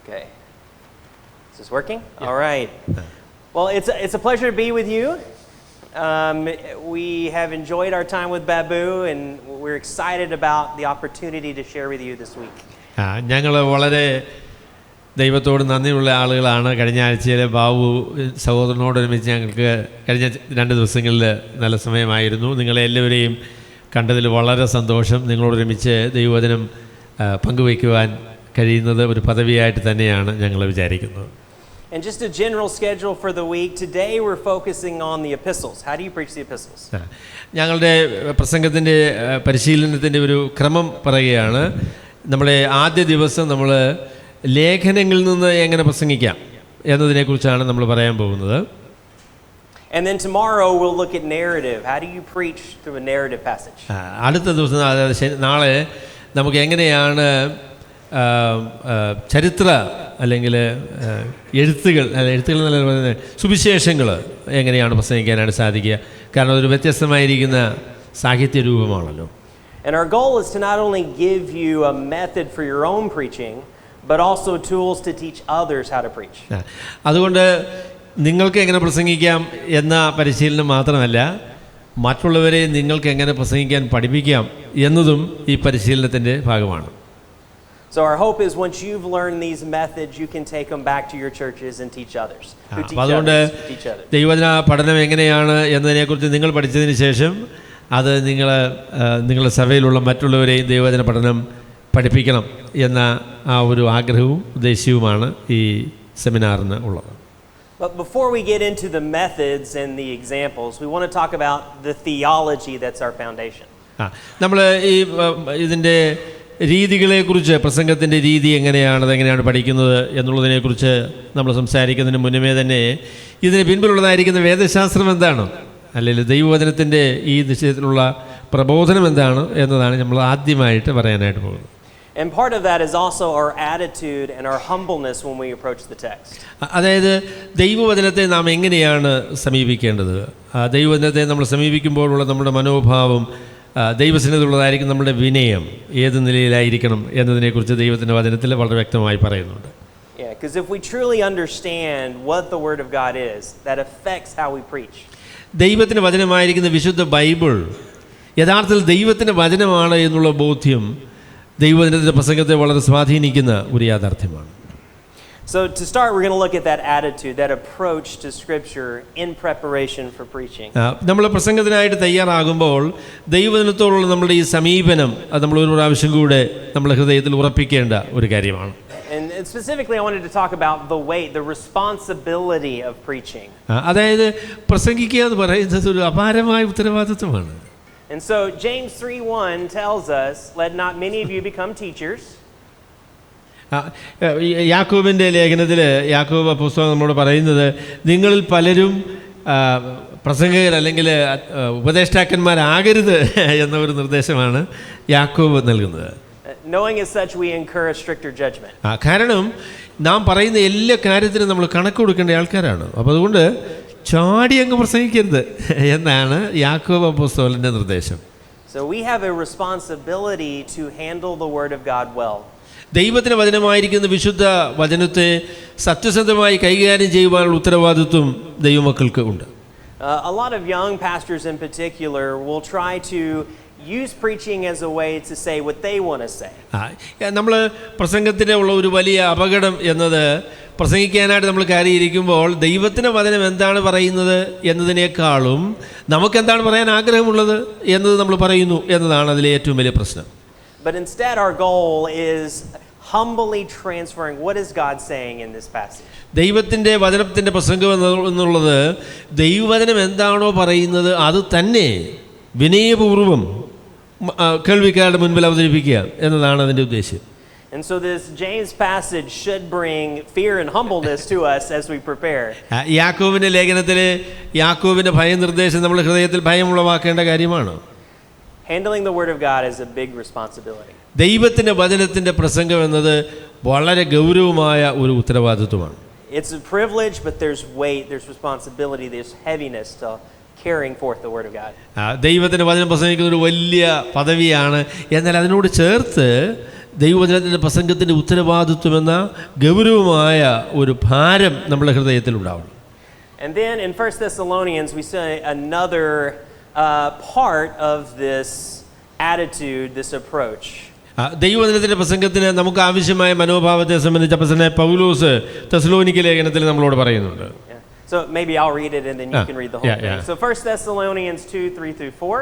Okay. Is this working? Yeah. All right. Well, it's a pleasure to be with you. We have enjoyed our time with Babu, and we're excited about the opportunity to share with you this week. ഞങ്ങൾ വളരെ ദൈവത്തോട് നന്ദിയുള്ള ആളുകളാണ്. കഴിഞ്ഞ ആഴ്ചയിൽ ബാബു സഹോദരനോടൊരുമിച്ച് ഞങ്ങൾക്ക് കഴിഞ്ഞ 2 ദിവസങ്ങളിൽ നല്ല സമയമായിരുന്നു. നിങ്ങളെ എല്ലാവരെയും കണ്ടതിൽ വളരെ സന്തോഷം. നിങ്ങളോടൊരുമിച്ച് ദൈവവചനം പങ്കുവയ്ക്കുവാൻ കഴിയുന്നത് ഒരു പദവിയായിട്ട് തന്നെയാണ് ഞങ്ങൾ വിചാരിക്കുന്നത്. And just a general schedule for the week. Today we're focusing on the epistles. How do you preach the epistles? ഞങ്ങളുടെ പ്രസംഗത്തിൻ്റെ പരിശീലനത്തിൻ്റെ ഒരു ക്രമം പറയുകയാണ്. നമ്മുടെ ആദ്യ ദിവസം നമ്മൾ ലേഖനങ്ങളിൽ നിന്ന് എങ്ങനെ പ്രസംഗിക്കാം എന്നതിനെക്കുറിച്ചാണ് നമ്മൾ പറയാൻ പോകുന്നത്. And then tomorrow we'll look at narrative. How do you preach through a narrative passage? അടുത്ത ദിവസം നാളെ നമുക്ക് എങ്ങനെയാണ് ചരിത്ര അല്ലെങ്കിൽ എഴുത്തുകൾ എന്നല്ല പറയുന്നത്, സുവിശേഷങ്ങൾ എങ്ങനെയാണ് പ്രസംഗിക്കാനായിട്ട് സാധിക്കുക. കാരണം അതൊരു വ്യത്യസ്തമായിരിക്കുന്ന സാഹിത്യ രൂപമാണല്ലോ. And our goal is to not only give you a method for your own preaching, but also tools to teach others how to preach. അതുകൊണ്ട് നിങ്ങൾക്ക് എങ്ങനെ പ്രസംഗിക്കാം എന്ന പരിശീലനം മാത്രമല്ല, മറ്റുള്ളവരെ നിങ്ങൾക്ക് എങ്ങനെ പ്രസംഗിക്കാൻ പഠിപ്പിക്കാം എന്നതും ഈ പരിശീലനത്തിൻ്റെ ഭാഗമാണ്. So our hope is once you've learned these methods, you can take them back to your churches and teach others. അതുകൊണ്ട് ദൈവവചന പഠനം എങ്ങനെയാണ് എന്നതിനെക്കുറിച്ച് നിങ്ങൾ പഠിച്ചതിന് ശേഷം അത് നിങ്ങളുടെ സഭയിലുള്ള മറ്റുള്ളവരെയും ദൈവവചന പഠനം പഠിപ്പിക്കണം എന്ന ആ ഒരു ആഗ്രഹവും ഉദ്ദേശ്യവുമാണ് ഈ സെമിനാറിന് ഉള്ളത്. But before we get into the methods and the examples, we want to talk about the theology that's our foundation. നമ്മൾ ഈ ഇതിൻ്റെ രീതികളെക്കുറിച്ച്, പ്രസംഗത്തിൻ്റെ രീതി എങ്ങനെയാണ്, അതെങ്ങനെയാണ് പഠിക്കുന്നത് എന്നുള്ളതിനെക്കുറിച്ച് നമ്മൾ സംസാരിക്കുന്നതിന് മുന്നമേ തന്നെ ഇതിന് പിൻപിലുള്ളതായിരിക്കുന്ന വേദശാസ്ത്രം എന്താണ്, അല്ലെങ്കിൽ ദൈവവചനത്തിൻ്റെ ഈ ദിശയിലുള്ള പ്രബോധനം എന്താണ് എന്നതാണ് നമ്മൾ ആദ്യമായിട്ട് പറയാനായിട്ട് പോകുന്നത്. And part of that is also our attitude and our humbleness when we approach the text. അതായത് ദൈവവചനത്തെ നാം എങ്ങനെയാണ് സമീപിക്കേണ്ടത്, ദൈവവചനത്തെ നമ്മൾ സമീപിക്കുമ്പോഴുള്ള നമ്മുടെ മനോഭാവം, ദൈവസന്നിധിയിലുള്ളതായിരിക്കും നമ്മുടെ വിനയം ഏത് നിലയിലായിരിക്കണം എന്നതിനെക്കുറിച്ച് ദൈവത്തിൻ്റെ വചനത്തിൽ വളരെ വ്യക്തമായി പറയുന്നുണ്ട്. Yeah, because if we truly understand what the word of God is, that affects how we preach. ദൈവത്തിൻ്റെ വചനമായിരിക്കുന്ന വിശുദ്ധ ബൈബിൾ യഥാർത്ഥത്തിൽ ദൈവത്തിൻ്റെ വചനമാണ് എന്നുള്ള ബോധ്യം ദൈവവചനത്തിൻ്റെ പ്രസംഗത്തെ വളരെ സ്വാധീനിക്കുന്ന ഒരു യാഥാർത്ഥ്യമാണ്. So to start, we're going to look at that attitude, that approach to Scripture in preparation for preaching. നമ്മൾ പ്രസംഗത്തിനായിട്ട് തയ്യാറാകുമ്പോൾ ദൈവവചനത്തോടുള്ള നമ്മുടെ ഈ സമീപനം അത് നമ്മൾ ഒരു പ്രാവശ്യം കൂടെ നമ്മുടെ ഹൃദയത്തിൽ ഉറപ്പിക്കേണ്ട ഒരു കാര്യമാണ്. And specifically, I wanted to talk about the weight, the responsibility of preaching. അതായത് പ്രസംഗിക്കുക എന്ന് പറയുന്നത് ഒരു അപാരമായ ഉത്തരവാദിത്വമാണ്. And so James 3:1 tells us, "Let not many of you become teachers." യാക്കോബിൻ്റെ ലേഖനത്തിൽ യാക്കോബ് പുസ്തകം നമ്മളോട് പറയുന്നത്, നിങ്ങളിൽ പലരും പ്രസംഗകർ അല്ലെങ്കിൽ ഉപദേഷ്ടാക്കന്മാരാകരുത് എന്ന ഒരു നിർദ്ദേശമാണ് യാക്കോബ് നൽകുന്നത്. Knowing as such, we incur a stricter judgment. കാരണം നാം പറയുന്ന എല്ലാ കാര്യത്തിനും നമ്മൾ കണക്ക് കൊടുക്കേണ്ട ആൾക്കാരാണ്. അപ്പോൾ അതുകൊണ്ട് ചാടി അങ്ങ് പ്രസംഗിക്കരുത് എന്നാണ് യാക്കോബ് അപ്പോസ്തലന്റെ നിർദ്ദേശം. So we have a responsibility to handle the word of God well. ദൈവത്തിന് വചനമായിരിക്കുന്ന വിശുദ്ധ വചനത്തെ സത്യസന്ധമായി കൈകാര്യം ചെയ്യുവാനുള്ള ഉത്തരവാദിത്വം ദൈവമക്കൾക്ക് ഉണ്ട്. A lot of young pastors in particular will try to use preaching as a way to say what they want to say. നമ്മൾ പ്രസംഗത്തിൻ്റെ ഉള്ള ഒരു വലിയ അപകടം എന്നത് പ്രസംഗിക്കാനായിട്ട് നമ്മൾ കയറിയിരിക്കുമ്പോൾ ദൈവത്തിൻ്റെ വചനം എന്താണ് പറയുന്നത് എന്നതിനേക്കാളും നമുക്കെന്താണ് പറയാൻ ആഗ്രഹമുള്ളത് എന്നത് നമ്മൾ പറയുന്നു എന്നതാണ് അതിലെ ഏറ്റവും വലിയ പ്രശ്നം. But instead our goal is humbly transferring what is God saying in this passage. ദൈവത്തിൻ്റെ വചനത്തിൻ്റെ പ്രസംഗം എന്നുള്ളത് ദൈവവചനം എന്താണോ പറയുന്നത് അത് തന്നെ വിനയപൂർവ്വം കേൾവിക്കാരുടെ മുൻപിൽ അവതരിപ്പിക്കുക എന്നതാണ് അതിൻ്റെ ഉദ്ദേശം. And so this James passage should bring fear and humbleness to us as we prepare. യാക്കോബിന്റെ ലേഖനത്തിലെ യാക്കോബിന്റെ ഭയനിർദ്ദേശം നമ്മുടെ ഹൃദയത്തിൽ ഭയമുളവാക്കേണ്ട കാര്യമാണ്. Handling the word of God is a big responsibility. ദൈവത്തിന്റെ വചനത്തിന്റെ പ്രസംഗം എന്നത് വളരെ ഗൗരവമായ ഒരു ഉത്തരവാദിത്വമാണ്. It's a privilege, but there's weight, there's responsibility, there's heaviness to carrying forth the word of God. ദൈവത്തിന്റെ വചനം പ്രസംഗിക്കുന്ന ഒരു വലിയ പദവിയാണ്. എന്നാൽ അതിനോട് ചേർത്ത് ദൈവവചനത്തിൻ്റെ പ്രസംഗത്തിൻ്റെ ഉത്തരവാദിത്വമെന്ന ഗൗരവമായ ഒരു ഭാരം നമ്മുടെ ഹൃദയത്തിലുണ്ടാവണം. And then in 1 Thessalonians we see another part of this attitude, this approach. ദൈവവചനത്തിൻ്റെ പ്രസംഗത്തിന് നമുക്ക് ആവശ്യമായ മനോഭാവത്തെ സംബന്ധിച്ച അപ്പോസ്തലനായ പൗലോസ് തെസ്സലോനിക്ക ലേഖനത്തിൽ നമ്മളോട് പറയുന്നുണ്ട്. So maybe I'll read it and then you can read the whole thing. So 1 Thessalonians 2:3-4.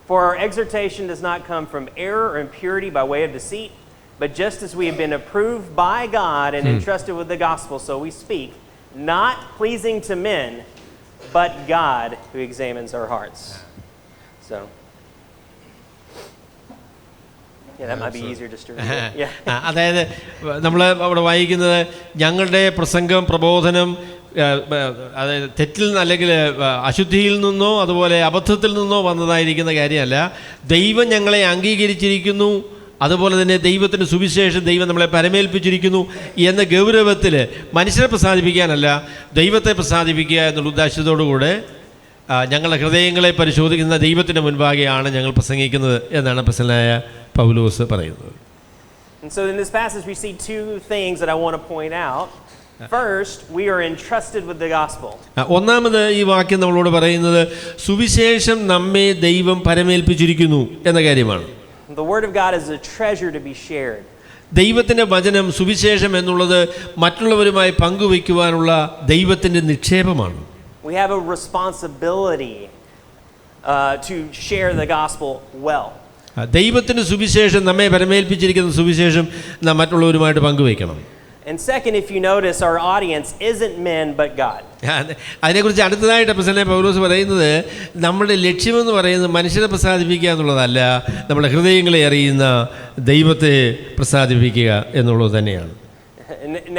For our exhortation does not come from error or impurity by way of deceit, but just as we have been approved by God and entrusted with the gospel, so we speak, not pleasing to men, but God who examines our hearts. So, yeah, that might be easier just to read. Yeah. അതായത് നമ്മൾ അവിടെ വായിക്കുന്നത് ഞങ്ങളുടെ പ്രസംഗം പ്രബോധനം അതായത് തെറ്റിൽ നിന്ന് അല്ലെങ്കിൽ അശുദ്ധിയിൽ നിന്നോ അതുപോലെ അബദ്ധത്തിൽ നിന്നോ വന്നതായിരിക്കുന്ന കാര്യമല്ല. ദൈവം ഞങ്ങളെ അംഗീകരിച്ചിരിക്കുന്നു, അതുപോലെ തന്നെ ദൈവത്തിൻ്റെ സുവിശേഷം ദൈവം നമ്മളെ പരമേൽപ്പിച്ചിരിക്കുന്നു എന്ന ഗൗരവത്തിൽ മനുഷ്യരെ പ്രസാദിപ്പിക്കാനല്ല, ദൈവത്തെ പ്രസാദിപ്പിക്കുക എന്നുള്ള ഉദ്ദേശത്തോടുകൂടെ ഞങ്ങളുടെ ഹൃദയങ്ങളെ പരിശോധിക്കുന്ന ദൈവത്തിൻ്റെ മുൻപാകെയാണ് ഞങ്ങൾ പ്രസംഗിക്കുന്നത് എന്നാണ് അപ്പോസ്തലനായ പൗലോസ് പറയുന്നത്. And so in this passage we see two things that I want to point out. First, we are entrusted with the gospel. ഒന്നാമത് ഈ വാക്യം നമ്മളോട് പറയുന്നത് സുവിശേഷം നമ്മെ ദൈവം പരമേൽപ്പിച്ചിരിക്കുന്നു എന്ന കാര്യമാണ്. The word of God is a treasure to be shared. ദൈവത്തിൻ്റെ വചനം സുവിശേഷം എന്നുള്ളത് മറ്റുള്ളവരുമായി പങ്കുവയ്ക്കുവാനുള്ള ദൈവത്തിൻ്റെ നിക്ഷേപമാണ്. We have a responsibility to share the gospel well. ദൈവത്തിൻ്റെ സുവിശേഷം നമ്മെ പരമേൽപ്പിച്ചിരിക്കുന്ന സുവിശേഷം നാം മറ്റുള്ളവരുമായിട്ട് പങ്കുവയ്ക്കണം. And second, if you notice, our audience isn't men but God. അതിനെക്കുറിച്ച് അടുത്തതായിട്ട് അപ്പോസ്തലനായ പൗലോസ് പറയുന്നത് നമ്മുടെ ലക്ഷ്യമെന്ന് പറയുന്നത് മനുഷ്യരെ പ്രസാദിപ്പിക്കുക എന്നുള്ളതല്ല, നമ്മുടെ ഹൃദയങ്ങളെ അറിയുന്ന ദൈവത്തെ പ്രസാദിപ്പിക്കുക എന്നുള്ളത് തന്നെയാണ്.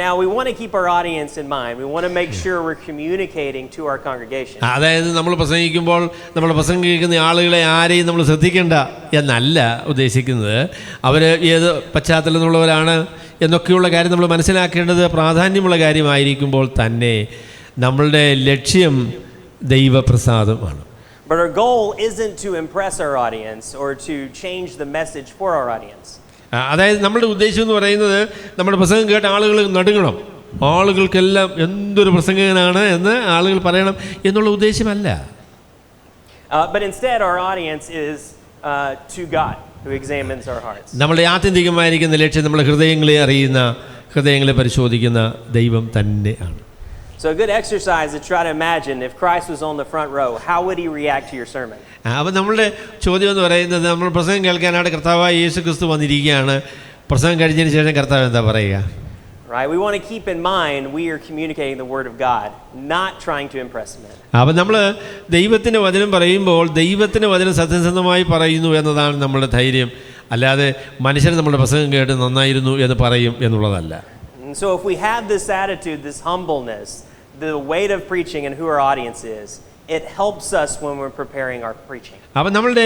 Now we want to keep our audience in mind. We want to make sure we're communicating to our congregation. അതായത് നമ്മൾ പ്രസംഗിക്കുമ്പോൾ നമ്മൾ പ്രസംഗിക്കുന്ന ആളുകളെ ആരെയും നമ്മൾ ശ്രദ്ധിക്കേണ്ട എന്നല്ല ഉദ്ദേശിക്കുന്നത്. അവർ ഏത് പശ്ചാത്തലത്തിൽ നിന്നുള്ളവരാണ് എന്നൊക്കെയുള്ള കാര്യം നമ്മൾ മനസ്സിലാക്കേണ്ടത് പ്രാധാന്യമുള്ള കാര്യമായിരിക്കുമ്പോൾ തന്നെ നമ്മളുടെ ലക്ഷ്യം ദൈവപ്രസാദമാണ്. But our goal isn't to impress our audience or to change the message for our audience. അതായത് നമ്മുടെ ഉദ്ദേശം എന്ന് പറയുന്നത് നമ്മുടെ പ്രസംഗം കേട്ട ആളുകൾ നടുങ്ങണം, ആളുകൾക്കെല്ലാം എന്തൊരു പ്രസംഗകനാണ് എന്ന് ആളുകൾ പറയണം എന്നുള്ള ഉദ്ദേശമല്ല. But instead our audience is to God who examines our hearts. നമ്മുടെ ആത്യന്തികമായിരിക്കുന്ന ലക്ഷ്യം നമ്മുടെ ഹൃദയങ്ങളെ അറിയുന്ന, ഹൃദയങ്ങളെ പരിശോധിക്കുന്ന ദൈവം തന്നെയാണ്. So a good exercise to try to imagine if Christ was on the front row, how would he react to your sermon? അപ്പോൾ നമ്മളുടെ ചോദ്യം എന്ന് പറയുന്നത് നമ്മൾ പ്രസംഗം കേൾക്കാനായിട്ട് കർത്താവായ യേശു ക്രിസ്തു വന്നിരിക്കുകയാണ്, പ്രസംഗം കഴിഞ്ഞതിന് ശേഷം കർത്താവ് എന്താ പറയുക? Right, we want to keep in mind we are communicating the word of God, not trying to impress men. അപ്പോൾ നമ്മൾ ദൈവത്തിൻ്റെ വചനം പറയുമ്പോൾ ദൈവത്തിൻ്റെ വചനം സത്യസന്ധമായി പറയുന്നു എന്നതാണ് നമ്മുടെ ധൈര്യം, അല്ലാതെ മനുഷ്യർ നമ്മുടെ പ്രസംഗം കേട്ട് നന്നായിരുന്നു എന്ന് പറയും എന്നുള്ളതല്ല. And so if we have this attitude, this humbleness, the weight of preaching and who our audience is, it helps us when we're preparing our preaching. അപ്പം നമ്മളുടെ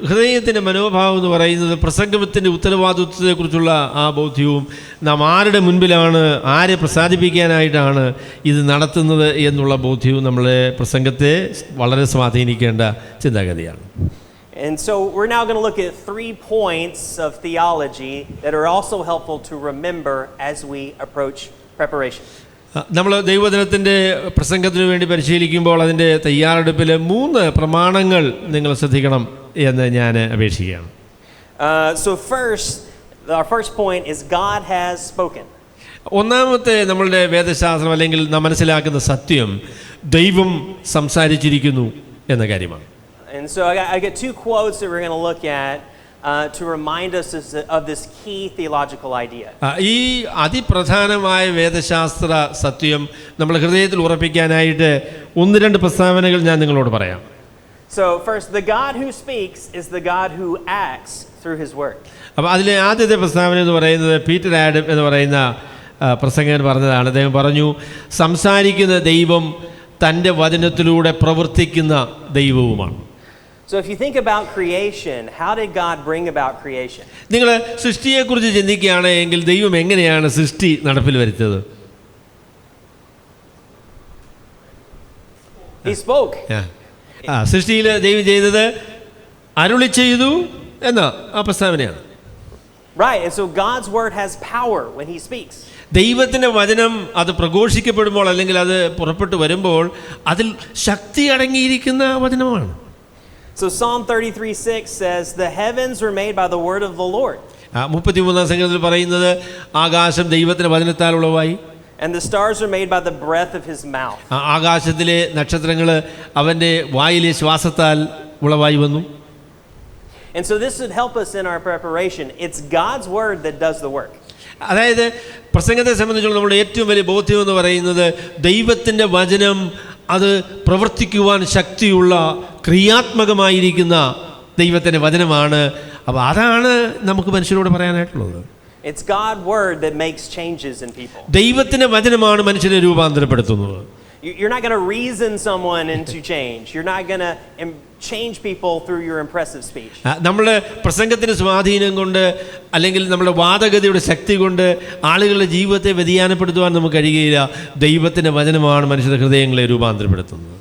ഹൃദയത്തിൻ്റെ മനോഭാവം എന്ന് പറയുന്നത് പ്രസംഗത്തിൻ്റെ ഉത്തരവാദിത്വത്തെക്കുറിച്ചുള്ള ആ ബോധ്യവും നാം ആരുടെ മുൻപിലാണ്, ആരെ പ്രസാദിപ്പിക്കാനായിട്ടാണ് ഇത് നടത്തുന്നത് എന്നുള്ള ബോധ്യവും നമ്മളെ പ്രസംഗത്തെ വളരെ സ്വാധീനിക്കേണ്ട ചിന്താഗതിയാണ്. And so we're now going to look at 3 points of theology that are also helpful to remember as we approach preparation. നമ്മൾ ദൈവവചനത്തിൻ്റെ പ്രസംഗത്തിന് വേണ്ടി പരിശീലിക്കുമ്പോൾ അതിൻ്റെ തയ്യാറെടുപ്പിൽ 3 പ്രമാണങ്ങൾ നിങ്ങൾ ശ്രദ്ധിക്കണം എന്ന് ഞാൻ അപേക്ഷിക്കുകയാണ്. So our first point is God has spoken. ഒന്നാമത്തെ നമ്മളുടെ വേദശാസ്ത്രം അല്ലെങ്കിൽ നാം മനസ്സിലാക്കുന്ന സത്യം ദൈവം സംസാരിച്ചിരിക്കുന്നു എന്ന കാര്യമാണ്. And so I got 2 quotes that we're going to look at to remind us of this key theological idea. ഈ അതിപ്രധാനമായ വേദശാസ്ത്ര സത്യം നമ്മുടെ ഹൃദയത്തിൽ ഉറപ്പിക്കാനായിട്ട് 1-2 പ്രസ്താവനകൾ ഞാൻ നിങ്ങളോട് പറയാം. So first, the God who speaks is the God who acts through his word. അപ്പോൾ അതിലെ ആദ്യത്തെ പ്രസ്താവന എന്ന് പറയുന്നത് പീറ്റർ ആഡം എന്ന് പറയുന്ന പ്രസംഗകൻ പറഞ്ഞതാണ്. അദ്ദേഹം പറഞ്ഞു, സംസാരിക്കുന്ന ദൈവം തൻ്റെ വചനത്തിലൂടെ പ്രവർത്തിക്കുന്ന ദൈവവുമാണ്. So if you think about creation, how did God bring about creation? നിങ്ങൾ സൃഷ്ടിയെക്കുറിച്ച് ചിന്തിക്കുകയാണെങ്കിൽ ദൈവം എങ്ങനെയാണ് സൃഷ്ടി നടപ്പിൽ വരുത്തിയത്? He spoke. സൃഷ്ടിയിൽ ദൈവം ചെയ്തത് അരുളി ചെയ്തു എന്ന ആ പ്രസ്താവനയാണ്. Right, and so God's word has power when he speaks. ദൈവത്തിൻ്റെ വചനം അത് പ്രഘോഷിക്കപ്പെടുമ്പോൾ അല്ലെങ്കിൽ അത് പുറപ്പെട്ടു വരുമ്പോൾ അതിൽ ശക്തി അടങ്ങിയിരിക്കുന്ന വചനമാണ്. So Psalm 33:6 says, "The heavens were made by the word of the Lord." 33-ാം സങ്കീർത്തനത്തിൽ പറയുന്നത് ആകാശം ദൈവത്തിൻ്റെ വചനത്താൽ ഉളവായി. And the stars are made by the breath of his mouth. ആകാശത്തിലെ നക്ഷത്രങ്ങൾ അവൻ്റെ വായിലെ ശ്വാസത്താൽ ഉളവായി വന്നു. And so this should help us in our preparation. It's God's word that does the work. അതായത് പ്രസംഗത്തെ സംബന്ധിച്ചുള്ള നമ്മുടെ ഏറ്റവും വലിയ ബോധ്യം എന്ന് പറയുന്നത് ദൈവത്തിൻ്റെ വചനം അത് പ്രവർത്തിക്കുവാൻ ശക്തിയുള്ള ക്രിയാത്മകമായിരിക്കുന്ന ദൈവത്തിൻ്റെ വചനമാണ്. അപ്പോൾ അതാണ് നമുക്ക് മനുഷ്യരോട് പറയാനായിട്ടുള്ളത്. It's God's word that makes changes in people. ദൈവത്തിൻ്റെ വചനമാണ് മനുഷ്യരെ രൂപാന്തരപ്പെടുത്തുന്നത്. You're not going to reason someone into change. You're not going to change people through your impressive speech. നമ്മുടെ പ്രസംഗത്തിന് സ്വാധീനം കൊണ്ട് അല്ലെങ്കിൽ നമ്മുടെ വാദഗതിയുടെ ശക്തി കൊണ്ട് ആളുകളുടെ ജീവിതത്തെ വ്യതിയാനപ്പെടുത്തുവാൻ നമുക്ക് കഴിയുകയില്ല. ദൈവത്തിൻ്റെ വചനമാണ് മനുഷ്യരുടെ ഹൃദയങ്ങളെ രൂപാന്തരപ്പെടുത്തുന്നത്.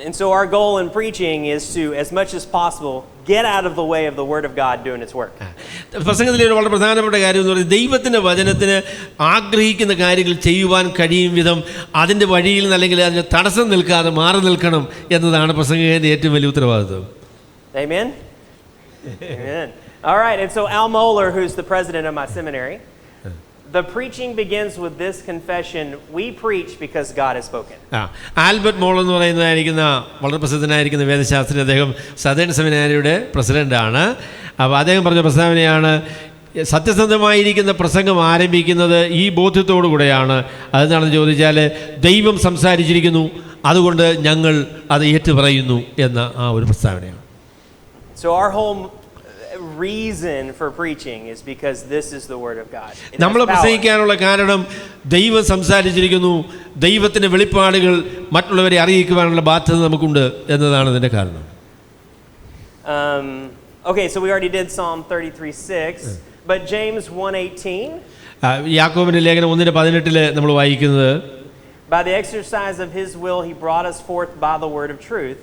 And so our goal in preaching is to, as much as possible, get out of the way of the word of God doing its work. പ്രസംഗത്തിലെ ഒരു വളരെ പ്രധാനപ്പെട്ട കാര്യം എന്ന് പറയുന്നത് ദൈവത്തിൻ്റെ വചനത്തിന് ആഗ്രഹിക്കുന്ന കാര്യങ്ങൾ ചെയ്യുവാൻ കഴിയും വിധം അതിൻ്റെ വഴിയിൽ അല്ലെങ്കിൽ അതിന് തടസ്സം നിൽക്കാതെ മാറി നിൽക്കണം എന്നതാണ് പ്രസംഗകൻ്റെ ഏറ്റവും വലിയ ഉത്തരവാദിത്വം. Amen? Amen. All right, and so Al Mohler, who's the president of my seminary, the preaching begins with this confession: we preach because God has spoken. Albert Mohler എന്ന് പറയുന്നതായിരിക്കുന്ന വളരെ പ്രസിദ്ധനായിരിക്കുന്ന വേദശാസ്ത്രി, അദ്ദേഹം സദേൺ സെമിനാരിയുടെ പ്രസിഡൻ്റാണ്. അപ്പോൾ അദ്ദേഹം പറഞ്ഞ പ്രസ്താവനയാണ്, സത്യസന്ധമായിരിക്കുന്ന പ്രസംഗം ആരംഭിക്കുന്നത് ഈ ബോധ്യത്തോടു കൂടെയാണ്. അതെന്താണെന്ന് ചോദിച്ചാൽ ദൈവം സംസാരിച്ചിരിക്കുന്നു, അതുകൊണ്ട് ഞങ്ങൾ അത് ഏറ്റുപറയുന്നു എന്ന ആ ഒരു പ്രസ്താവനയാണ്. So our whole reason for preaching is because this is the word of God. നമ്മൾ പ്രസംഗിക്കാനുള്ള കാരണം ദൈവം സംസാരിച്ചിരിക്കുന്നു, ദൈവത്തിൻ്റെ വെളിപ്പാടുകൾ മറ്റുള്ളവരെ അറിയിക്കുവാനുള്ള ബാധ്യത നമുക്കുണ്ട് എന്നതാണ് ഇതിൻ്റെ കാരണം. Okay, so we already did Psalm 33:6, but James 1:18. യാക്കോബിന്റെ ലേഖനം 1:18 നമ്മൾ വായിക്കുന്നത്, by the exercise of his will he brought us forth by the word of truth,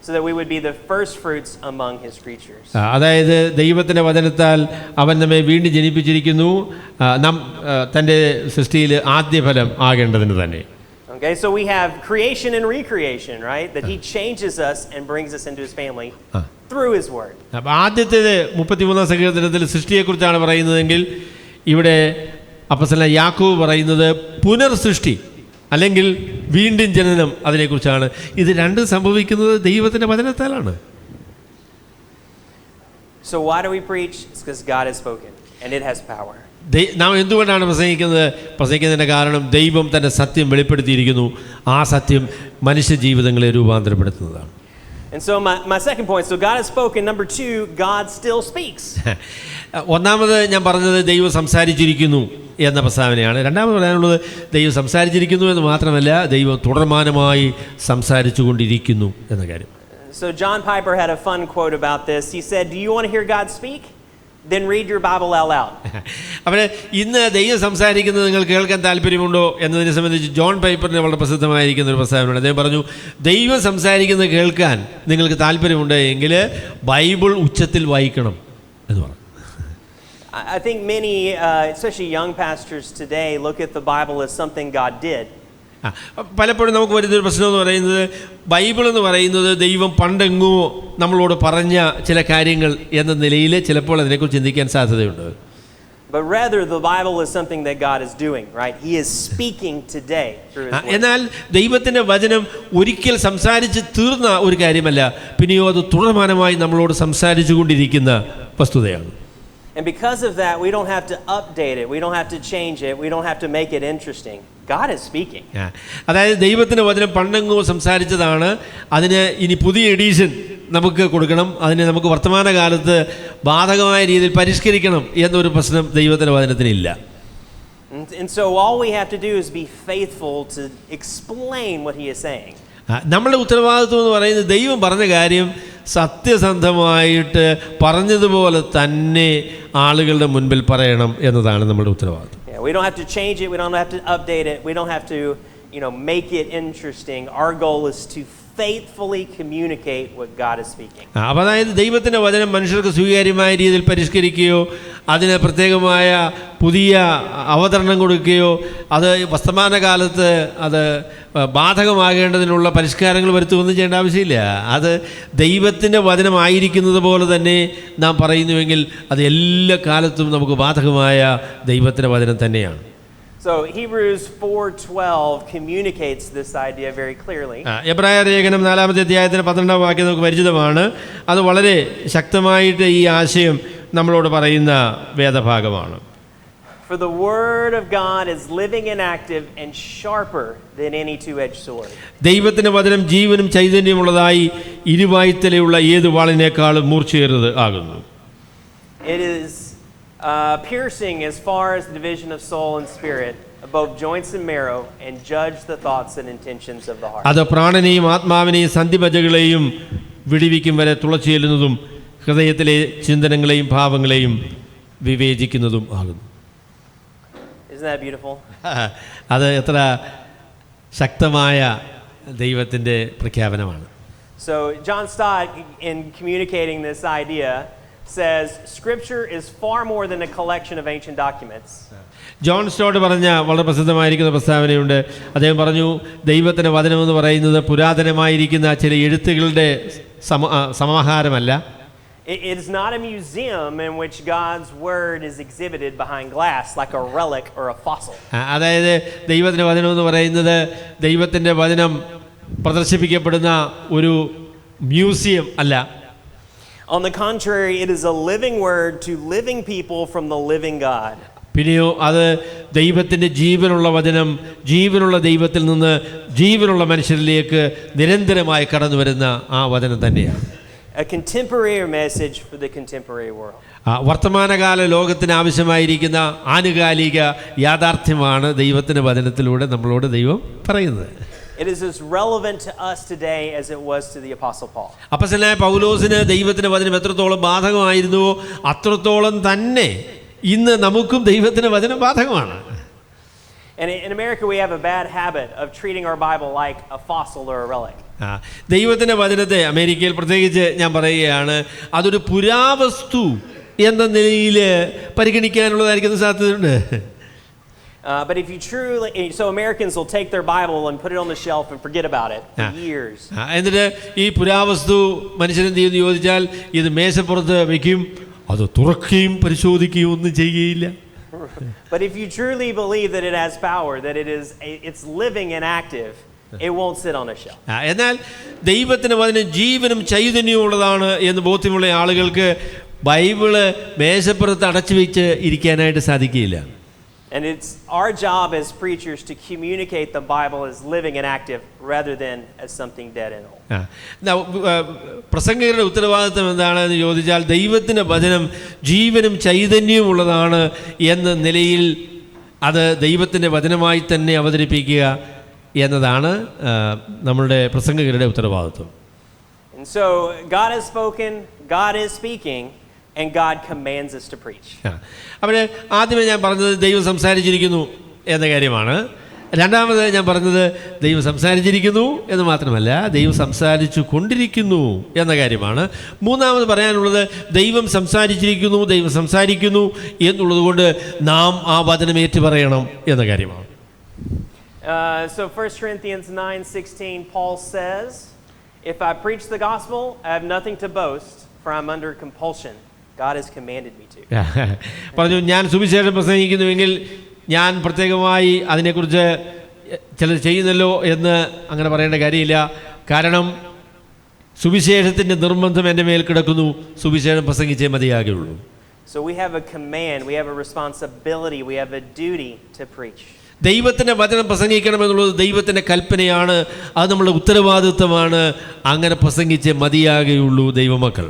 so that we would be the first fruits among his creatures. അതായത് ദൈവത്തിൻ്റെ വചനത്താൽ അവൻ നമ്മെ വീണ്ടും ജനിപ്പിച്ചിരിക്കുന്നു, നാം തൻ്റെ സൃഷ്ടിയിൽ ആദ്യഫലം ആകേണ്ടതിന് തന്നെ. Okay, so we have creation and recreation, right? That he changes us and brings us into his family through his word. അപ്പോൾ ആദ്യത്തേത് 33-ാം സങ്കീർത്തനത്തിൽ സൃഷ്ടിയെക്കുറിച്ചാണ് പറയുന്നതെങ്കിൽ ഇവിടെ അപ്പോസ്തലൻ യാക്കോബ് പറയുന്നത് പുനർസൃഷ്ടി അല്ലെങ്കിൽ വീണ്ടും ജനനം അതിനെക്കുറിച്ചാണ്. ഇത് രണ്ടും സംഭവിക്കുന്നത് ദൈവത്തിൻ്റെ വചനത്താലാണ്. So why do we preach? It's because God has spoken and it has power. നാം എന്തുകൊണ്ടാണ് പ്രസംഗിക്കുന്നത്? പ്രസംഗിക്കുന്നതിൻ്റെ കാരണം ദൈവം തൻ്റെ സത്യം വെളിപ്പെടുത്തിയിരിക്കുന്നു. ആ സത്യം മനുഷ്യ ജീവിതങ്ങളെ രൂപാന്തരപ്പെടുത്തുന്നതാണ്. And so my second point, so God has spoken. Number 2, God still speaks. ഒന്നാമത് ഞാൻ പറഞ്ഞത് ദൈവം സംസാരിച്ചിരിക്കുന്നു എന്ന പ്രസ്താവനയാണ്. രണ്ടാമത് പറയാനുള്ളത് ദൈവം സംസാരിച്ചിരിക്കുന്നു എന്ന് മാത്രമല്ല, ദൈവം തുടർമാനമായി സംസാരിച്ചു കൊണ്ടിരിക്കുന്നു എന്ന കാര്യം. So John Piper had a fun quote about this. He said, "Do you want to hear God speak? Then read your Bible out loud." അപ്പോൾ ഇന്ന് ദൈവം സംസാരിക്കുന്നത് നിങ്ങൾ കേൾക്കാൻ താല്പര്യമുണ്ടോ എന്നതിനെ സംബന്ധിച്ച് ജോൺ പൈപ്പറിൻ്റെ വളരെ പ്രസിദ്ധമായിരിക്കുന്ന ഒരു പ്രസ്താവനയാണ്. അദ്ദേഹം പറഞ്ഞു, ദൈവം സംസാരിക്കുന്നത് കേൾക്കാൻ നിങ്ങൾക്ക് താല്പര്യമുണ്ട് എങ്കിൽ ബൈബിൾ ഉച്ചത്തിൽ വായിക്കണം എന്ന് പറഞ്ഞു. I think many, especially young pastors today, look at the Bible as something God did. പലപ്പോഴും നമുക്ക് വരുന്നൊരു പ്രശ്നം എന്ന് പറയുന്നത് ബൈബിൾ എന്ന് പറയുന്നത് ദൈവം പണ്ടെങ്ങോ നമ്മളോട് പറഞ്ഞ ചില കാര്യങ്ങൾ എന്ന നിലയിൽ ചിലപ്പോൾ അതിനെക്കുറിച്ച് ചിന്തിക്കാൻ സാധ്യതയുണ്ട്. But rather the Bible is something that God is doing, right? He is speaking today through his word. എന്നാൽ ദൈവത്തിൻ്റെ വചനം ഒരിക്കൽ സംസാരിച്ച് തീർന്ന ഒരു കാര്യമല്ല, പിന്നെയോ അത് തുടർമാനമായി നമ്മളോട് സംസാരിച്ചു കൊണ്ടിരിക്കുന്ന വസ്തുതയാണ്. And because of that, we don't have to update it. We don't have to change it. We don't have to make it interesting. God is speaking. അതായത് ദൈവത്തിൻ്റെ വചനം പണ്ടെങ്ങോ സംസാരിച്ചതാണ്, അതിന് ഇനി പുതിയ എഡീഷൻ നമുക്ക് കൊടുക്കണം, അതിനെ നമുക്ക് വർത്തമാനകാലത്ത് ബാധകമായ രീതിയിൽ പരിഷ്കരിക്കണം എന്നൊരു പ്രശ്നം ദൈവത്തിൻ്റെ വചനത്തിനില്ല. And so all we have to do is be faithful to explain what he is saying. നമ്മളുടെ ഉത്തരവാദിത്വം എന്ന് പറയുന്നത് ദൈവം പറഞ്ഞ കാര്യം സത്യസന്ധമായിട്ട് പറഞ്ഞതുപോലെ തന്നെ ആളുകളുടെ മുൻപിൽ പറയണം എന്നതാണ് നമ്മുടെ ഉത്തരവാദിത്വം. We don't have to change it. We don't have to update it. We don't have to, make it interesting. Our goal is to faithfully communicate what God is speaking. അപ്പോൾ അതായത് ദൈവത്തിൻ്റെ വചനം മനുഷ്യർക്ക് സ്വീകാര്യമായ രീതിയിൽ പരിഷ്കരിക്കുകയോ അതിന് പ്രത്യേകമായ പുതിയ അവതരണം കൊടുക്കുകയോ അത് വർത്തമാനകാലത്ത് അത് ബാധകമാകേണ്ടതിനുള്ള പരിഷ്കാരങ്ങൾ വരുത്തുകയൊന്നും ചെയ്യേണ്ട ആവശ്യമില്ല. അത് ദൈവത്തിൻ്റെ വചനമായിരിക്കുന്നത് പോലെ തന്നെ നാം പറയുന്നുവെങ്കിൽ അത് എല്ലാ കാലത്തും നമുക്ക് ബാധകമായ ദൈവത്തിൻ്റെ വചനം തന്നെയാണ്. So Hebrews 4:12 communicates this idea very clearly. എബ്രായർ ലേഖനം 4-ാമത്തെ അധ്യായത്തിന് 12-ാം വാക്യം നമുക്ക് പരിചിതമാണ്. അത് വളരെ ശക്തമായിട്ട് ഈ ആശയം നമ്മളോട് പറയുന്ന വേദഭാഗമാണ്. For the word of God is living and active and sharper than any two-edged sword. ദൈവത്തിൻ്റെ വചനം ജീവനും ചൈതന്യമുള്ളതായി ഇരുവായ്ത്തലയുള്ള ഏത് വാളിനേക്കാളും മൂർച്ചയേറിയത് ആകുന്നു. It is piercing as far as the division of soul and spirit, of both joints and marrow, and judge the thoughts and intentions of the heart. അത് പ്രാണനെയും ആത്മാവിനെയും സന്ധിമജ്ജകളെയും വിടിവിക്കും വരെ തുളച്ചേലുന്നതും ഹൃദയത്തിലെ ചിന്തനങ്ങളെയും ഭാവങ്ങളെയും വിവേചിക്കുന്നതും ആകുന്നു. Isn't that beautiful? അത് എത്ര ശക്തമായ ദൈവത്തിൻ്റെ പ്രഖ്യാപനമാണ്. So John Stott, in communicating this idea, says Scripture is far more than a collection of ancient documents. John സ്റ്റോട്ട് പറഞ്ഞ വളരെ പ്രസിദ്ധമായിരിക്കുന്ന പ്രസ്താവനയുണ്ട്. അദ്ദേഹം പറഞ്ഞു ദൈവത്തിൻ്റെ വചനമെന്ന് പറയുന്നത് പുരാതനമായിരിക്കുന്ന ചില എഴുത്തുകളുടെ സമാഹാരമല്ല. It is not a museum in which God's word is exhibited behind glass like a relic or a fossil. അതായത് ദൈവത്തിൻ്റെ വചനം എന്ന് പറയുന്നത് ദൈവത്തിൻ്റെ വചനം പ്രദർശിപ്പിക്കപ്പെടുന്ന ഒരു മ്യൂസിയം അല്ല. On the contrary, it is a living word to living people from the living God. പിന്നെയോ അത് ദൈവത്തിൻ്റെ ജീവനുള്ള വചനം ജീവനുള്ള ദൈവത്തിൽ നിന്ന് ജീവനുള്ള മനുഷ്യരിലേക്ക് നിരന്തരമായി കടന്നു വരുന്ന ആ വചനം തന്നെയാണ്. A contemporary message for the contemporary world. വർത്തമാനകാല ലോകത്തിന് ആവശ്യമായിരിക്കുന്ന ആനുകാലിക യാഥാർത്ഥ്യമാണ് ദൈവത്തിൻ്റെ വചനത്തിലൂടെ നമ്മളോട് ദൈവം പറയുന്നത്. It is as relevant to us today as it was to the Apostle Paul. അപ്പോസ്തലനായ പൗലോസിന് ദൈവത്തിൻ്റെ വചനം എത്രത്തോളം ബാധകമായിരുന്നുവോ അത്രത്തോളം തന്നെ ഇന്ന് നമുക്കും ദൈവത്തിൻ്റെ വചനം ബാധകമാണ്. And in America we have a bad habit of treating our Bible like a fossil or a relic. ദൈവത്തിൻ്റെ വചനത്തെ അമേരിക്കയിൽ പ്രത്യേകിച്ച് ഞാൻ പറയുകയാണ് അതൊരു പുരാവസ്തു എന്ന നിലയിൽ പരിഗണിക്കാനുള്ളതായിരിക്കുന്ന സാധ്യതയുണ്ട്. But if you truly, so Americans will take their Bible and put it on the shelf and forget about it for years. എന്നിട്ട് ഈ പുരാവസ്തു മനുഷ്യനെന്ത് ചെയ്യുമെന്ന് ചോദിച്ചാൽ ഇത് മേശപ്പുറത്ത് വയ്ക്കും, അത് തുറക്കുകയും പരിശോധിക്കുകയും ഒന്നും ചെയ്യുകയില്ല. But if you truly believe that it has power, that it's living and active, it won't sit on a shelf. എന്നാൽ ദൈവത്തിന് വചനം ജീവനും ചൈതന്യവും ഉള്ളതാണ് എന്ന് ബോധ്യമുള്ള ആളുകൾക്ക് ബൈബിള് മേശപ്പുറത്ത് അടച്ചു വെച്ച് ഇരിക്കാനായിട്ട് സാധിക്കുകയില്ല. And it's our job as preachers to communicate the Bible as living and active rather than as something dead and old. പ്രസംഗകരുടെ ഉത്തരവാദിത്വം എന്താണെന്ന് ചോദിച്ചാൽ ദൈവത്തിൻ്റെ വചനം ജീവനും ചൈതന്യവും ഉള്ളതാണ് എന്ന നിലയിൽ അത് ദൈവത്തിൻ്റെ വചനമായി തന്നെ അവതരിപ്പിക്കുക എന്നതാണ് നമ്മളുടെ പ്രസംഗകരുടെ ഉത്തരവാദിത്വം. And so God has spoken, God is speaking, and God commands us to preach. അപ്പോൾ ആദ്യമേ ഞാൻ പറഞ്ഞത് ദൈവം സംസാരിച്ചിരിക്കുന്നു എന്ന കാര്യമാണ്. രണ്ടാമത് ഞാൻ പറഞ്ഞത് ദൈവം സംസാരിച്ചിരിക്കുന്നു എന്ന് മാത്രമല്ല ദൈവം സംസാരിച്ചു കൊണ്ടിരിക്കുന്നു എന്ന കാര്യമാണ്. മൂന്നാമത് പറയാനുള്ളത് ദൈവം സംസാരിച്ചിരിക്കുന്നു, ദൈവം സംസാരിക്കുന്നു എന്നുള്ളത് കൊണ്ട് നാം ആ വചനം ഏറ്റുപറയണം എന്ന കാര്യമാണ്. So 1 Corinthians 9:16, Paul says, if I preach the gospel, I have nothing to boast, for I'm under compulsion. God has commanded me to. പറഞ്ഞു, ഞാൻ സുവിശേഷം പ്രസംഗിക്കുന്നുവെങ്കിൽ ഞാൻ പ്രത്യേകമായി അതിനെക്കുറിച്ച് ചിലർ ചെയ്യുന്നല്ലോ എന്ന് അങ്ങനെ പറയേണ്ട കാര്യമില്ല. കാരണം സുവിശേഷത്തിൻ്റെ നിർബന്ധം എൻ്റെ മേൽ കിടക്കുന്നു, സുവിശേഷം പ്രസംഗിച്ചേ മതിയാകുള്ളൂ. So we have a command, we have a responsibility, we have a duty to preach. ദൈവത്തിൻ്റെ വചനം പ്രസംഗിക്കണമെന്നുള്ളത് ദൈവത്തിൻ്റെ കൽപ്പനയാണ്, അത് നമ്മുടെ ഉത്തരവാദിത്വമാണ്. അങ്ങനെ പ്രസംഗിച്ചേ മതിയാകുള്ളൂ ദൈവമക്കൾ.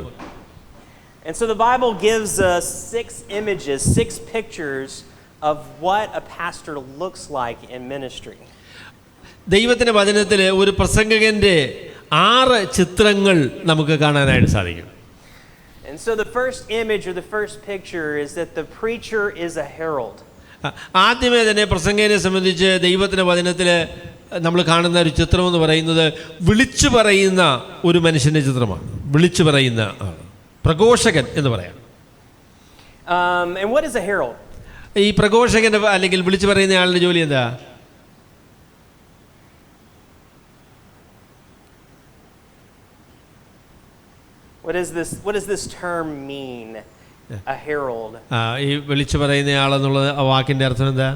And so the Bible gives us 6 images, 6 pictures of what a pastor looks like in ministry. ദൈവത്തിൻ്റെ വചനത്തിൽ ഒരു പ്രസംഗകൻ്റെ 6 ചിത്രങ്ങൾ നമുക്ക് കാണാനായിട്ട് സാധിക്കും. And so the first image or the first picture is that the preacher is a herald. ആദ്യമേ തന്നെ പ്രസംഗകനെ സംബന്ധിച്ച് ദൈവത്തിൻ്റെ വചനത്തിൽ നമ്മൾ കാണുന്ന ഒരു ചിത്രം എന്ന് പറയുന്നത് വിളിച്ചു പറയുന്ന ഒരു മനുഷ്യൻ്റെ ചിത്രമാണ്. വിളിച്ചു പറയുന്ന ആൾ, പ്രഘോഷകൻ എന്ന് പറയാം. And what is a herald? ഈ പ്രഘോഷകൻ്റെ അല്ലെങ്കിൽ വിളിച്ചു പറയുന്ന ആളുടെ ജോലി എന്താ? What does this term mean? A herald. ഈ വിളിച്ചു പറയുന്ന ആളെന്നുള്ളത് ആ വാക്കിൻ്റെ അർത്ഥം എന്താ?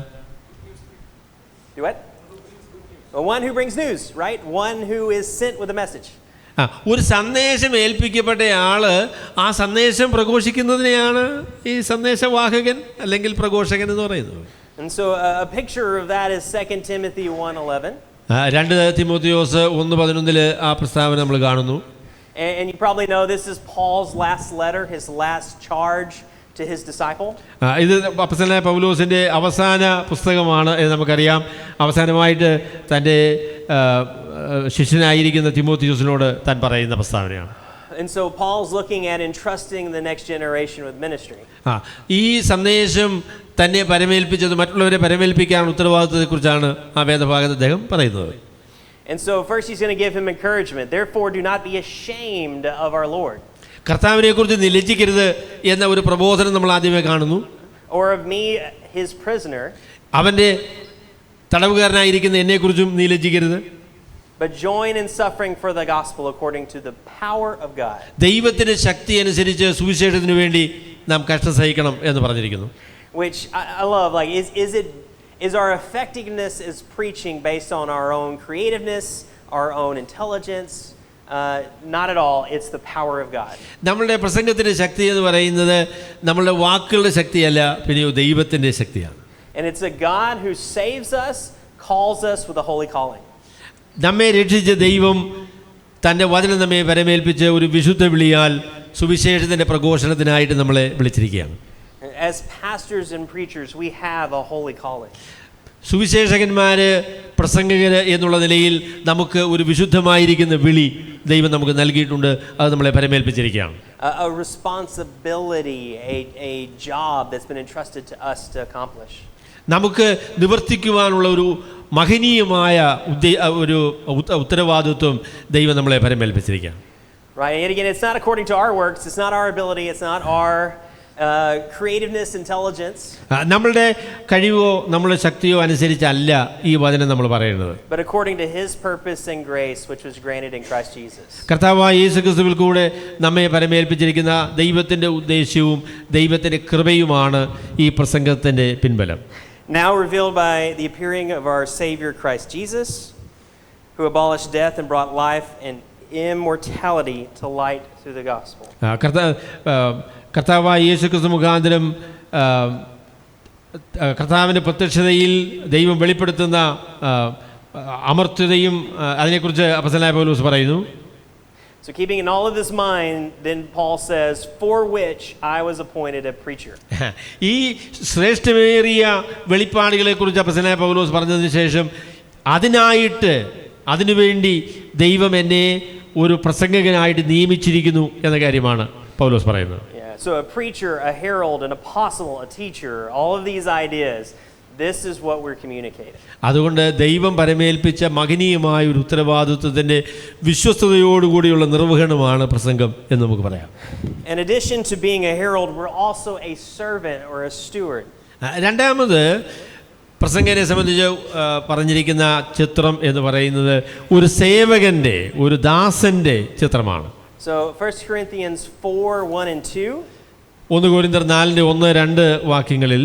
Do what? One who brings news, right? One who is sent with a message. ഒരു സന്ദേശം ഏൽപ്പിക്കപ്പെട്ട ആള് ആ സന്ദേശം പ്രഘോഷിക്കുന്നതിനെയാണ് ഈ സന്ദേശവാഹകൻ അല്ലെങ്കിൽ പ്രഘോഷകൻ എന്ന് പറയുന്നത്. And so a picture of that is 2 Timothy 1:11. 2 തിമോഥെയോസ് 1:11 ആ പ്രസ്താവന നമ്മൾ കാണുന്നു. And you probably know this is Paul's last letter, his last charge to his disciple. ഇത് അപ്പോസ്തലനായ പൗലോസിൻ്റെ അവസാന പുസ്തകമാണ് എന്ന് നമുക്കറിയാം. അവസാനമായിട്ട് തൻ്റെ ശിഷ്യനായിരിക്കുന്ന തിമോഥെയോസിനോട് താൻ പറയുന്ന പ്രസ്താവനയാണ്. And so Paul's looking at entrusting the next generation with ministry. ഈ സന്ദേശം തന്നെ പരമേൽപ്പിച്ചത് മറ്റുള്ളവരെ പരമേൽപ്പിക്കാനുള്ള ഉത്തരവാദിത്വത്തെക്കുറിച്ചാണ് ആ വേദഭാഗത്ത് അദ്ദേഹം പറയുന്നത്. And so first he's going to give him encouragement. Therefore do not be ashamed of our Lord. കർത്താവിനെ കുറിച്ച് ലജ്ജിക്കരുത് എന്ന ഒരു പ്രബോധനം നമ്മൾ ആദ്യമേ കാണുന്നു. Or of me his prisoner. അവൻ്റെ തടവുകാരനായിരിക്കുന്ന എന്നെക്കുറിച്ചും നീ ലജ്ജിക്കരുത്. But join in suffering for the gospel according to the power of God. ദൈവത്തിന്റെ ശക്തി അനുസരിച്ച് സുവിശേഷത്തിനു വേണ്ടി നാം കഷ്ടം സഹിക്കണം എന്ന് പറഞ്ഞിരിക്കുന്നു. Which I love. Like is our effectiveness as preaching based on our own creativeness, our own intelligence? Not at all. It's the power of God. നമ്മളുടെ പ്രസംഗത്തിന്റെ ശക്തി എന്ന് പറയുന്നത് നമ്മളുടെ വാക്കുകളുടെ ശക്തിയല്ല, പിന്നെ ദൈവത്തിന്റെ ശക്തിയാണ്. And it's a God who saves us, calls us with a holy calling. നമ്മെ രക്ഷിച്ച ദൈവം തൻ്റെ വചനം നമ്മെ വരമേൽപ്പിച്ച് ഒരു വിശുദ്ധ വിളിയാൽ സുവിശേഷത്തിന്റെ പ്രഘോഷണത്തിനായിട്ട് നമ്മളെ വിളിച്ചിരിക്കുകയാണ്. As pastors and preachers, we have a holy calling. സുവിശേഷകന്മാര്, പ്രസംഗകര് എന്നുള്ള നിലയിൽ നമുക്ക് ഒരു വിശുദ്ധമായിരിക്കുന്ന വിളി ദൈവം നമുക്ക് നൽകിയിട്ടുണ്ട്. അത് നമ്മളെ പരമേൽപ്പിച്ചിരിക്കുകയാണ്. A responsibility, a job that's been entrusted to us to accomplish. നമുക്ക് നിവർത്തിക്കുവാനുള്ള ഒരു മഹനീയമായ ഒരു ഉത്തരവാദിത്വം ദൈവം നമ്മളെ പരമേൽപ്പിച്ചിരിക്കുകയാണ്. Right, and again, it's not according to our works, it's not our ability, it's not our creativeness, intelligence. നമ്മളുടെ കഴിവോ നമ്മളുടെ ശക്തിയോ അനുസരിച്ചല്ല ഈ വചനം നമ്മൾ പറയുന്നത്. But according to his purpose and grace which was granted in Christ Jesus. കർത്താവായ യേശുക്രിസ്തുവിൽ കൂടെ നമ്മെ പരമേൽപ്പിച്ചിരിക്കുന്ന ദൈവത്തിന്റെ ഉദ്ദേശവും ദൈവത്തിന്റെ കൃപയുമാണ് ഈ പ്രസംഗത്തിന്റെ പിൻബലം. Now revealed by the appearing of our Savior Christ Jesus, who abolished death and brought life and immortality to light through the gospel. കർത്താവായ യേശുക്രിസ്തു മുഖാന്തരം കർത്താവിൻ്റെ പ്രത്യക്ഷതയിൽ ദൈവം വെളിപ്പെടുത്തുന്ന അമർത്യതയും അതിനെക്കുറിച്ച് അപ്പോസ്തലനായ പൗലോസ് പറയുന്നു. So keeping in all of this mind, then Paul says, for which I was appointed a preacher. ഈ ശ്രേഷ്ഠമേറിയ വെളിപ്പാടുകളെക്കുറിച്ച് അപ്പോസ്തലനായ പൗലോസ് പറഞ്ഞതിന് ശേഷം അതിനുവേണ്ടി ദൈവം എന്നെ ഒരു പ്രസംഗകനായിട്ട് നിയമിച്ചിരിക്കുന്നു എന്ന കാര്യമാണ് പൗലോസ് പറയുന്നത്. So a preacher, a herald, an apostle, a teacher, all of these ideas, this is what we're communicating. അതുകൊണ്ട് ദൈവം പരമേൽപ്പിച്ച മഹനീയമായ ഒരു ഉത്തരവാദിത്വത്തിന്റെ വിശ്വസ്തയോടുകൂടിയുള്ള നിർവഹണമാണ് പ്രസംഗം എന്ന് നമുക്ക് പറയാം. In addition to being a herald, we're also a servant or a steward. രണ്ടാമത് പ്രസംഗനെ സംബന്ധിച്ച് പറഞ്ഞിരിക്കുന്ന ചിത്രം എന്ന് പറയുന്നത് ഒരു സേവകന്റെ, ഒരു ദാസന്റെ ചിത്രമാണ്. So 1 Corinthians 4:1 and 2. 1 കൊരിന്ത്യർ 4:1-2 വാക്യങ്ങളിൽ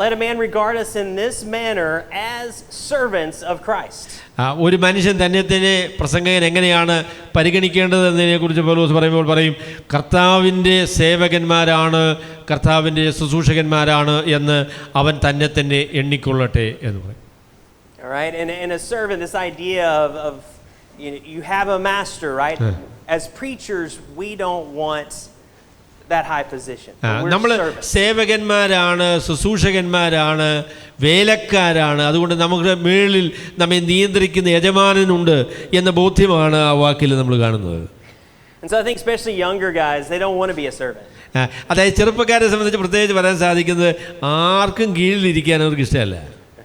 let a man regard us in this manner as servants of Christ. ഒരു മനുഷ്യൻ തന്നെ പ്രസംഗകൻ എങ്ങനെയാണ് പരിഗണിക്കേണ്ടതെന്നതിനെ കുറിച്ച് പൗലോസ് പറയുമ്പോൾ പറയും, കർത്താവിൻ്റെ സേവകന്മാരാണ്, കർത്താവിൻ്റെ ശുശ്രൂഷകന്മാരാണ് എന്ന് അവൻ തന്നെ എണ്ണിക്കൊള്ളട്ടെ എന്ന് പറയും. All right, and a servant, this idea of you have a master, right? As preachers, we don't want that high position. നമ്മൾ സേവകന്മാരാണ്, ശുശ്രൂഷകന്മാരാണ്, വേലക്കാരാണ്. അതുകൊണ്ട് നമ്മുടെ മേളിൽ നമ്മെ നിയന്ത്രിക്കുന്ന യജമാനനുണ്ട് എന്ന ബോധ്യമാണ് ആ വാക്കിൽ നമ്മൾ കാണുന്നത്. And so I think especially younger guys, they don't want to be a servant. അതായത് ചെറുപ്പക്കാരെ സംബന്ധിച്ച് പ്രത്യേകിച്ച് പറയാൻ സാധിക്കുന്നത് ആർക്കും കീഴിലിരിക്കാൻ അവർക്ക് ഇഷ്ടമല്ല.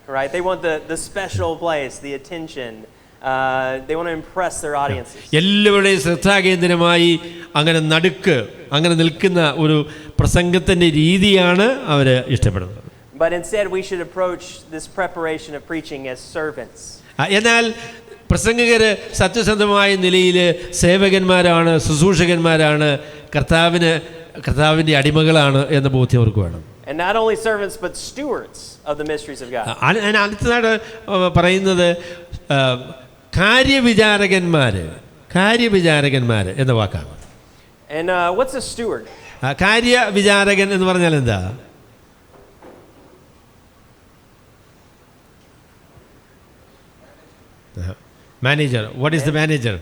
right? They want the special place, the attention. They want to impress their audiences. എല്ലാവരുടെയും ശ്രദ്ധാകേന്ദ്രമായി അങ്ങനെ നിൽക്കുന്ന ഒരു പ്രസംഗത്തിൻ്റെ രീതിയാണ് അവർ ഇഷ്ടപ്പെടുന്നത്. But instead we should approach this preparation of preaching as servants. എന്നാൽ പ്രസംഗകർ സത്യസന്ധമായ നിലയിൽ സേവകന്മാരാണ്, ശുശ്രൂഷകന്മാരാണ്, കർത്താവിൻ്റെ അടിമകളാണ് എന്ന ബോധ്യം അവർക്ക് വേണം. And not only servants but stewards of the mysteries of God. അടുത്തതായിട്ട് പറയുന്നത് കാര്യവിചാരകന്മാർ എന്ന വാക്കാണ്. And what's a steward? കാര്യവിചാരകൻ എന്ന് പറഞ്ഞാൽ എന്താ? Manager. What is the manager?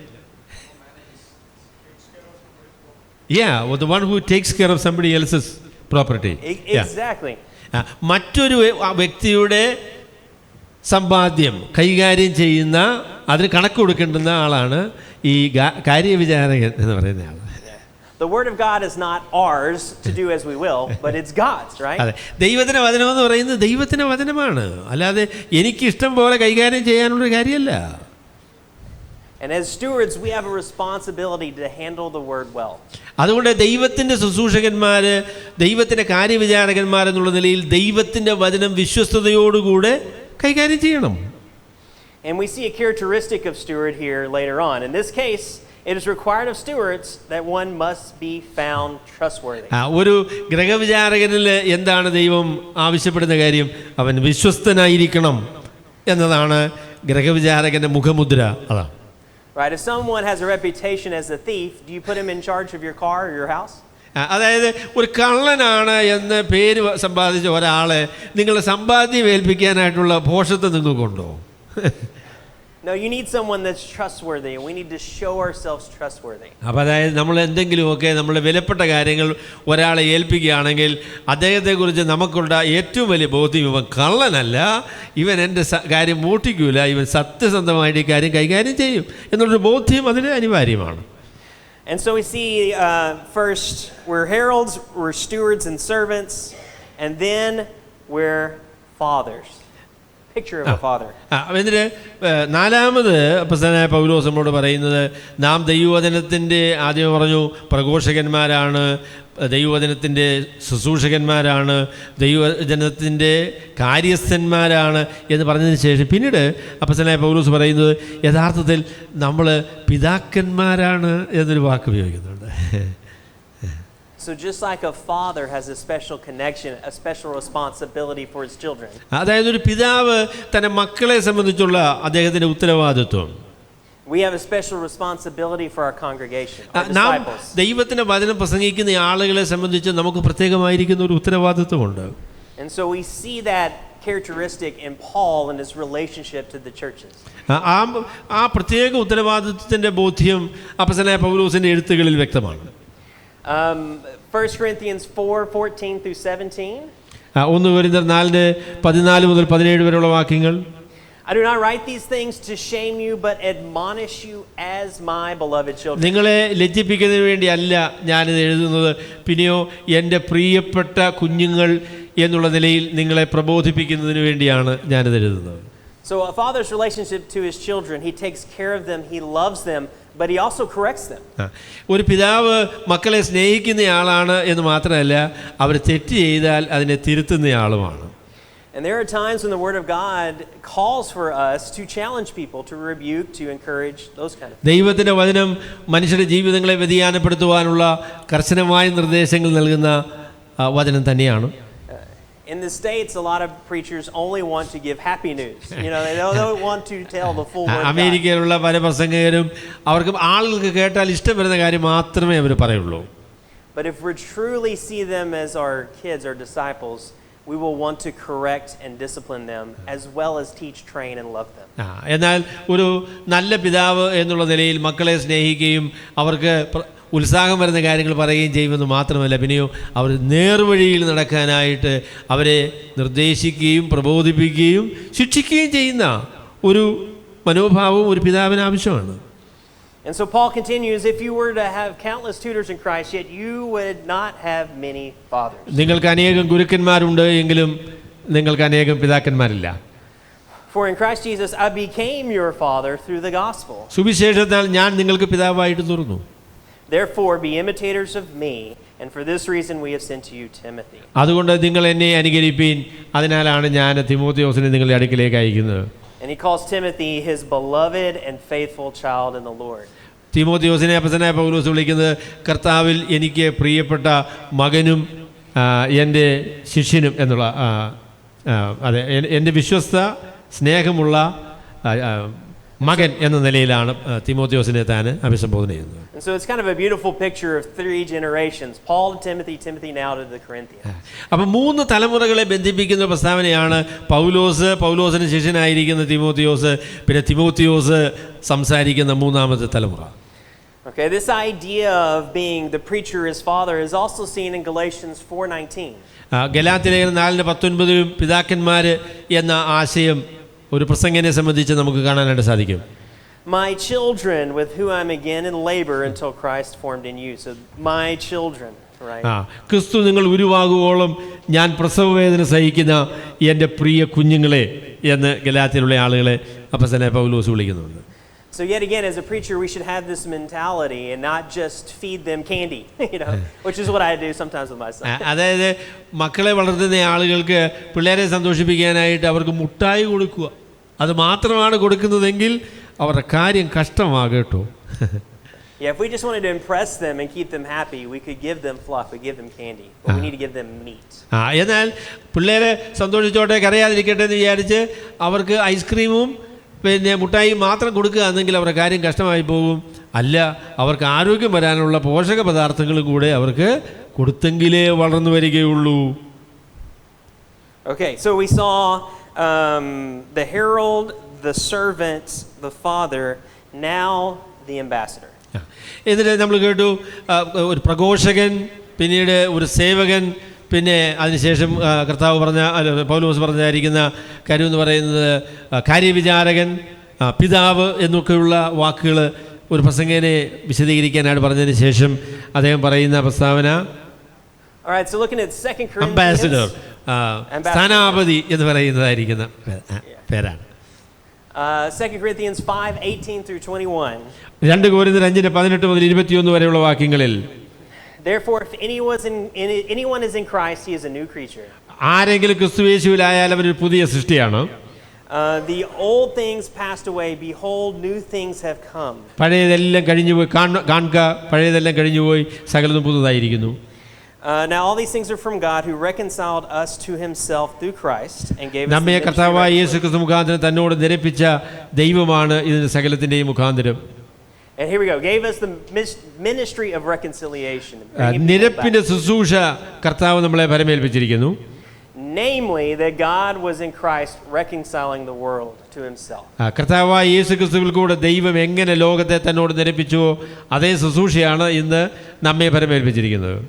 Yeah, well, the one who takes care of somebody else's property. Exactly. മറ്റൊരു വ്യക്തിയുടെ സമ്പാദ്യം കൈകാര്യം ചെയ്യുന്ന, അതിന് കണക്ക് കൊടുക്കേണ്ടുന്ന ആളാണ് ഈ കാര്യവിചാരകൻ എന്ന് പറയുന്ന ആൾ. The word of God is not ours to do as we will, but it's God's, right? അതെ, ദൈവത്തിൻ്റെ വചനം എന്ന് പറയുന്നത് ദൈവത്തിൻ്റെ വചനമാണ്, അല്ലാതെ എനിക്കിഷ്ടം പോലെ കൈകാര്യം ചെയ്യാനുള്ളൊരു കാര്യമല്ല. And as stewards, we have a responsibility to handle the word well. അതുകൊണ്ട് ദൈവത്തിൻ്റെ ശുശ്രൂഷകന്മാർ, ദൈവത്തിൻ്റെ കാര്യവിചാരകന്മാർ എന്നുള്ള നിലയിൽ ദൈവത്തിൻ്റെ വചനം വിശ്വസ്തയോടുകൂടെ കൈകാര്യം ചെയ്യണം. And we see a characteristic of steward here later on. In this case, it is required of stewards that one must be found trustworthy. ഒരു ഗൃഹവിചാരകനിൽ എന്താണ് ദൈവം ആവശ്യപ്പെടുന്ന കാര്യം? അവൻ വിശ്വസ്തനായിരിക്കണം എന്നതാണ് ഗൃഹവിചാരകന്റെ മുഖമുദ്ര. അതാണ്. Right, if someone has a reputation as a thief, do you put him in charge of your car or your house? അതായത് ഒരു കള്ളനാണ് എന്ന് പേര് സമ്പാദിച്ച ഒരാളെ നിങ്ങളുടെ സമ്പാദ്യം ഏൽപ്പിക്കാനായിട്ടുള്ള ഭോഷത്വം നിങ്ങൾക്കുണ്ടോ? No, you need someone that's trustworthy, and we need to show ourselves trustworthy. അപ്പോൾ അതായത് നമ്മൾ എന്തെങ്കിലുമൊക്കെ നമ്മുടെ വിലപ്പെട്ട കാര്യങ്ങൾ ഒരാളെ ഏൽപ്പിക്കുകയാണെങ്കിൽ അദ്ദേഹത്തെക്കുറിച്ച് നമുക്കുള്ള ഏറ്റവും വലിയ ബോധ്യം, ഇവൻ കള്ളനല്ല, ഇവൻ എൻ്റെ കാര്യം മൂട്ടിക്കൂല, ഇവൻ സത്യസന്ധമായിട്ട് ഈ കാര്യം കൈകാര്യം ചെയ്യും എന്നുള്ളൊരു ബോധ്യം അതിന് അനിവാര്യമാണ്. And so we see first we're heralds, we're stewards and servants, and then we're fathers. Picture of a father. എന്നിട്ട് നാലാമത് അപ്പോസ്തലനായ പൗലോസ് നമ്മോട് പറയുന്നത്, നാം ദൈവവചനത്തിൻ്റെ, ആദ്യം പറഞ്ഞു പ്രഘോഷകന്മാരാണ്, ദൈവവചനത്തിൻ്റെ ശുശ്രൂഷകന്മാരാണ്, ദൈവവചനത്തിൻ്റെ കാര്യസ്ഥന്മാരാണ് എന്ന് പറഞ്ഞതിന് ശേഷം പിന്നീട് അപ്പോസ്തലനായ പൗലോസ് പറയുന്നത് യഥാർത്ഥത്തിൽ നമ്മൾ പിതാക്കന്മാരാണ് എന്നൊരു വാക്ക് ഉപയോഗിക്കുന്നുണ്ട്. So just like a father has a special connection, a special responsibility for his children. അതായത് ഒരു പിതാവ് തന്റെ മക്കളെ സംബന്ധിച്ചുള്ള അദ്ദേഹത്തിന്റെ ഉത്തരവാദിത്വം. We have a special responsibility for our congregation, our നാം disciples. ദൈവത്തിന്റെ വചനം പ്രസംഗിക്കുന്ന ആളുകളെ സംബന്ധിച്ച് നമുക്ക് പ്രത്യേകമായിരിക്കുന്ന ഒരു ഉത്തരവാദിത്വമുണ്ട്. And so we see that characteristic in Paul and his relationship to the churches. ആ പ്രത്യേക ഉത്തരവാദിത്വത്തിന്റെ ബോധ്യം അപ്പോസ്തലനായ പൗലോസിന്റെ എഴുത്തുകളിൽ വ്യക്തമാണ്. 1 Corinthians 4:14 through 17. 1 കൊരിന്ത്യർ 4:14 മുതൽ 17 വരെയുള്ള വാക്യങ്ങൾ. I do not write these things to shame you, but admonish you as my beloved children. നിങ്ങളെ ലജ്ജിപ്പിക്കുന്നതിന് വേണ്ടിയല്ല ഞാനിത് എഴുതുന്നത്, പിന്നെയോ എൻ്റെ പ്രിയപ്പെട്ട കുഞ്ഞുങ്ങൾ എന്നുള്ള നിലയിൽ നിങ്ങളെ പ്രബോധിപ്പിക്കുന്നതിന് വേണ്ടിയാണ് ഞാനിത് എഴുതുന്നത്. So a father's relationship to his children, he takes care of them, he loves them, but he also corrects them. ഒരു പിതാവ് മക്കളെ സ്നേഹിക്കുന്നയാളാണ് എന്ന് മാത്രമല്ല, അവർ തെറ്റ് ചെയ്താൽ അതിനെ തിരുത്തുന്നയാളുമാണ്. And there are times when the word of God calls for us to challenge people, to rebuke, to encourage, those kind of things. ദൈവത്തിന്റെ വചനം മനുഷ്യരുടെ ജീവിതങ്ങളെ വ്യതിയാനപ്പെടുത്തുവാനുള്ള കർശനമായ നിർദ്ദേശങ്ങൾ നൽകുന്ന വചനം തന്നെയാണ്. In the States, a lot of preachers only want to give happy news. You know, they don't want to tell the full word of God. അമേരിക്കയിലുള്ള പല പ്രസംഗകരും അവർക്ക് ആളുകൾക്ക് കേട്ടാൽ ഇഷ്ടം വരുന്ന കാര്യം മാത്രമേ അവർ പറയുള്ളൂ. But if we truly see them as our kids, our disciples, we will want to correct and discipline them as well as teach, train and love them. എന്നാൽ ഒരു നല്ല പിതാവ് എന്നുള്ള നിലയിൽ മക്കളെ സ്നേഹിക്കുകയും അവർക്ക് ഉത്സാഹം വരുന്ന കാര്യങ്ങൾ പറയുകയും ചെയ്യുമെന്ന് മാത്രമല്ല, പിന്നെയോ അവർ നേർവഴിയിൽ നടക്കാനായിട്ട് അവരെ നിർദ്ദേശിക്കുകയും പ്രബോധിപ്പിക്കുകയും ശിക്ഷിക്കുകയും ചെയ്യുന്ന ഒരു മനോഭാവവും ഒരു പിതാവിന് ആവശ്യമാണ്. And so Paul continues, if you were to have countless tutors in Christ, yet you would not have many fathers. നിങ്ങൾക്ക് അനേകം ഗുരുക്കന്മാരുണ്ട് എങ്കിലും നിങ്ങൾക്ക് അനേകം പിതാക്കന്മാരില്ല. For in Christ Jesus I became your father through the gospel. സുവിശേഷത്താൽ ഞാൻ നിങ്ങൾക്ക് പിതാവായിട്ട് തീർന്നു. Therefore be imitators of me, and for this reason we have sent to you Timothy. അതുകൊണ്ട് നിങ്ങൾ എന്നെ അനുകരിപ്പീൻ, അതിനാലാണ് ഞാൻ തിമോഥെയോസിനെ നിങ്ങളുടെ അടുക്കിലേക്ക് അയക്കുന്നത്. And he calls Timothy his beloved and faithful child in the Lord. തിമോഥെയോസിനെ അപ്പസ്തലനായ പൗലോസ് വിളിക്കുന്നത് കർത്താവിൽ എനിക്ക് പ്രിയപ്പെട്ട മകനും എൻ്റെ ശിഷ്യനും എന്നുള്ള അതെ എൻ്റെ വിശ്വസ്ത സ്നേഹമുള്ള മകൻ എന്ന നിലയിലാണ് തിമോഥെയോസിനെ താൻ അഭിസംബോധന ചെയ്യുന്നത്. And so it's kind of a beautiful picture of 3 generations. Paul to Timothy, Timothy now to the Corinthians. അപ്പോൾ 3 തലമുറകളെ ബന്ധിപ്പിക്കുന്ന പ്രസ്താവനയാണ് പൗലോസിന് ശിഷ്യനായിരിക്കുന്ന തിമോഥെയോസ്, പിന്നെ തിമോഥെയോസ് സംസാരിക്കുന്ന 3ാമത്തെ തലമുറ. Okay, this idea of being the preacher his father is also seen in Galatians 4:19. ഗലാത്യലേഖനം 4:19 പിതാക്കന്മാർ എന്ന ആശയം ഒരു പ്രസംഗനെ സംബന്ധിച്ച് നമുക്ക് കാണാനായിട്ട് സാധിക്കും. My children with whom I'm again in labor until Christ formed in you. So my children, right? ക്രിസ്തു നിങ്ങൾ ഉരുവാകുവോളം ഞാൻ പ്രസവവേദന സഹിക്കുന്ന എൻ്റെ പ്രിയ കുഞ്ഞുങ്ങളെ എന്ന് ഗലാത്യയിലുള്ള ആളുകളെ അപ്പോസ്തലനായ പൗലോസ് വിളിക്കുന്നുണ്ട്. So yet again, as a preacher, we should have this mentality and not just feed them candy, which is what I do sometimes with my son. അതായത് മക്കളെ വളർത്തുന്ന ആളുകൾക്ക് പിള്ളേരെ സന്തോഷിപ്പിക്കാനായിട്ട് അവർക്ക് മുട്ടായി കൊടുക്കുക, അത് മാത്രമാണ് കൊടുക്കുന്നതെങ്കിൽ അവരുടെ കാര്യം കഷ്ടമാകട്ടോ. Yeah, if we just wanted to impress them and keep them happy, we could give them fluff, we give them candy, but we need to give them meat. എന്നാൽ പിള്ളേരെ സന്തോഷിച്ചോട്ടെ, കരയാതിരിക്കട്ടെ എന്ന് വിചാരിച്ച് അവർക്ക് ഐസ്ക്രീമും പിന്നെ മുട്ടായി മാത്രം കൊടുക്കുക എന്നെങ്കിൽ അവരുടെ കാര്യം കഷ്ടമായി പോകും. അല്ല, അവർക്ക് ആരോഗ്യം വരാനുള്ള പോഷക പദാർത്ഥങ്ങളും കൂടെ അവർക്ക് കൊടുത്തെങ്കിലേ വളർന്നു വരികയുള്ളൂ. Okay, so we saw the herald, the servant, the father, now the ambassador. എന്നിട്ട് നമ്മൾ കേട്ടു ഒരു പ്രഘോഷകൻ, പിന്നീട് ഒരു സേവകൻ, പിന്നെ അതിനുശേഷം കർത്താവ് പൗലോസ് പറഞ്ഞായിരിക്കുന്ന കാര്യം എന്ന് പറയുന്നത് കാര്യവിചാരകൻ, പിതാവ് എന്നൊക്കെയുള്ള വാക്കുകൾ ഒരു പ്രസംഗനെ വിശദീകരിക്കാനായിട്ട് പറഞ്ഞതിന് ശേഷം അദ്ദേഹം പറയുന്ന പ്രസ്താവന അംബാസഡർ, സ്ഥാനാപതി എന്ന് പറയുന്നതായിരിക്കുന്ന പേരാണ്. 2 Corinthians 5:18 through 21. 2 കൊരിന്ത്യർ 5:18 മുതൽ 21 വരെയുള്ള വാക്യങ്ങളിൽ Therefore, if anyone is in Christ, he is a new creature. ആരെങ്കിലും ക്രിസ്തുയേശുവിലായാൽ അവനൊരു പുതിയ സൃഷ്ടിയാണ്. The old things passed away; behold, new things have come. പഴയതെല്ലാം കഴിഞ്ഞുപോയി, കാണുക, പഴയതെല്ലാം കഴിഞ്ഞുപോയി, സകലതും പുതുതായിരിക്കുന്നു. Now all these things are from God, who reconciled us to Himself through Christ and gave us. നമ്മെ കർത്താവായ യേശുക്രിസ്തു മുഖാന്തരം തന്നോട് നിരപ്പിച്ച ദൈവമാണ് ഇതിന് സകലത്തിന്റെയും മുഖാന്തരം. And here we go. Gave us the ministry of reconciliation. നിരപ്പിന്റെ ശുശ്രൂഷ കർത്താവ് നമ്മളെ പരമേൽപ്പിച്ചിരിക്കുന്നു. Namely, that God was in Christ reconciling the world to Himself. കർത്താവായ യേശുക്രിസ്തുവിൽ കൂടെ ദൈവം എങ്ങനെ ലോകത്തെ തന്നോട് നിരപ്പിച്ചുവോ അതേ ശുശ്രൂഷയാണ് ഇന്ന് നമ്മെ പരമേൽപ്പിച്ചിരിക്കുന്നത്.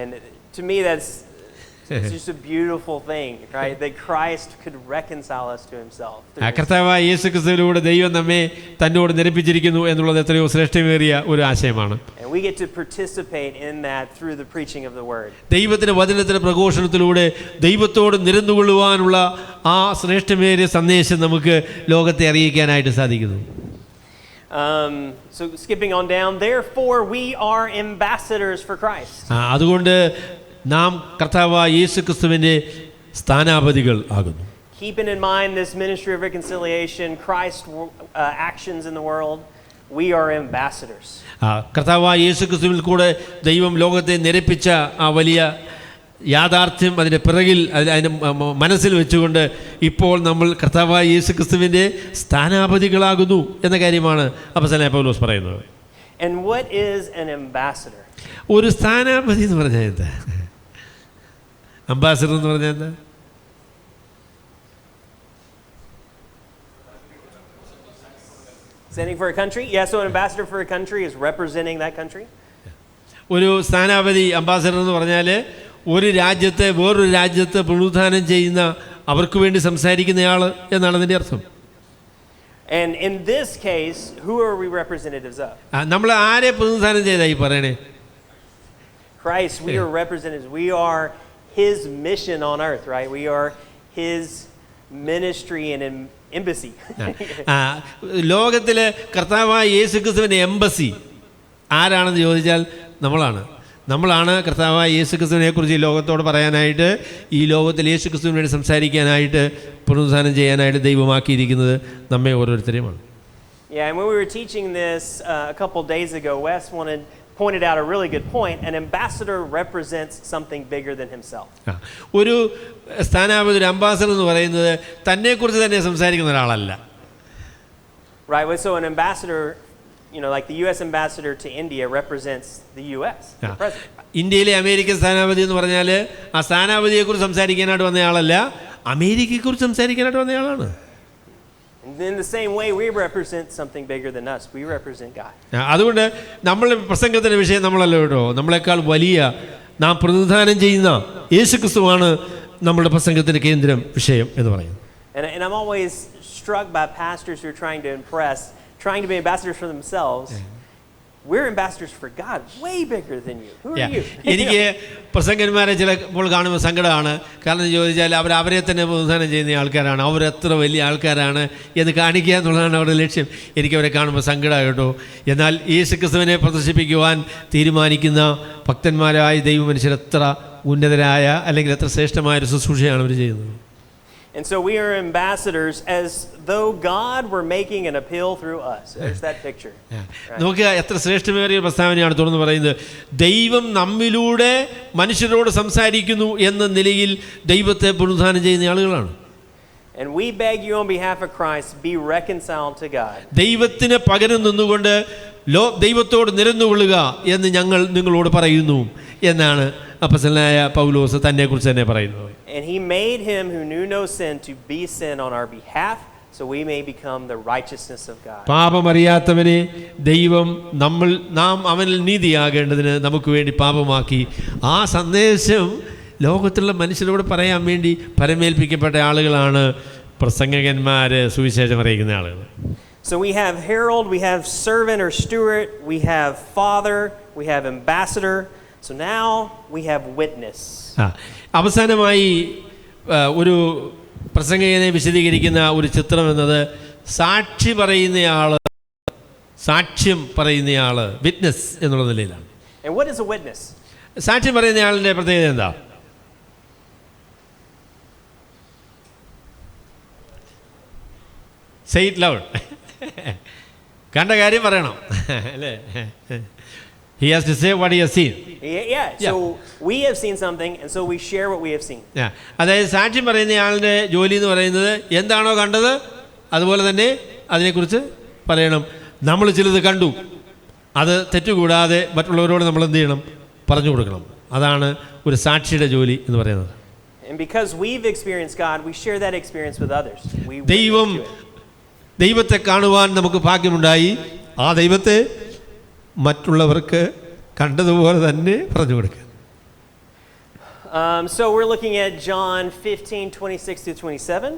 And to me, it's just a beautiful thing, right? That Christ could reconcile us to Himself. കർത്താവായ യേശുക്രിസ്തുവിലൂടെ ദൈവം നമ്മെ തന്നോട് നിരപ്പിച്ചിരിക്കുന്നു എന്നുള്ളത് എത്രയോ ശ്രേഷ്ഠമേറിയ ഒരു ആശയമാണ്. And we get to participate in that through the preaching of the word. ദൈവത്തിന്റെ വചനത്തിന്റെ പ്രഘോഷണത്തിലൂടെ ദൈവത്തോട് നിരന്നുകൊള്ളുവാനുള്ള ആ ശ്രേഷ്ഠമേറിയ സന്ദേശം നമുക്ക് ലോകത്തെ അറിയിക്കാനായിട്ട് സാധിക്കുന്നു. So skipping on down, therefore we are ambassadors for Christ. അതുകൊണ്ട് നാം കർത്താവായ യേശുക്രിസ്തുവിന്റെ സ്ഥാനാപതികൾ ആകുന്നു. Keeping in mind this ministry of reconciliation, Christ's actions in the world, we are ambassadors. കർത്താവായ യേശുക്രിസ്തുവിൽ കൂടെ ദൈവം ലോകത്തെ നിരപ്പിച്ച ആ വലിയ യാഥാർത്ഥ്യം അതിൻ്റെ പിറകിൽ അതിൻ്റെ മനസ്സിൽ വെച്ചുകൊണ്ട് ഇപ്പോൾ നമ്മൾ കർത്താവായ യേശുക്രിസ്തുവിൻ്റെ സ്ഥാനാപതികളാകുന്നു എന്ന കാര്യമാണ് അപ്പോസ്തലനായ പൗലോസ് പറയുന്നത്. And what is an ambassador? ഒരു സ്ഥാനാപതി എന്ന് പറഞ്ഞാൽ എന്താ? അംബാസഡർ എന്ന് പറഞ്ഞാൽ എന്താ? Standing for a country? Yeah, so an ambassador for a country is representing that country. ഒരു സ്ഥാനാപതി, അംബാസഡർ എന്ന് പറഞ്ഞാൽ ഒരു രാജ്യത്തെ വേറൊരു രാജ്യത്തെ പ്രതിനിധാനം ചെയ്യുന്ന, അവർക്ക് വേണ്ടി സംസാരിക്കുന്നയാൾ എന്നാണ് അതിൻ്റെ അർത്ഥം. And in this case, who are we representatives of? നമ്മൾ ആരെ പ്രതിനിധാനം ചെയ്തായി പറയണേ? Christ. We are representatives. We are His mission on earth, right? We are His ministry and embassy. ലോകത്തിലെ കർത്താവായ യേശുക്രിസ്തുവിൻ്റെ എംബസി ആരാണെന്ന് ചോദിച്ചാൽ നമ്മളാണ് കർത്താവായ യേശുക്രിസ്തുവിനെ കുറിച്ച് ഈ ലോകത്തോട് പറയാനായിട്ട്, ഈ ലോകത്തിൽ യേശുക്രിസ്തുവിന് വേണ്ടി സംസാരിക്കാനായിട്ട്, പുനരുദ്ധാനം ചെയ്യാനായിട്ട് ദൈവമാക്കിയിരിക്കുന്നത് നമ്മെ ഓരോരുത്തരെയുമാണ്. Yeah, and when we were teaching this a couple days ago, Wes pointed out a really good point. An ambassador represents something bigger than himself. ഒരു സ്ഥാനാപതി, ഒരു അംബാസഡർ എന്ന് പറയുന്നത് തന്നെക്കുറിച്ച് തന്നെ സംസാരിക്കുന്ന ഒരാളല്ല. Right, so an ambassador, like the US ambassador to India represents the US, the president. ഇന്ത്യയിലെ American സ്ഥാനാപതി എന്ന് പറഞ്ഞാൽ ആ സ്ഥാനാപതിയെക്കുറിച്ച് സംസാരിക്കാനായിട്ട് വന്നയാളല്ല, അമേരിക്കയെക്കുറിച്ച് സംസാരിക്കാനായിട്ട് വന്നയാളാണ്. And in the same way, we represent something bigger than us. We represent God. അതുകൊണ്ട് നമ്മളുടെ പ്രസംഗത്തിൻ്റെ വിഷയം നമ്മളല്ല കേട്ടോ, നമ്മളെക്കാൾ വലിയ നാം പ്രതിനിധാനം ചെയ്യുന്ന യേശുക്രിസ്തുവാണ് നമ്മളുടെ പ്രസംഗത്തിൻ്റെ കേന്ദ്രം വിഷയം എന്ന് പറയുന്നത്. And I'm always struck by pastors who are trying to be ambassadors for themselves. We're ambassadors for God, way bigger than you. Who are you? എനിക്ക് പ്രസംഗന്മാരെ ചിലപ്പോൾ കാണുമ്പോൾ സങ്കടമാണ്. കാരണം ചോദിച്ചാൽ അവരെ തന്നെ പ്രതിനിധാനം ചെയ്യുന്ന ആൾക്കാരാണ്, അവരെത്ര വലിയ ആൾക്കാരാണ് എന്ന് കാണിക്കുക എന്നുള്ളതാണ് അവരുടെ ലക്ഷ്യം. എനിക്കവരെ കാണുമ്പോൾ സങ്കടമാണ് കേട്ടോ. എന്നാൽ യേശുക്രിസ്തുവിനെ പ്രദർശിപ്പിക്കുവാൻ തീരുമാനിക്കുന്ന ഭക്തന്മാരായ ദൈവമനുഷ്യർ എത്ര ഉന്നതരായ അല്ലെങ്കിൽ എത്ര ശ്രേഷ്ഠമായ ഒരു ശുശ്രൂഷയാണ് അവർ ചെയ്യുന്നത്. And so we are ambassadors as though God were making an appeal through us. There's that picture. നമുക്ക് എത്ര ശ്രേഷ്ഠമേറിയ പ്രസ്താവനയാണ് തുറന്നു പറയുന്നത്. ദൈവം നമ്മിലൂടെ മനുഷ്യരോട് സംസാരിക്കുന്നു എന്ന നിലയിൽ ദൈവത്തെ പ്രതിനിധാനം ചെയ്യുന്ന ആളുകളാണ്. And we beg you on behalf of Christ, be reconciled to God. ദൈവത്തിന് പകരം നിന്നുകൊണ്ട് ദൈവത്തോട് നിരന്നുകൊള്ളുക എന്ന് ഞങ്ങൾ നിങ്ങളോട് പറയുന്നു എന്നാണ് അപ്പോസ്തലനായ പൗലോസ് തന്നെക്കുറിച്ച് തന്നെ പറയുന്നത്. And he made him who knew no sin to be sin on our behalf, so we may become the righteousness of God. പാപമറിയാത്തവനെ ദൈവം നാം അവനിൽ നീതിയാകേണ്ടതിന് നമുക്ക് വേണ്ടി പാപമാക്കി. ആ സന്ദേശം ലോകത്തുള്ള മനുഷ്യരോട് പറയാൻ വേണ്ടി പരമേൽപ്പിക്കപ്പെട്ട ആളുകളാണ് പ്രസംഗകന്മാര്, സുവിശേഷം അറിയിക്കുന്ന ആളുകൾ. So we have herald, we have servant or steward, we have father, we have ambassador. So now we have witness. അവസാനമായി ഒരു പ്രസംഗകനെ വിശദീകരിക്കുന്ന ഒരു ചിത്രം എന്നത് സാക്ഷ്യം പറയുന്നയാൾ, വിറ്റ്നസ് എന്നുള്ള നിലയിലാണ്. And what is a witness? സാക്ഷ്യം പറയുന്നയാളിൻ്റെ പ്രത്യേകത എന്താ? Say it loud. കണ്ട കാര്യം പറയണം അല്ലേ? He has to say what he has seen. Yeah. So we have seen something, and so we share what we have seen. അതായത് സാക്ഷ്യം പറയുന്നയാളുടെ ജോലി എന്ന് പറയുന്നത് എന്താണോ കണ്ടത് അതുപോലെ തന്നെ അതിനെക്കുറിച്ച് പറയണം. നമ്മൾ ചിലത് കണ്ടു, അത് തെറ്റുകൂടാതെ മറ്റുള്ളവരോട് നമ്മൾ എന്ത് ചെയ്യണം? പറഞ്ഞു കൊടുക്കണം. അതാണ് ഒരു സാക്ഷിയുടെ ജോലി എന്ന് പറയുന്നത്. And because we've experienced God, we share that experience with others. ദൈവത്തെ കാണുവാൻ നമുക്ക് ഭാഗ്യമുണ്ടായി. ആ ദൈവത്തെ മറ്റുള്ളവർക്ക് കണ്ടതുപോലെ തന്നെ പറഞ്ഞു കൊടുക്കുക. So we're looking at John 15:26-27.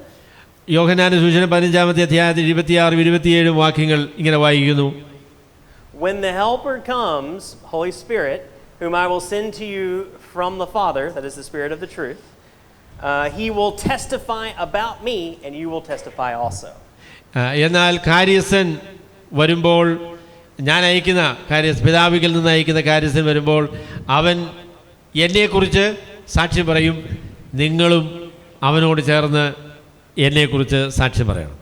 യോഹന്നാന്റെ സുവിശേഷം 15-ാമത്തെ അധ്യായത്തിൽ 26-27 വാക്യങ്ങൾ ഇങ്ങനെ വായിക്കുന്നു. When the helper comes, Holy Spirit, whom I will send to you from the Father, that is the Spirit of the truth, he will testify about me and you will testify also. എന്നാൽ കാര്യസ്ഥൻ വരുമ്പോൾ, ഞാൻ അയക്കുന്ന പിതാവിൽ നിന്ന് അയക്കുന്ന കാര്യസ്ഥൻ വരുമ്പോൾ അവൻ എന്നെക്കുറിച്ച് സാക്ഷ്യം പറയും, നിങ്ങളും അവനോട് ചേർന്ന് എന്നെക്കുറിച്ച് സാക്ഷ്യം പറയണം.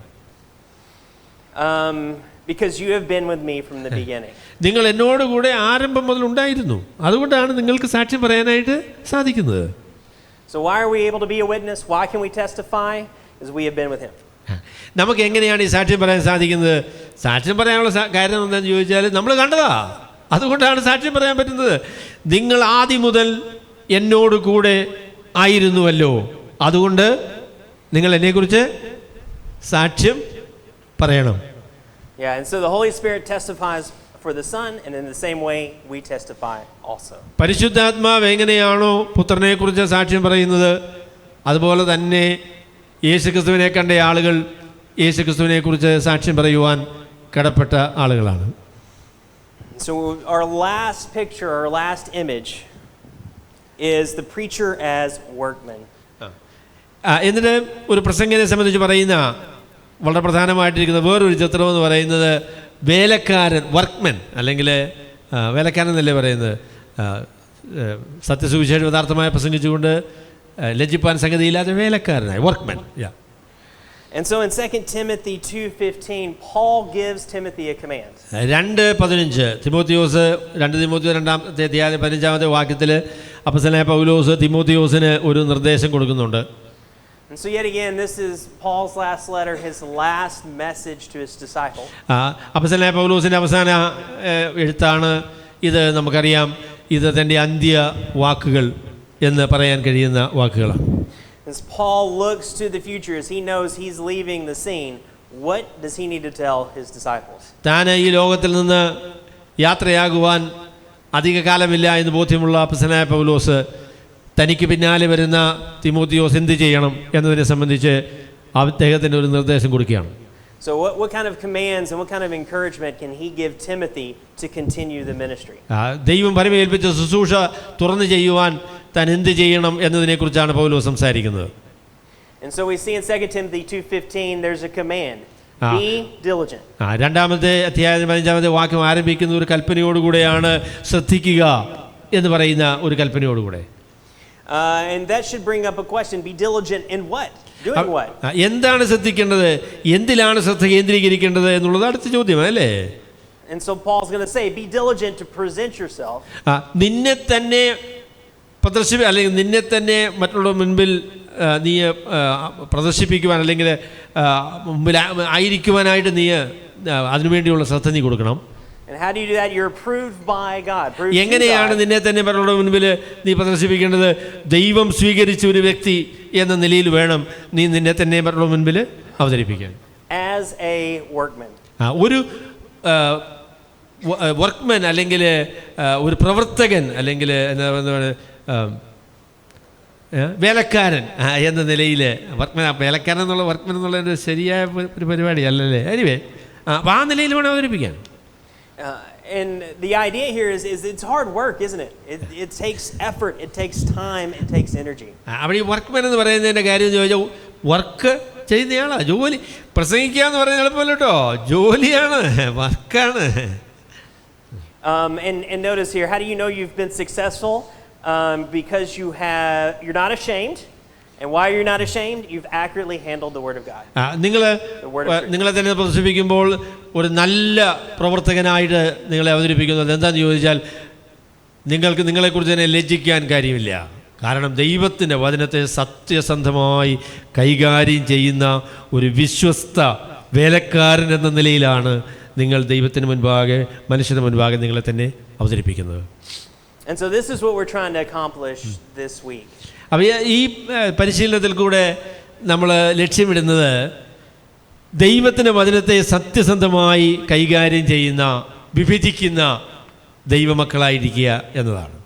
Because you have been with me from the beginning. നിങ്ങൾ എന്നോട് കൂടെ ആരംഭം മുതൽ ഉണ്ടായിരുന്നു, അതുകൊണ്ടാണ് നിങ്ങൾക്ക് സാക്ഷ്യം പറയാനായിട്ട് സാധിക്കുന്നത്. So why are we able to be a witness? Why can we testify? Because we have been with him. നമുക്ക് എങ്ങനെയാണ് ഈ സാക്ഷ്യം പറയാൻ സാധിക്കുന്നത്? സാക്ഷ്യം പറയാനുള്ള കാര്യം എന്താണെന്ന് ചോദിച്ചാൽ നമ്മൾ കണ്ടതാ, അതുകൊണ്ടാണ് സാക്ഷ്യം പറയാൻ പറ്റുന്നത്. നിങ്ങൾ ആദ്യം മുതൽ എന്നോട് കൂടെ ആയിരുന്നുവല്ലോ, അതുകൊണ്ട് നിങ്ങൾ എന്നെക്കുറിച്ച് സാക്ഷ്യം പറയണം. Yeah, and so the Holy Spirit testifies for the Son, and in the same way we testify also. പരിശുദ്ധാത്മാവ് എങ്ങനെയാണോ പുത്രനെക്കുറിച്ച് സാക്ഷ്യം പറയുന്നത്, അതുപോലെ തന്നെ യേശുക്രിസ്തുവിനെ കണ്ട ആളുകൾ യേശുക്രിസ്തുവിനെക്കുറിച്ച് സാക്ഷ്യം പറയുവാൻ കടപ്പെട്ട ആളുകളാണ്. So our last picture, our last image is the preacher as workman. എന്നിട്ട് ഒരു പ്രസംഗനെ സംബന്ധിച്ച് പറയുന്ന വളരെ പ്രധാനമായിട്ടിരിക്കുന്ന വേറൊരു ചിത്രമെന്ന് പറയുന്നത് വേലക്കാരൻ, വർക്ക്മെൻ, അല്ലെങ്കിൽ വേലക്കാരൻ എന്നല്ലേ പറയുന്നത്, സത്യസുവിശേഷം യഥാർത്ഥമായി പ്രസംഗിച്ചുകൊണ്ട് ലജ്ജിപ്പാൻ സംഗതിയില്ലാത്ത വേലക്കാരനായി, workmen. And so in 2 Timothy 2:15, Paul gives Timothy a command. 2:15 തിമോത്തിയോസ് 2 തിമോത്തിയോസ് 2-ാമത്തെ അധ്യായം 15-ാമത്തെ വാക്യത്തിൽ അപ്പോസ്തലനായ പൗലോസ് തിമോത്തിയോസിന് ഒരു നിർദ്ദേശം കൊടുക്കുന്നുണ്ട്. And so yet again, this is Paul's last letter, his last message to his disciples. അപ്പോസ്തലനായ പൗലോസിന്റെ അവസാന എഴുത്താണ് ഇത്. നമുക്കറിയാം, ഇത് തൻ്റെ അന്ത്യ വാക്കുകൾ എന്ന് പറയാൻ കഴിയുന്ന വാക്കുകളാണ്. As Paul looks to the future, as he knows he's leaving the scene, what does he need to tell his disciples? താൻ ഈ ലോകത്തിൽ നിന്ന് യാത്രയാകുവാൻ അധിക കാലമില്ല എന്ന് ബോധ്യമുള്ള അപ്പോസ്തലനായ പൗലോസ് തനിക്ക് പിന്നാലെ വരുന്ന തിമോത്തിയോസ് എന്ത് ചെയ്യണം എന്നതിനെ സംബന്ധിച്ച് അദ്ദേഹത്തിന് ഒരു നിർദ്ദേശം കൊടുക്കുകയാണ്. So what kind of commands and what kind of encouragement can he give Timothy to continue the ministry? ദൈവം പരമേൽപ്പിച്ച ശുശ്രൂഷ തുറന്നു ചെയ്യുവാൻ താൻ എന്ത് ചെയ്യണം എന്നതിനെക്കുറിച്ചാണ് പൗലോസ് സംസാരിക്കുന്നത്. And so we see in 2 Timothy 2:15 there's a command. Be diligent. 2-ാമത്തെ അധ്യായം 15-ാമത്തെ വാക്യം ആരംഭിക്കുന്ന ഒരു കൽപ്പനയോടുകൂടെയാണ്, ശ്രദ്ധിക്കുക എന്ന് പറയുന്ന ഒരു കൽപ്പനയോടുകൂടെ. And that should bring up a question. Be diligent in what? Doing what? എന്താണ് ശ്രദ്ധിക്കേണ്ടത്, എന്തിലാണ് ശ്രദ്ധ കേന്ദ്രീകരിക്കേണ്ടത് എന്നുള്ളത് അടുത്ത ചോദ്യം അല്ലേ? And so Paul's going to say, be diligent to present yourself. നിന്നെ തന്നെ അല്ലെങ്കിൽ നിന്നെ തന്നെ മറ്റുള്ള മുൻപിൽ നീ പ്രദർശിപ്പിക്കുവാൻ, അല്ലെങ്കിൽ മുമ്പിൽ ആയിരിക്കുവാനായിട്ട് നീ അതിനുവേണ്ടിയുള്ള ശ്രദ്ധ നീ കൊടുക്കണം. And how do you do that? You're approved by God. എങ്ങനെയാണ് നിന്നെ തന്നെ മറ്റുള്ള മുൻപിൽ നീ പ്രദർശിപ്പിക്കേണ്ടത്? ദൈവം സ്വീകരിച്ച ഒരു വ്യക്തി എന്ന നിലയിൽ വേണം നീ നിന്നെ തന്നെ മറ്റുള്ള മുൻപിൽ അവതരിപ്പിക്കാൻ. As a workman. ഒരു വർക്ക്മാൻ, അല്ലെങ്കിൽ ഒരു പ്രവർത്തകൻ, അല്ലെങ്കിൽ എന്താണ് വേലക്കാരൻ എന്ന നിലയിൽ. വേലക്കാരൻ എന്നുള്ള വർക്ക്മാൻ എന്നുള്ള ഒരു ശരിയായ ഒരു പരിപാടി അല്ലല്ലേ? എനിവേ, അപ്പോൾ ആ നിലയിൽ വേണം അവതരിപ്പിക്കാൻ. And the idea here is it's hard work, isn't it? It takes effort, it takes time, it takes energy. അവിടെ ഈ വർക്ക്മാൻ എന്ന് പറയുന്നതിൻ്റെ കാര്യം ചോദിച്ചാൽ, വർക്ക് ചെയ്യുന്നയാളാ, ജോലി. പ്രസംഗിക്കുക എന്ന് പറയുന്നത് എളുപ്പമല്ല കേട്ടോ, ജോലിയാണ്, വർക്കാണ്. And notice here, how do you know you've been successful? Because you're not ashamed. And why you're not ashamed? You've accurately handled the word of God. നിങ്ങളെ തന്നെ പ്രദർശിപ്പിക്കുമ്പോൾ ഒരു നല്ല പ്രവർത്തകനായിട്ട് നിങ്ങളെ അവതരിപ്പിക്കുന്നത് എന്താണെന്ന് ചോദിച്ചാൽ, നിങ്ങൾക്ക് നിങ്ങളെക്കുറിച്ച് തന്നെ ലജ്ജിക്കാൻ കാര്യമില്ല. കാരണം ദൈവത്തിൻ്റെ വചനത്തെ സത്യസന്ധമായി കൈകാര്യം ചെയ്യുന്ന ഒരു വിശ്വസ്ത വേലക്കാരൻ എന്ന നിലയിലാണ് നിങ്ങൾ ദൈവത്തിന് മുൻപാകെ, മനുഷ്യന് മുൻപാകെ നിങ്ങളെ തന്നെ അവതരിപ്പിക്കുന്നത്. And so this is what we're trying to accomplish this week. അപ്പോൾ ഈ പരിശീലനത്തിൽ കൂടെ നമ്മൾ ലക്ഷ്യമിടുന്നത് ദൈവത്തിൻ്റെ വചനത്തെ സത്യസന്ധമായി കൈകാര്യം ചെയ്യുന്ന, വിഭജിക്കുന്ന ദൈവമക്കളായിരിക്കുക എന്നതാണ്.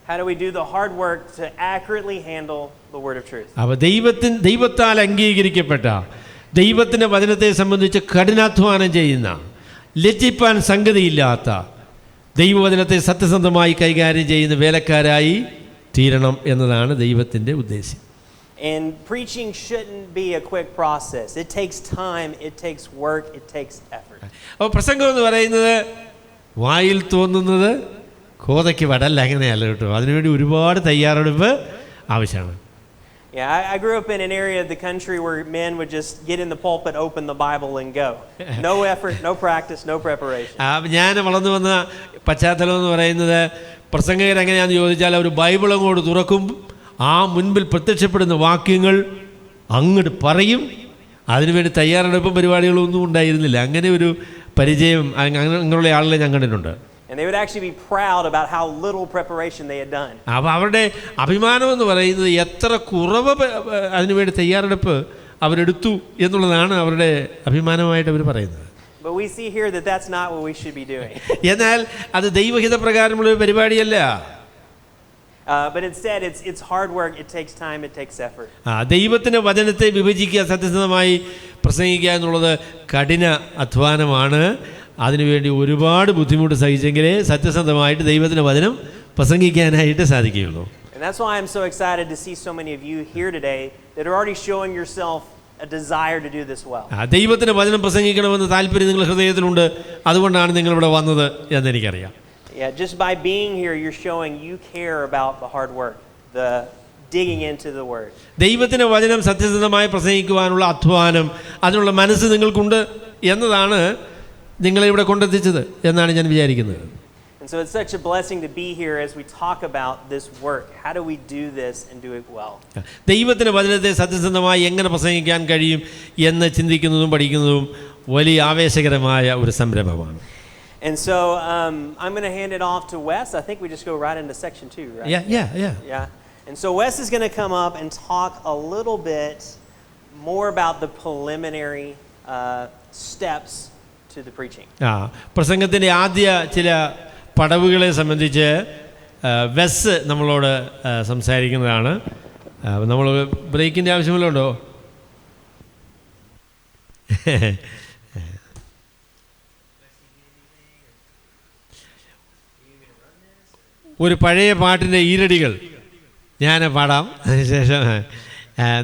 How do we do the hard work to accurately handle the word of truth? അപ്പോൾ ദൈവത്താൽ അംഗീകരിക്കപ്പെട്ട, ദൈവത്തിൻ്റെ വചനത്തെ സംബന്ധിച്ച് കഠിനാധ്വാനം ചെയ്യുന്ന, ലജ്ജിപ്പാൻ സംഗതിയില്ലാത്ത, ദൈവവചനത്തെ സത്യസന്ധമായി കൈകാര്യം ചെയ്യുന്ന വേലക്കാരായി തീരണം എന്നതാണ് ദൈവത്തിൻ്റെ ഉദ്ദേശം. And preaching shouldn't be a quick process. It takes time, it takes work, it takes effort. അപ്പോൾ പ്രസംഗം എന്ന് പറയുന്നത് വായിൽ തോന്നുന്നത് കോതയ്ക്ക് വടല്ല, അങ്ങനെയല്ല കേട്ടോ. അതിനുവേണ്ടി ഒരുപാട് തയ്യാറെടുപ്പ് ആവശ്യമാണ്. Yeah, I grew up in an area of the country where men would just get in the pulpit, open the Bible and go. No effort, no practice, no preparation. ഞാൻ വളർന്നു വന്ന പശ്ചാത്തലം എന്ന് പറയുന്നത്, പ്രസംഗകർ എങ്ങനെയാണെന്ന് ചോദിച്ചാൽ, അവർ ബൈബിൾ അങ്ങോട്ട് തുറക്കും, ആ മുൻപിൽ പ്രത്യക്ഷപ്പെടുന്ന വാക്യങ്ങൾ അങ്ങോട്ട് പറയും. അതിനുവേണ്ടി തയ്യാറെടുപ്പും പരിപാടികളും ഒന്നും ഉണ്ടായിരുന്നില്ല. അങ്ങനെ ഒരു പരിചയം അങ്ങനെയുള്ള ആളുകളെ ഞാൻ കണ്ടിട്ടുണ്ട്. And they would actually be proud about how little preparation they had done. അപ്പോൾ അവരുടെ അഭിമാനം എന്ന് പറയുന്നത് എത്ര കുറവ് അതിനുവേണ്ടി തയ്യാറെടുപ്പ് അവരെടുത്തു എന്നുള്ളതാണ് അവരുടെ അഭിമാനമായിട്ട് അവർ പറയുന്നത്. But we see here that that's not what we should be doing. എന്നാൽ അത് ദൈവഹിത പ്രകാരമുള്ള ഒരു പരിപാടിയല്ല. But instead it's hard work, it takes time, it takes effort. ദൈവത്തിൻ്റെ വചനത്തെ വിഭജിക്കുക, സത്യസന്ധമായി പ്രസംഗിക്കുക എന്നുള്ളത് കഠിന അധ്വാനമാണ്. അതിനുവേണ്ടി ഒരുപാട് ബുദ്ധിമുട്ട് സഹിച്ചെങ്കിലേ സത്യസന്ധമായിട്ട് ദൈവത്തിൻ്റെ വചനം പ്രസംഗിക്കാനായിട്ട് സാധിക്കുകയുള്ളൂ. And And that's why I'm so excited to see so many of you here today that are already showing yourself a desire to do this well. ദൈവത്തിൻ്റെ വചനം പ്രസംഗിക്കണമെന്ന് താല്പര്യം നിങ്ങളുടെ ഹൃദയത്തിലുണ്ട്, അതുകൊണ്ടാണ് നിങ്ങളിവിടെ വന്നത് എന്നെനിക്കറിയാം. Yeah, just by being here, you're showing you care about the hard work, the digging into the word. ദൈവത്തിൻ്റെ വചനം സത്യസന്ധമായി പ്രസംഗിക്കുവാനുള്ള അധ്വാനം, അതിനുള്ള മനസ്സ് നിങ്ങൾക്കുണ്ട് എന്നതാണ് നിങ്ങളെ ഇവിടെ കൊണ്ടെത്തിച്ചത് എന്നാണ് ഞാൻ വിചാരിക്കുന്നത്. And so it's such a blessing to be here as we talk about this work. How do we do this and do it well? ദൈവത്തിൻ്റെ വചനത്തെ സത്യസന്ധമായി എങ്ങനെ പ്രസംഗിക്കാൻ കഴിയും എന്ന് ചിന്തിക്കുന്നതും പഠിക്കുന്നതും വലിയ ആവേശകരമായ ഒരു സംരംഭമാണ്. And so I'm going to hand it off to Wes. I think we just go right into section 2, right? Yeah. And so Wes is going to come up and talk a little bit more about the preliminary steps to the preaching. പ്രസംഗത്തിൻ്റെ ആദ്യ ചില പടവുകളെ സംബന്ധിച്ച് Wes നമ്മളോട് സംസാരിക്കുന്നതാണ്. നമ്മൾ ബ്രേക്കിൻ്റെ ആവശ്യമുണ്ടോ? ഒരു പഴയ പാട്ടിൻ്റെ ഈരടികൾ ഞാൻ പാടാം, അതിനുശേഷം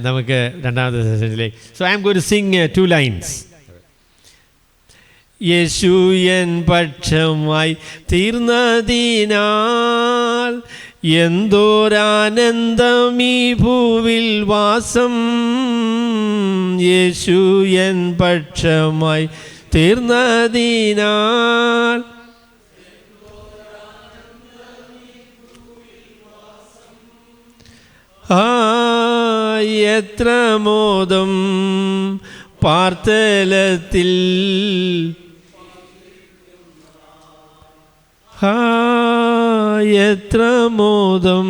നമുക്ക് രണ്ടാമത്തെ സെഷനിലേക്ക്. So I am going to sing 2 lines. യേശു എൻ പക്ഷമായി തീർന്നതിനാൽ എന്തോരാനന്ദം ഈ ഭൂവിൽ വാസം. യേശു എൻ പക്ഷമായി തീർന്നതിനാൽ എത്ര മോദം പാർത്തലത്തിൽ, എത്ര മോദം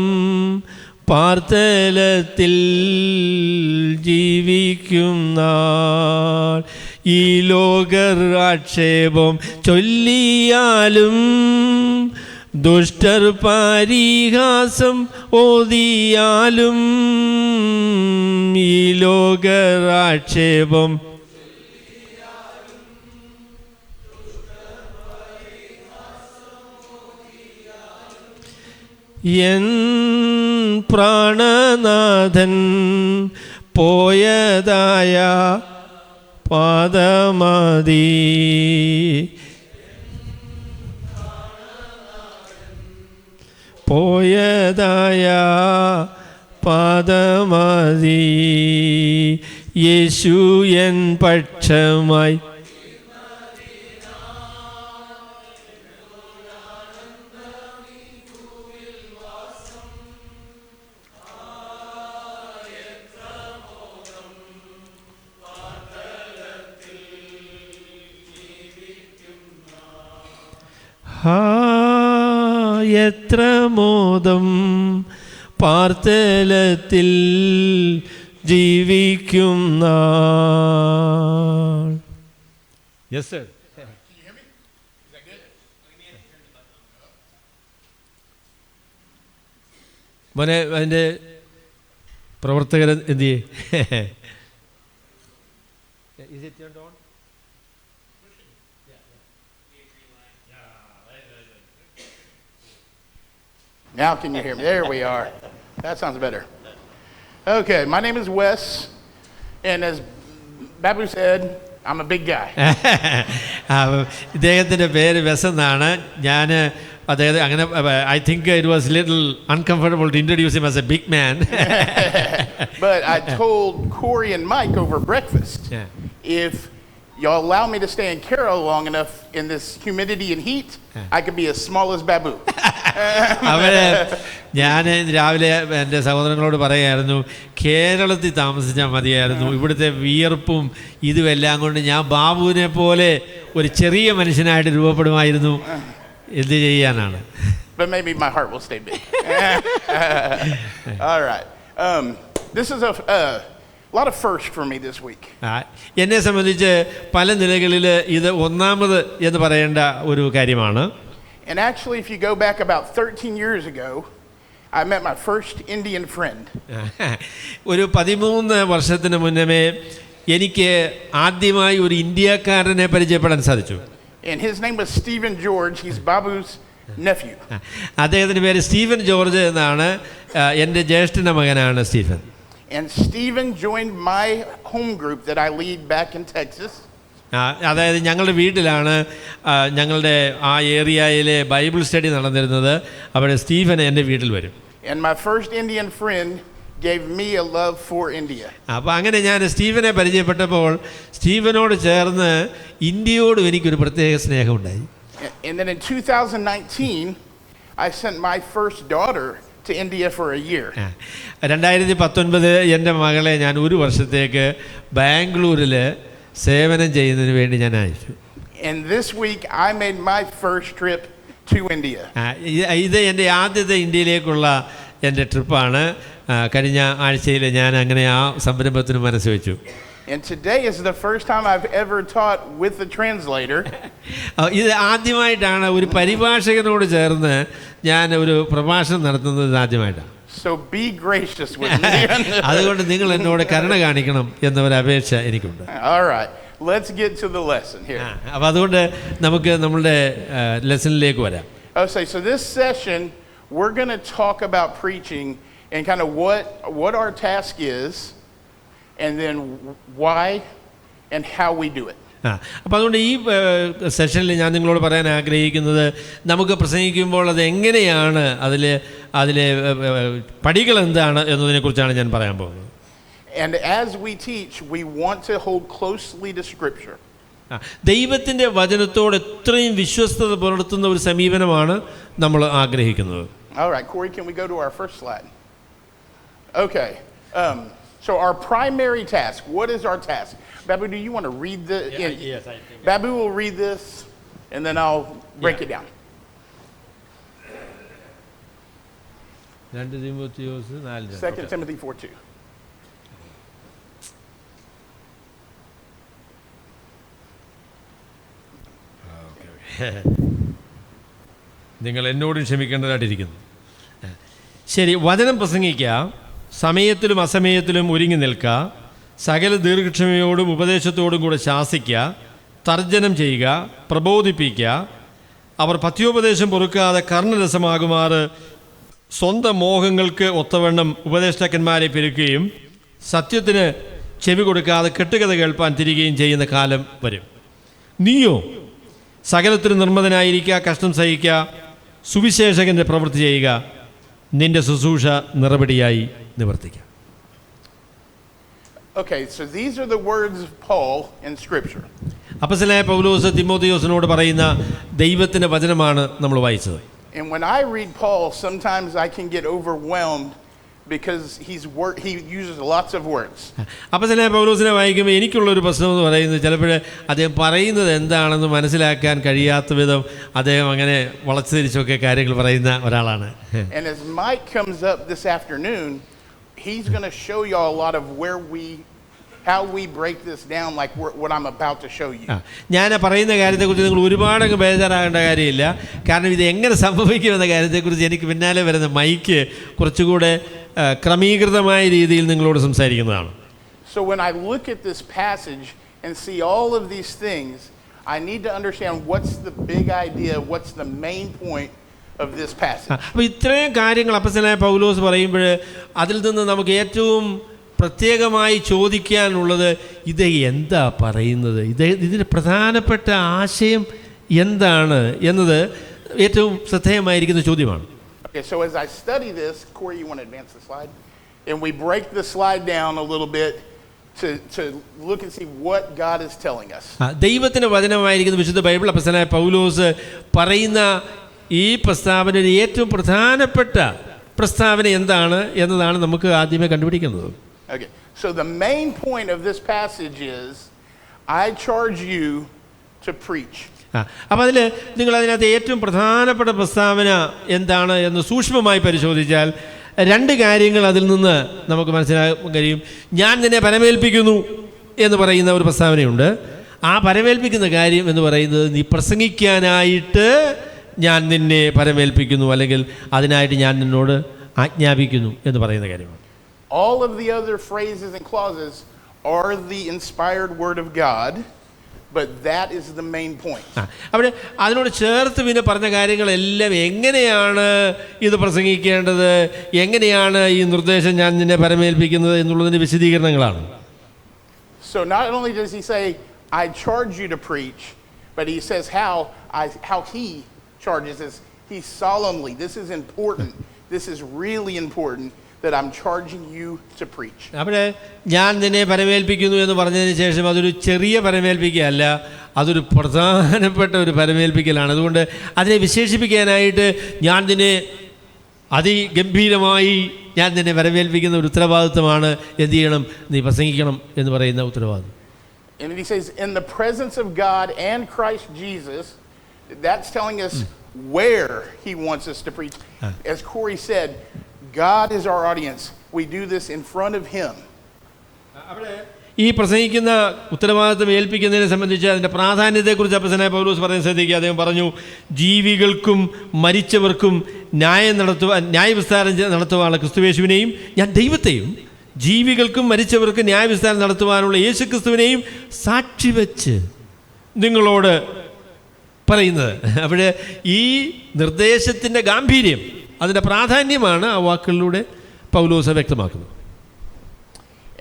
പാർത്തലത്തിൽ ജീവിക്കുന്ന ഈ ലോകർ ആക്ഷേപം ചൊല്ലിയാലും ദുഷ്ടർ പരിഹാസം ഓതിയാലും ഈ ലോകർ ആക്ഷേപം എൻ പ്രാണനാഥൻ പോയതായ പാദമതി, പോയതായ പാദമതി. യേശു എൻ പക്ഷമായി എത്ര മോദം പാർത്തലത്തിൽ ജീവിക്കുന്ന. Yes sir. മോനെ അതിൻ്റെ പ്രവർത്തകർ എന്ത് ചെയ്യേ? Now can you hear me? There we are. That sounds better. Okay, my name is Wes, and as Babu said, I'm a big guy. ഇദ്ദേഹത്തിൻ്റെ പേര് വെസ് എന്നാണ്. ഞാൻ അദ്ദേഹത്തെ അങ്ങനെ I think it was a little uncomfortable to introduce him as a big man. But I told Corey and Mike over breakfast, if y'all allow me to stay in Carroll long enough in this humidity and heat, I could be as small as Babu. ഞാൻ രാവിലെ എൻ്റെ സഹോദരങ്ങളോട് പറയായിരുന്നു, കേരളത്തിൽ താമസിച്ചാൽ മതിയായിരുന്നു, ഇവിടുത്തെ വിയർപ്പും ഇതുമെല്ലാം കൊണ്ട് ഞാൻ ബാബുവിനെ പോലെ ഒരു ചെറിയ മനുഷ്യനായിട്ട് രൂപപ്പെടുമായിരുന്നു. എന്ത് ചെയ്യാനാണ്? But maybe my heart will stay big. All right. This is a lot of first for me this week. എന്നെ സംബന്ധിച്ച് പല നിലകളിൽ ഇത് ഒന്നാമത് എന്ന് പറയേണ്ട ഒരു കാര്യമാണ്. And actually, if you go back about 13 years ago, I met my first Indian friend. ഒരു 13 വർഷത്തിന് മുന്നമേ എനിക്ക് ആദ്യമായി ഒരു ഇന്ത്യക്കാരനെ പരിചയപ്പെടാൻ സാധിച്ചു. And his name was Stephen George. He's Babu's nephew. അദ്ദേഹത്തിൻ്റെ പേര് സ്റ്റീഫൻ ജോർജ് എന്നാണ്. എൻ്റെ ജ്യേഷ്ഠൻ്റെ മകനാണ് Stephen. And Stephen joined my home group that I lead back in Texas. അതായത് ഞങ്ങളുടെ വീട്ടിലാണ് ഞങ്ങളുടെ ആ ഏരിയയിലെ ബൈബിൾ സ്റ്റഡി നടന്നിരുന്നത്. അവിടെ സ്റ്റീഫൻ എൻ്റെ വീട്ടിൽ വരും. And my first Indian friend gave me a love for India. അപ്പോൾ അങ്ങനെ ഞാൻ സ്റ്റീഫനെ പരിചയപ്പെട്ടപ്പോൾ സ്റ്റീഫനോട് ചേർന്ന് ഇന്ത്യയോടും എനിക്കൊരു പ്രത്യേക സ്നേഹമുണ്ടായി. And then in 2019, I sent my first daughter to India for a year. 2019 എൻ്റെ മകളെ ഞാൻ ഒരു വർഷത്തേക്ക് ബാംഗ്ലൂരിൽ സേവനം ചെയ്യുന്നതിന് വേണ്ടി ഞാൻ അയച്ചു. And this week I made my first trip to India. ഇത് എൻ്റെ ആദ്യത്തെ ഇന്ത്യയിലേക്കുള്ള എൻ്റെ ട്രിപ്പാണ്. കഴിഞ്ഞ ആഴ്ചയിൽ ഞാൻ അങ്ങനെ ആ സംരംഭത്തിന് മനസ്സ് വെച്ചു. And today is the first time I've ever taught with the translator. ഇത് ആദ്യമായിട്ടാണ് ഒരു പരിഭാഷകനോട് ചേർന്ന് ഞാൻ ഒരു പ്രഭാഷണം നടത്തുന്നത് ആദ്യമായിട്ടാണ്. So be gracious with me. അതുകൊണ്ട് നിങ്ങൾ എന്നോട് കരുണ കാണിക്കണം എന്നൊരു അപേക്ഷ എനിക്കുണ്ട്. All right, let's get to the lesson here. അപ്പോൾ അതുകൊണ്ട് നമുക്ക് നമ്മളുടെ ലെസണിലേക്ക് വരാം. Okay, so this session we're going to talk about preaching and kind of what our task is, and then why and how we do it. അപ്പോൾ അതുകൊണ്ട് ഈ സെഷനിൽ ഞാൻ നിങ്ങളോട് പറയാൻ ആഗ്രഹിക്കുന്നത് നമുക്ക് പ്രസംഗിക്കുമ്പോൾ അത് എങ്ങനെയാണ് അതിലെ പടികൾ എന്താണ് എന്നതിനെക്കുറിച്ചാണ് ഞാൻ പറയാൻ പോകുന്നത്. And as we teach, we want to hold closely to Scripture. ദൈവത്തിൻ്റെ വചനത്തോട് എത്രയും വിശ്വസ്തത പുലർത്തുന്ന ഒരു സമീപനമാണ് നമ്മൾ ആഗ്രഹിക്കുന്നത്. All right, Corey, can we go to our first slide? Okay. So our primary task, what is our task? Babu, do you want to read the... Yes, I think. Babu will read this, and then I'll break it down. 2 Timotheus 4. 2 Timothy 4:2. നിങ്ങൾ എന്നോടും ക്ഷമിക്കേണ്ടതായിട്ടിരിക്കുന്നു. ശരി, വചനം പ്രസംഗിക്കുക, സമയത്തിലും അസമയത്തിലും ഒരുങ്ങി നിൽക്കുക, സകല ദീർഘക്ഷമയോടും ഉപദേശത്തോടും കൂടെ ശാസിക്കുക, തർജ്ജനം ചെയ്യുക, പ്രബോധിപ്പിക്കുക. അവർ പഥ്യോപദേശം പൊറുക്കാതെ കർണരസമാകുമാറ് സ്വന്തം മോഹങ്ങൾക്ക് ഒത്തവണ്ണം ഉപദേഷ്ടാക്കന്മാരെ പെരുക്കുകയും സത്യത്തിന് ചെവി കൊടുക്കാതെ കെട്ടുകഥ കേൾപ്പാൻ തിരികുകയും ചെയ്യുന്ന കാലം വരും. നീയോ സകലത്തിനും നിർമ്മതനായിരിക്കുക, കഷ്ടം സഹിക്കുക, സുവിശേഷകൻ്റെ പ്രവൃത്തി ചെയ്യുക, നിന്റെ ശുശ്രൂഷ നിറപടിയായി നിവർത്തിക്കുക. Okay, so these are the words of Paul in Scripture. അപ്പോസ്തലനായ പൗലോസ് തിമോഥെയോസിനോട് പറയുന്ന ദൈവത്തിൻ്റെ വചനമാണ് നമ്മൾ വായിച്ചത്. And when I read Paul, sometimes I can get overwhelmed because he uses lots of words. അപ്പോസ്തലനായ പൗലോസിനെ വായിക്കുമ്പോൾ എനിക്കുള്ളൊരു പ്രശ്നം എന്ന് പറയുന്നത് ചിലപ്പോൾ അദ്ദേഹം പറയുന്നത് എന്താണെന്ന് മനസ്സിലാക്കാൻ കഴിയാത്ത വിധം അദ്ദേഹം അങ്ങനെ വളച്ചുതിരിച്ചൊക്കെ കാര്യങ്ങൾ പറയുന്ന ഒരാളാണ്. And as Mike comes up this afternoon, he's going to show y'all a lot of how we break this down, like what I'm about to show you. ഞാൻ പറയുന്ന കാര്യത്തെക്കുറിച്ച് നിങ്ങൾ ഒരുപാട് ബേജാറാകേണ്ട കാര്യമില്ല. കാരണം ഇത് എങ്ങനെ സംഭവിക്കുമെന്ന കാര്യത്തെക്കുറിച്ച് എനിക്ക് പിന്നാലെ വരുന്ന മൈക്ക് കുറച്ചുകൂടെ ക്രമീകൃതമായ രീതിയിൽ നിങ്ങളോട് സംസാരിക്കുന്നതാണ്. So when I look at this passage and see all of these things, I need to understand what's the big idea, what's the main point of this passage. അപ്പോൾ ഇത്രയും കാര്യങ്ങൾ അപ്പോസ്തലനായ പൗലോസ് പറയുമ്പോൾ അതിൽ നിന്ന് നമുക്ക് ഏറ്റവും പ്രത്യേകമായി ചോദിക്കാനുള്ളത് ഇത് എന്താ പറയുന്നത്, ഇതിൻ്റെ പ്രധാനപ്പെട്ട ആശയം എന്താണ് എന്നത് ഏറ്റവും ശ്രദ്ധേയമായിരിക്കുന്ന ചോദ്യമാണ്. Okay, so as I study this, Corey, you want to advance the slide? And we break the slide down a little bit to look and see what God is telling us. ദൈവത്തിൻ്റെ വചനമായിരിക്കുന്ന വിശുദ്ധ Bible അപ്പോസ്തലനായ പൗലോസ് പറയുന്ന ഈ പ്രസ്താവനയുടെ ഏറ്റവും പ്രധാനപ്പെട്ട പ്രസ്താവന എന്താണ് എന്നതാണ് നമുക്ക് ആദ്യമേ കണ്ടുപിടിക്കുന്നത്. Okay, so the main point of this passage is, I charge you to preach. അപ്പോൾ അതിൽ നിങ്ങൾ അതിനകത്ത് ഏറ്റവും പ്രധാനപ്പെട്ട പ്രസ്താവന എന്താണ് എന്ന് സൂക്ഷ്മമായി പരിശോധിച്ചാൽ 2 കാര്യങ്ങൾ അതിൽ നിന്ന് നമുക്ക് മനസ്സിലാക്കാൻ കഴിയും. ഞാൻ നിന്നെ പരമേൽപ്പിക്കുന്നു എന്ന് പറയുന്ന ഒരു പ്രസ്താവനയുണ്ട്. ആ പരമേൽപ്പിക്കുന്ന കാര്യം എന്ന് പറയുന്നത് നീ പ്രസംഗിക്കാനായിട്ട് ഞാൻ നിന്നെ പരമേൽപ്പിക്കുന്നു, അല്ലെങ്കിൽ അതിനായിട്ട് ഞാൻ നിന്നോട് ആജ്ഞാപിക്കുന്നു എന്ന് പറയുന്ന കാര്യമാണ്. All of the other phrases and clauses are the inspired word of God, but that is the main point. അവിടെ അതിനോട് ചേർത്ത് പിന്നെ പറഞ്ഞ കാര്യങ്ങളെല്ലാം എങ്ങനെയാണ് ഇത് പ്രസംഗിക്കേണ്ടത്, എങ്ങനെയാണ് ഈ നിർദ്ദേശം ഞാൻ നിന്നെ പരമേൽപ്പിക്കുന്നത് എന്നുള്ളതിൻ്റെ വിശദീകരണങ്ങളാണ്. So not only does he say, I charge you to preach, but he says how he charges us. He solemnly, this is important, this is really important, that I'm charging you to preach. അവിടെ ഞാൻ നിന്നെ പരമേൽപ്പിക്കുന്നു എന്ന് പറഞ്ഞതിന് ശേഷം അതൊരു ചെറിയ പരമേൽപ്പിക്കലല്ല, അതൊരു പ്രധാനപ്പെട്ട ഒരു പരമേൽപ്പിക്കലാണ്. അതുകൊണ്ട് അതിനെ വിശേഷിപ്പിക്കാനായിട്ട് ഞാൻ നിന്നെ അതിഗംഭീരമായി ഞാൻ നിന്നെ പരമേൽപ്പിക്കുന്ന ഒരു ഉത്തരവാദിത്വമാണ് എന്ത് ചെയ്യണം, നീ പ്രസംഗിക്കണം എന്ന് പറയുന്ന ഉത്തരവാദിത്വം. And he says, in the presence of God and Christ Jesus, that's telling us where he wants us to preach. As Corey said, God is our audience. We do this in front of him. ഈ പ്രസംഗിക്കുന്ന ഉത്തരവാദിത്വം ഏൽപ്പിക്കുന്നതിനെ സംബന്ധിച്ച് അതിൻ്റെ പ്രാധാന്യത്തെക്കുറിച്ച് അപ്പോസ്തലനായ പൗലോസ് പറയുന്നത് ശ്രദ്ധിക്കുക. അദ്ദേഹം പറഞ്ഞു, ജീവികൾക്കും മരിച്ചവർക്കും ന്യായവിസ്താരം നടത്തുവാനുള്ള ക്രിസ്തുയേശുവിനെയും ഞാൻ ദൈവത്തെയും, ജീവികൾക്കും മരിച്ചവർക്കും ന്യായവിസ്താരം നടത്തുവാനുള്ള യേശുക്രിസ്തുവിനെയും സാക്ഷി വെച്ച് നിങ്ങളോട് പറയുന്നത്. അവിടെ ഈ നിർദ്ദേശത്തിൻ്റെ ഗാംഭീര്യം, അതിൻ്റെ പ്രാധാന്യമാണ് ആ വാക്കുകളിലൂടെ പൗലോസ് വ്യക്തമാക്കുന്നത്.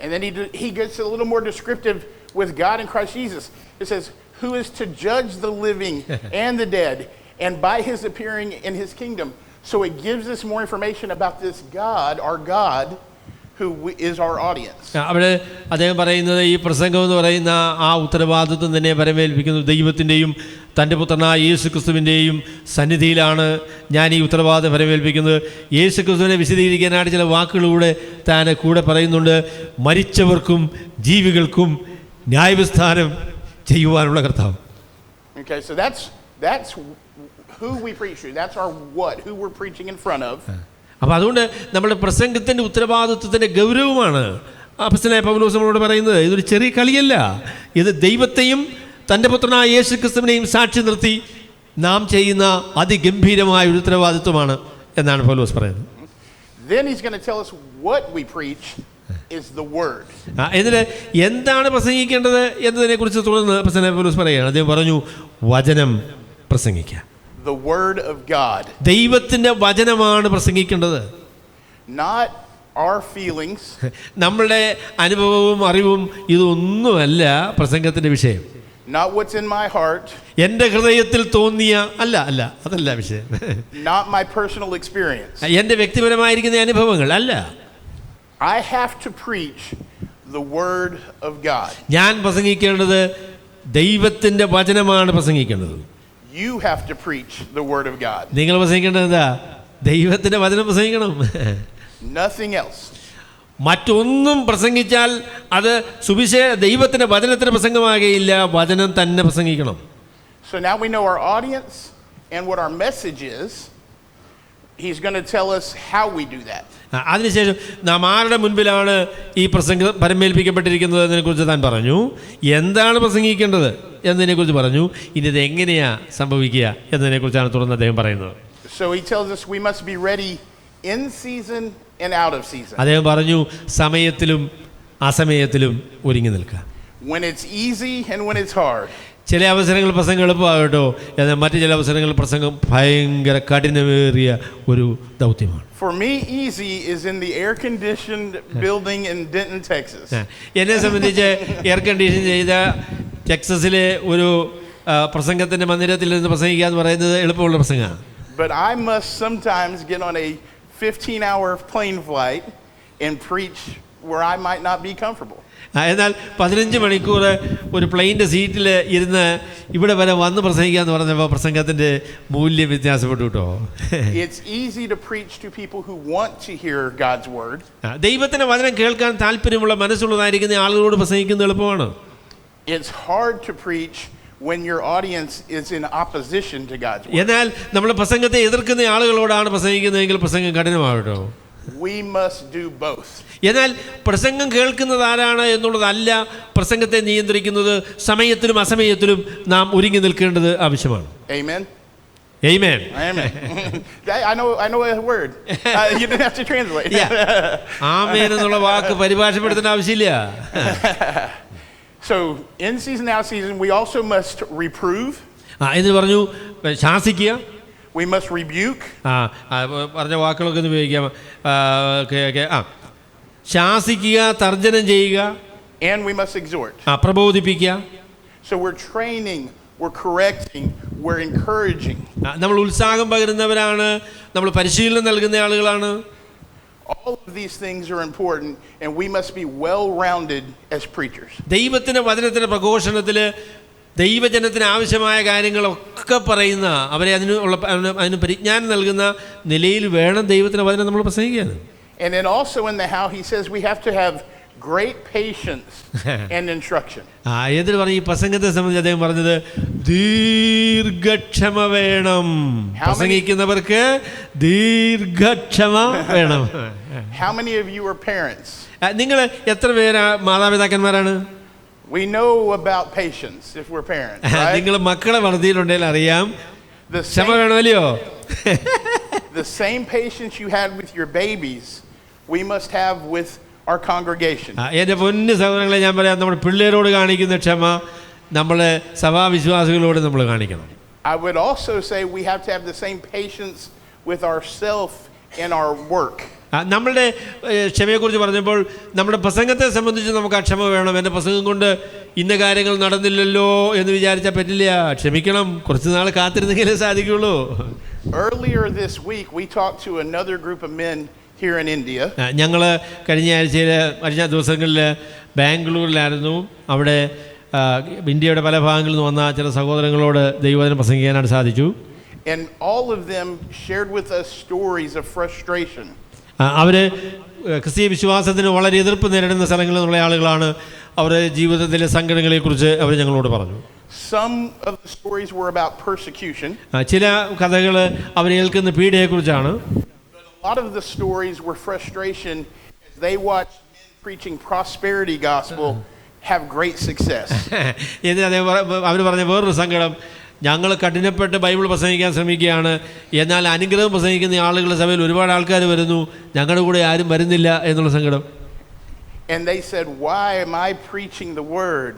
And then he gets a little more descriptive with God and Christ Jesus. It says, who is to judge the living and the dead, and by his appearing in his kingdom. So it gives us more information about this God, our God, who is our audience. അവിടെ അദ്ദേഹം പറയുന്നത് ഈ പ്രസംഗം എന്ന് പറയുന്ന ആ ഉത്തരവാദിത്വം തന്നെ പരമേൽപ്പിക്കുന്നു. ദൈവത്തിൻ്റെയും തൻ്റെ പുത്രനായ യേശു ക്രിസ്തുവിൻ്റെയും സന്നിധിയിലാണ് ഞാൻ ഈ ഉത്തരവാദിത്വം പരമേൽപ്പിക്കുന്നത്. യേശു ക്രിസ്തുവിനെ വിശദീകരിക്കാനായിട്ട് ചില വാക്കുകളിലൂടെ താൻ കൂടെ പറയുന്നുണ്ട്. മരിച്ചവർക്കും ജീവികൾക്കും ന്യായവിസ്താരം ചെയ്യുവാനുള്ള കർത്താവ്. Okay, so that's who we preach to. That's our what, who we're preaching in front of. അപ്പോൾ അതുകൊണ്ട് നമ്മുടെ പ്രസംഗത്തിൻ്റെ ഉത്തരവാദിത്വത്തിൻ്റെ ഗൗരവമാണ് അപ്പോസ്തലനായ പൗലോസ് നമ്മളോട് പറയുന്നത്. ഇതൊരു ചെറിയ കളിയല്ല, ഇത് ദൈവത്തെയും തൻ്റെ പുത്രനായ യേശു ക്രിസ്തുവിനെയും സാക്ഷി നിർത്തി നാം ചെയ്യുന്ന അതിഗംഭീരമായ ഒരു ഉത്തരവാദിത്വമാണ് എന്നാണ് പൗലോസ് പറയുന്നത്. Then he's going to tell us what we preach is the word. എന്നിട്ട് എന്താണ് പ്രസംഗിക്കേണ്ടത് എന്നതിനെക്കുറിച്ച് തുടർന്ന് അപ്പോസ്തലനായ പൗലോസ് പറയുകയാണ്. അദ്ദേഹം പറഞ്ഞു, വചനം പ്രസംഗിക്കുക. The word of God. ദൈവത്തിൻ്റെ വചനമാണ് പ്രസംഗിക്കേണ്ടത്. Not our feelings. നമ്മളുടെ അനുഭവവും അറിവും ഇതൊന്നുമല്ല പ്രസംഗത്തിൻ്റെ വിഷയം. Not what's in my heart. എൻ്റെ ഹൃദയത്തിൽ തോന്നിയ അതല്ല വിഷയം. Not my personal experience. എൻ്റെ വ്യക്തിപരമായിരിക്കുന്ന അനുഭവങ്ങൾ അല്ല. I have to preach the word of God. ഞാൻ പ്രസംഗിക്കേണ്ടത് ദൈവത്തിൻ്റെ വചനമാണ് പ്രസംഗിക്കേണ്ടത്. You have to preach the word of God. നിങ്ങൾ പ്രസംഗിക്കേണ്ടത് എന്താ? ദൈവത്തിൻ്റെ വചനം പ്രസംഗിക്കണം. Nothing else. മറ്റൊന്നും പ്രസംഗിച്ചാൽ അത് ദൈവത്തിൻ്റെ വചനത്തിന് പ്രസംഗമാകുകയില്ല, വചനം തന്നെ പ്രസംഗിക്കണം. So now we know our audience and what our message is. He's going to tell us how we do that. അതിനുശേഷം നാം ആരുടെ മുൻപിലാണ് ഈ പ്രസംഗം പരമേൽപ്പിക്കപ്പെട്ടിരിക്കുന്നത് എന്നതിനെക്കുറിച്ച് താൻ പറഞ്ഞു. എന്താണ് പ്രസംഗിക്കേണ്ടത് എന്നതിനെക്കുറിച്ച് പറഞ്ഞു. ഇനി ഇത് എങ്ങനെയാണ് സംഭവിക്കുക എന്നതിനെക്കുറിച്ചാണ് തുടർന്ന് അദ്ദേഹം പറയുന്നത്. So he tells us we must be ready in season and out of season. അദ്ദേഹം പറഞ്ഞു, സമയത്തിലും അസമയത്തിലും ഒരുങ്ങി നിൽക്കുക. When it's easy and when it's hard. ചില അവസരങ്ങൾ പ്രസംഗം എളുപ്പമാകട്ടോ, എന്നാൽ മറ്റു ചില അവസരങ്ങളിൽ പ്രസംഗം ഭയങ്കര കഠിനമേറിയ ഒരു ദൗത്യമാണ്. For me, easy is in the air-conditioned building in Denton, Texas. എന്നെ സംബന്ധിച്ച് എയർ കണ്ടീഷൻ ചെയ്ത ടെക്സസിലെ ഒരു പ്രസംഗത്തിൻ്റെ മന്ദിരത്തിൽ നിന്ന് പ്രസംഗിക്കുക എന്ന് പറയുന്നത് എളുപ്പമുള്ള പ്രസംഗമാണ്. But I must sometimes get on a 15-hour plane flight and preach where I might not be comfortable. എന്നാൽ 15 മണിക്കൂർ ഒരു പ്ലെയിൻ്റെ സീറ്റിൽ ഇരുന്ന് ഇവിടെ വരെ വന്ന് പ്രസംഗിക്കുക എന്ന് പറഞ്ഞപ്പോൾ പ്രസംഗത്തിൻ്റെ മൂല്യം വ്യത്യാസപ്പെട്ടു കേട്ടോ. It's easy to preach to people who want to hear God's word. ദൈവത്തിൻ്റെ വചനം കേൾക്കാൻ താല്പര്യമുള്ള മനസ്സുള്ളതായിരിക്കുന്ന ആളുകളോട് പ്രസംഗിക്കുന്നത് എളുപ്പമാണ്. It's hard to preach when your audience is in opposition to God's word. എന്നാൽ നമ്മൾ പ്രസംഗത്തെ എതിർക്കുന്ന ആളുകളോടാണ് പ്രസംഗിക്കുന്നതെങ്കിൽ പ്രസംഗം കഠിനമാകട്ടോ. We must do both. എന്നാൽ പ്രസംഗം കേൾക്കുന്നത് ആരാണ് എന്നുള്ളതല്ല പ്രസംഗത്തെ നിയന്ത്രിക്കുന്നത്. സമയത്തിലും അസമയത്തിലും നാം ഒരുങ്ങി നിൽക്കേണ്ടത് ആവശ്യമാണ്. Amen. Amen. Amen. I know a word. You didn't have to translate. ആമേൻ എന്നുള്ള വാക്ക് പരിഭാഷപ്പെടുത്തേണ്ട ആവശ്യമില്ല. So in season, out of season, we also must reprove. എന്ന് പറഞ്ഞു ശാസിക്കുക. We must rebuke. പറഞ്ഞ വാക്കുകളൊക്കെ ഒന്ന് ഉപയോഗിക്കാം. ശാസിക്കുക, തർജ്ജനം ചെയ്യുക, And we must exhort. പ്രബോധിപ്പിക്കുക. So we're training, we're correcting, we're encouraging. നമ്മൾ ഉത്സാഹം പകരുന്നവരാണ്, നമ്മൾ പരിശീലനം നൽകുന്ന ആളുകളാണ്. All of these things are important, and we must be well-rounded as preachers. ദൈവത്തിൻ്റെ വചനത്തിൻ്റെ പ്രഘോഷണത്തിൽ ദൈവജനത്തിന് ആവശ്യമായ കാര്യങ്ങളൊക്കെ പറയുന്ന, അവരെ അതിന് പരിജ്ഞാനം നൽകുന്ന നിലയിൽ വേണം ദൈവത്തിൻ്റെ വചനം നമ്മൾ പ്രസംഗിക്കാൻ. And then also in the how, he says we have to have great patience and instruction. ഏതൊരു പറഞ്ഞു ഈ പ്രസംഗത്തെ സംബന്ധിച്ച് അദ്ദേഹം പറഞ്ഞത് ദീർഘക്ഷമ വേണം. പ്രസംഗിക്കുന്നവർക്ക് ദീർഘക്ഷമ വേണം. How many of you are parents? നിങ്ങൾ എത്ര പേര് മാതാപിതാക്കന്മാരാണ്? We know about patience if we're parents, right? നിങ്ങൾ മക്കളെ വളർത്തിയിട്ടുണ്ടെങ്കിൽ അറിയാം ക്ഷമ വേണമല്ലയോ? The same patience you had with your babies, we must have with our congregation. എൻ്റെ പൊന്നു സഹോദരങ്ങളെ, ഞാൻ പറയാം, നമ്മുടെ പിള്ളേരോട് കാണിക്കുന്ന ക്ഷമ നമ്മളെ സഭാവിശ്വാസികളോട് നമ്മൾ കാണിക്കണം. I would also say we have to have the same patience with ourselves in our work. നമ്മളുടെ ക്ഷമയെക്കുറിച്ച് പറഞ്ഞപ്പോൾ നമ്മുടെ പ്രസംഗത്തെ സംബന്ധിച്ച് നമുക്ക് ആ ക്ഷമ വേണം. എൻ്റെ പ്രസംഗം കൊണ്ട് ഇന്ന കാര്യങ്ങൾ നടന്നില്ലല്ലോ എന്ന് വിചാരിച്ചാൽ പറ്റില്ല. ക്ഷമിക്കണം, കുറച്ച് നാൾ കാത്തിരുന്നെങ്കിലേ സാധിക്കുള്ളൂ. Earlier this week we talked to another group of men here in India. ഞങ്ങൾ കഴിഞ്ഞ ദിവസങ്ങളിൽ ബാംഗ്ലൂരിലായിരുന്നു. അവിടെ ഇന്ത്യയുടെ പല ഭാഗങ്ങളിൽ നിന്ന് വന്ന ചില സഹോദരങ്ങളോട് ദൈവവചനം പ്രസംഗിക്കാനായിട്ട് സാധിച്ചു. And all of them shared with us stories of frustration. അവർ ക്രിസ്തീയ വിശ്വാസത്തിന് വളരെ എതിർപ്പ് നേരിടുന്ന സ്ഥലങ്ങളിൽ നിന്നുള്ള ആളുകളാണ്. അവരുടെ ജീവിതത്തിലെ സങ്കടങ്ങളെക്കുറിച്ച് അവർ ഞങ്ങളോട് പറഞ്ഞു. Some of the stories were about persecution. ചില കഥകൾ അവർ ഏൽക്കുന്ന പീഡയെക്കുറിച്ചാണ്. But a lot of the stories were frustration as they watched men preaching prosperity gospel have great success. അവർ പറഞ്ഞ വേറൊരു സങ്കടം, ഞങ്ങൾ കഠിനപ്പെട്ട് ബൈബിൾ പ്രസംഗിക്കാൻ ശ്രമിക്കുകയാണ്, എന്നാൽ അനുഗ്രഹം പ്രസംഗിക്കുന്ന ആളുകളുടെ സഭയിൽ ഒരുപാട് ആൾക്കാർ വരുന്നു, ഞങ്ങളുടെ കൂടെ ആരും വരുന്നില്ല എന്നുള്ള സങ്കടം. And they said, why am I preaching the word?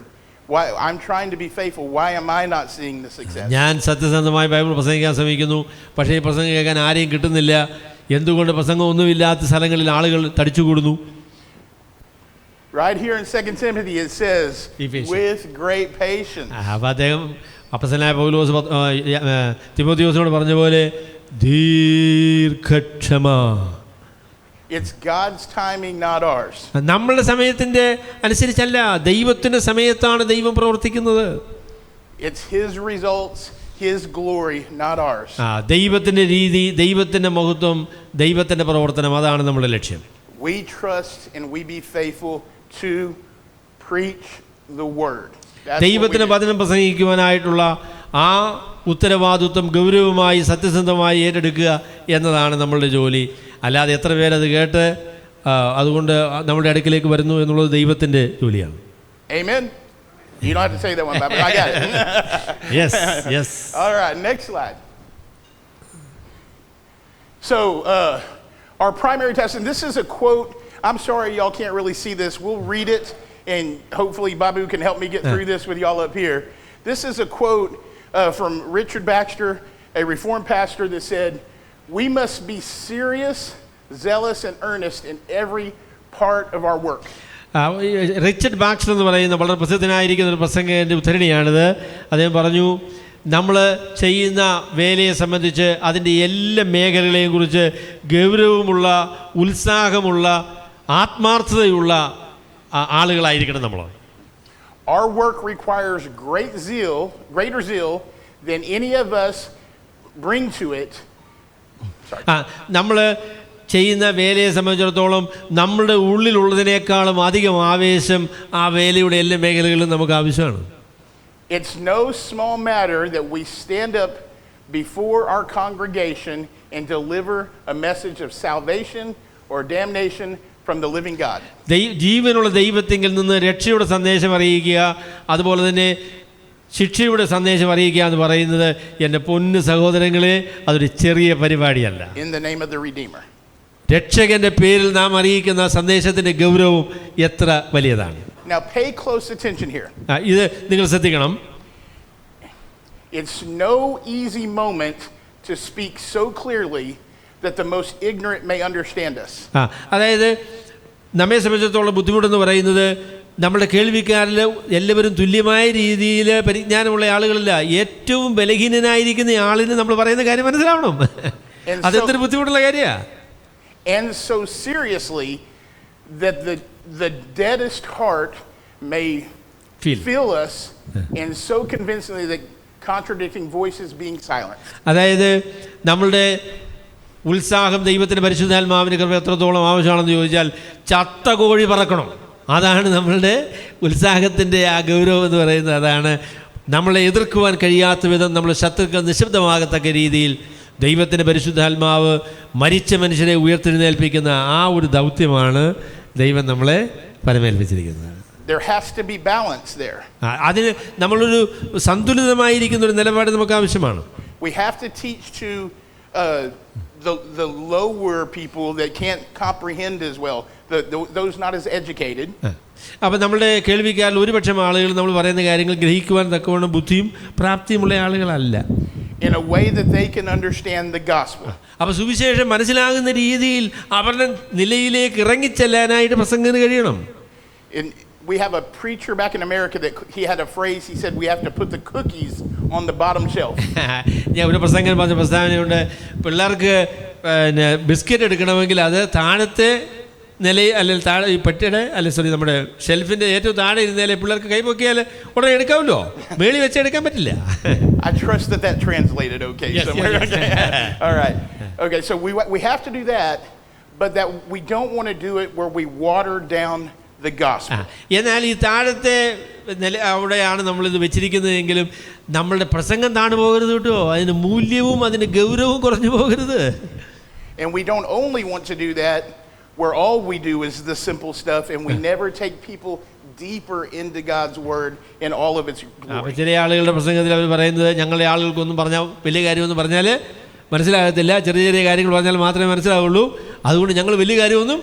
Why I'm trying to be faithful. Why am I not seeing the success? ഞാൻ സത്യസന്ധമായി ബൈബിൾ പ്രസംഗിക്കാൻ ശ്രമിക്കുന്നു, പക്ഷേ ഈ പ്രസംഗം കേൾക്കാൻ ആരെയും കിട്ടുന്നില്ല. എന്തുകൊണ്ട് പ്രസംഗമൊന്നുമില്ലാത്ത സ്ഥലങ്ങളിൽ ആളുകൾ തടിച്ചുകൂടുന്നു? Right here in 2 Timothy it says, with great patience. അപ്പോൾ അദ്ദേഹം അപ്പോസ്തലനായ പൗലോസ് തിമോഥെയോസിനോട് പറഞ്ഞ പോലെ ദീർഘക്ഷമ. It's God's timing, not ours. നമ്മളുടെ സമയത്തിന്റെ അനുസരിച്ചല്ല, ദൈവത്തിന്റെ സമയത്താണ് ദൈവം പ്രവർത്തിക്കുന്നത്. It's his results, his glory, not ours. ദൈവത്തിന്റെ രീതി, ദൈവത്തിന്റെ മഹത്വം, ദൈവത്തിന്റെ പ്രവർത്തനം, അതാണ് നമ്മുടെ ലക്ഷ്യം. We trust and we be faithful to preach the word. ദൈവത്തിന് വചനം പ്രസംഗിക്കുവാനായിട്ടുള്ള ആ ഉത്തരവാദിത്വം ഗൗരവമായി സത്യസന്ധമായി ഏറ്റെടുക്കുക എന്നതാണ് നമ്മളുടെ ജോലി. അല്ലാതെ എത്ര പേരത് കേട്ട് അതുകൊണ്ട് നമ്മുടെ അടുക്കിലേക്ക് വരുന്നു എന്നുള്ളത് ദൈവത്തിൻ്റെ ജോലിയാണ്. Amen. You don't have to say that one, but I got it. Yes, yes. All right, next slide. So, our primary test, and this is a quote. I'm sorry y'all can't really see this. We'll read it, and hopefully Babu can help me get through this with y'all up here. This is a quote from Richard Baxter, a Reformed pastor, that said, we must be serious, zealous, and earnest in every part of our work. Richard Baxter എന്ന് പറയുന്ന വളരെ പ്രസിദ്ധനായിരിക്കുന്ന ഒരു പ്രസംഗത്തിൻ്റെ ഉദ്ധരണിയാണിത്. അദ്ദേഹം പറഞ്ഞു, നമ്മൾ ചെയ്യുന്ന വേലയെ സംബന്ധിച്ച് അതിൻ്റെ എല്ലാ മേഖലകളെയും കുറിച്ച് ഗൗരവമുള്ള, ഉത്സാഹമുള്ള, ആത്മാർത്ഥതയുള്ള ആളുകളായിരിക്കണം നമ്മൾ. Our work requires greater zeal than any of us bring to it. നമ്മൾ ചെയ്യുന്ന വേലയെ സംബന്ധിച്ചിടത്തോളം നമ്മളുടെ ഉള്ളിലുള്ളതിനേക്കാളും അധികം ആവേശം ആ വേലയുടെ എല്ലാ മേഖലകളിലും നമുക്ക് ആവശ്യമാണ്. It's no small matter that we stand up before our congregation and deliver a message of salvation or damnation from the living God. ജീവനുള്ള ദൈവത്തിങ്കിൽ നിന്ന് രക്ഷയുടെ സന്ദേശം അറിയിക്കുക, അതുപോലെ തന്നെ ശിക്ഷയുടെ സന്ദേശം അറിയിക്കുക എന്ന് പറയുന്നത് എൻ്റെ പൊന്നു സഹോദരങ്ങളെ അതൊരു ചെറിയ പരിപാടിയല്ല. In the name of the Redeemer. രക്ഷകന്റെ പേരിൽ നാം അറിയിക്കുന്ന സന്ദേശത്തിന്റെ ഗൗരവം എത്ര വലിയതാണ്. Now pay close attention here. ഇത് നിങ്ങൾ ശ്രദ്ധിക്കണം. It's no easy moment to speak so clearly that the most ignorant may understand us. അതായത് നമ്മെ സംബന്ധിച്ചിടത്തോളം ബുദ്ധിമുട്ടെന്ന് പറയുന്നത് നമ്മുടെ കേൾവിക്കാരിൽ എല്ലാവരും തുല്യമായ രീതിയിൽ പരിജ്ഞാനമുള്ള ആളുകളില്ല. ഏറ്റവും ബലഹീനനായിരിക്കുന്ന ആളിന് നമ്മൾ പറയുന്ന കാര്യം മനസ്സിലാവണം. അതെന്തൊരു ബുദ്ധിമുട്ടുള്ള കാര്യമാണ്. And so seriously that the deadest heart may feel us, and so convincingly that contradicting voices being silent. അതായത് നമ്മളുടെ ഉത്സാഹം ദൈവത്തിൻ്റെ പരിശുദ്ധാത്മാവിൻ്റെ കൃപ എത്രത്തോളം ആവശ്യമാണെന്ന് ചോദിച്ചാൽ ചത്ത കോഴി പറക്കണം. അതാണ് നമ്മളുടെ ഉത്സാഹത്തിൻ്റെ ആ ഗൗരവം എന്ന് പറയുന്നത്. അതാണ് നമ്മളെ എതിർക്കുവാൻ കഴിയാത്ത വിധം നമ്മൾ ശത്രുക്കൾ നിശബ്ദമാകത്തക്ക രീതിയിൽ ദൈവത്തിൻ്റെ പരിശുദ്ധാത്മാവ് മരിച്ച മനുഷ്യരെ ഉയർത്തെഴുന്നേൽപ്പിക്കുന്ന ആ ഒരു ദൗത്യമാണ് ദൈവം നമ്മളെ പരമേൽപ്പിച്ചിരിക്കുന്നത്. There has to be balance there. അതിന് നമ്മളൊരു സന്തുലിതമായിരിക്കുന്ന ഒരു നിലപാട് നമുക്ക് ആവശ്യമാണ്. We have to teach to the lower people that can't comprehend as well, those not as educated. അപ്പോൾ നമ്മുടെ കേൾവിക്കാരിൽ ഒരുപക്ഷം ആളുകൾ നമ്മൾ പറയുന്ന കാര്യങ്ങൾ ഗ്രഹിക്കുവാൻ തക്കവണ്ണം ബുദ്ധിയും പ്രാപ്തിയുമുള്ള ആളുകളല്ല. In a way that they can understand the gospel. അപ്പോൾ സുവിശേഷം മനസ്സിലാകുന്ന രീതിയിൽ അവരുടെ നിലയിലേക്ക് ഇറങ്ങിച്ചെല്ലാനായിട്ട് പ്രസംഗത്തിന് കഴിയണം. We have a preacher back in America that he had a phrase. He said we have to put the cookies on the bottom shelf. ഞാൻ ഒരു പ്രസംഗം പറഞ്ഞ പ്രസ്താവനയുണ്ട്. പിള്ളേർക്ക് ബിസ്ക്കറ്റ് എടുക്കണമെങ്കിൽ അത് താഴത്തെ നിലയിൽ അല്ലെങ്കിൽ താഴെ ഈ പെട്ടിയുടെ നമ്മുടെ ഷെൽഫിൻ്റെ ഏറ്റവും താഴെ ഇരുന്നാലേ പിള്ളേർക്ക് കൈപൊക്കിയാൽ ഉടനെ എടുക്കാമല്ലോ. മേളി വെച്ച് എടുക്കാൻ പറ്റില്ല. I trust that translated okay somewhere. Yes. All right. Okay, so we have to do that, but that we don't want to do it where we water down the gospel. എന്നാൽ ഈ താഴത്തെ അവിടെയാണ് നമ്മളിത് വെച്ചിരിക്കുന്നതെങ്കിലും നമ്മളുടെ പ്രസംഗം താണു പോകരുത് കേട്ടോ. അതിന് മൂല്യവും അതിന് ഗൗരവവും കുറഞ്ഞു പോകരുത്. And we don't only want to do that where all we do is the simple stuff and we never take people deeper into God's word in all of its glory. ചില ആളുകളുടെ പ്രസംഗത്തിൽ അവർ പറയുന്നത് ഞങ്ങളുടെ ആളുകൾക്കൊന്നും പറഞ്ഞാൽ വലിയ കാര്യമൊന്നും പറഞ്ഞാൽ മനസ്സിലാകത്തില്ല, ചെറിയ ചെറിയ കാര്യങ്ങൾ പറഞ്ഞാൽ മാത്രമേ മനസ്സിലാവുള്ളൂ, അതുകൊണ്ട് ഞങ്ങൾ വലിയ കാര്യമൊന്നും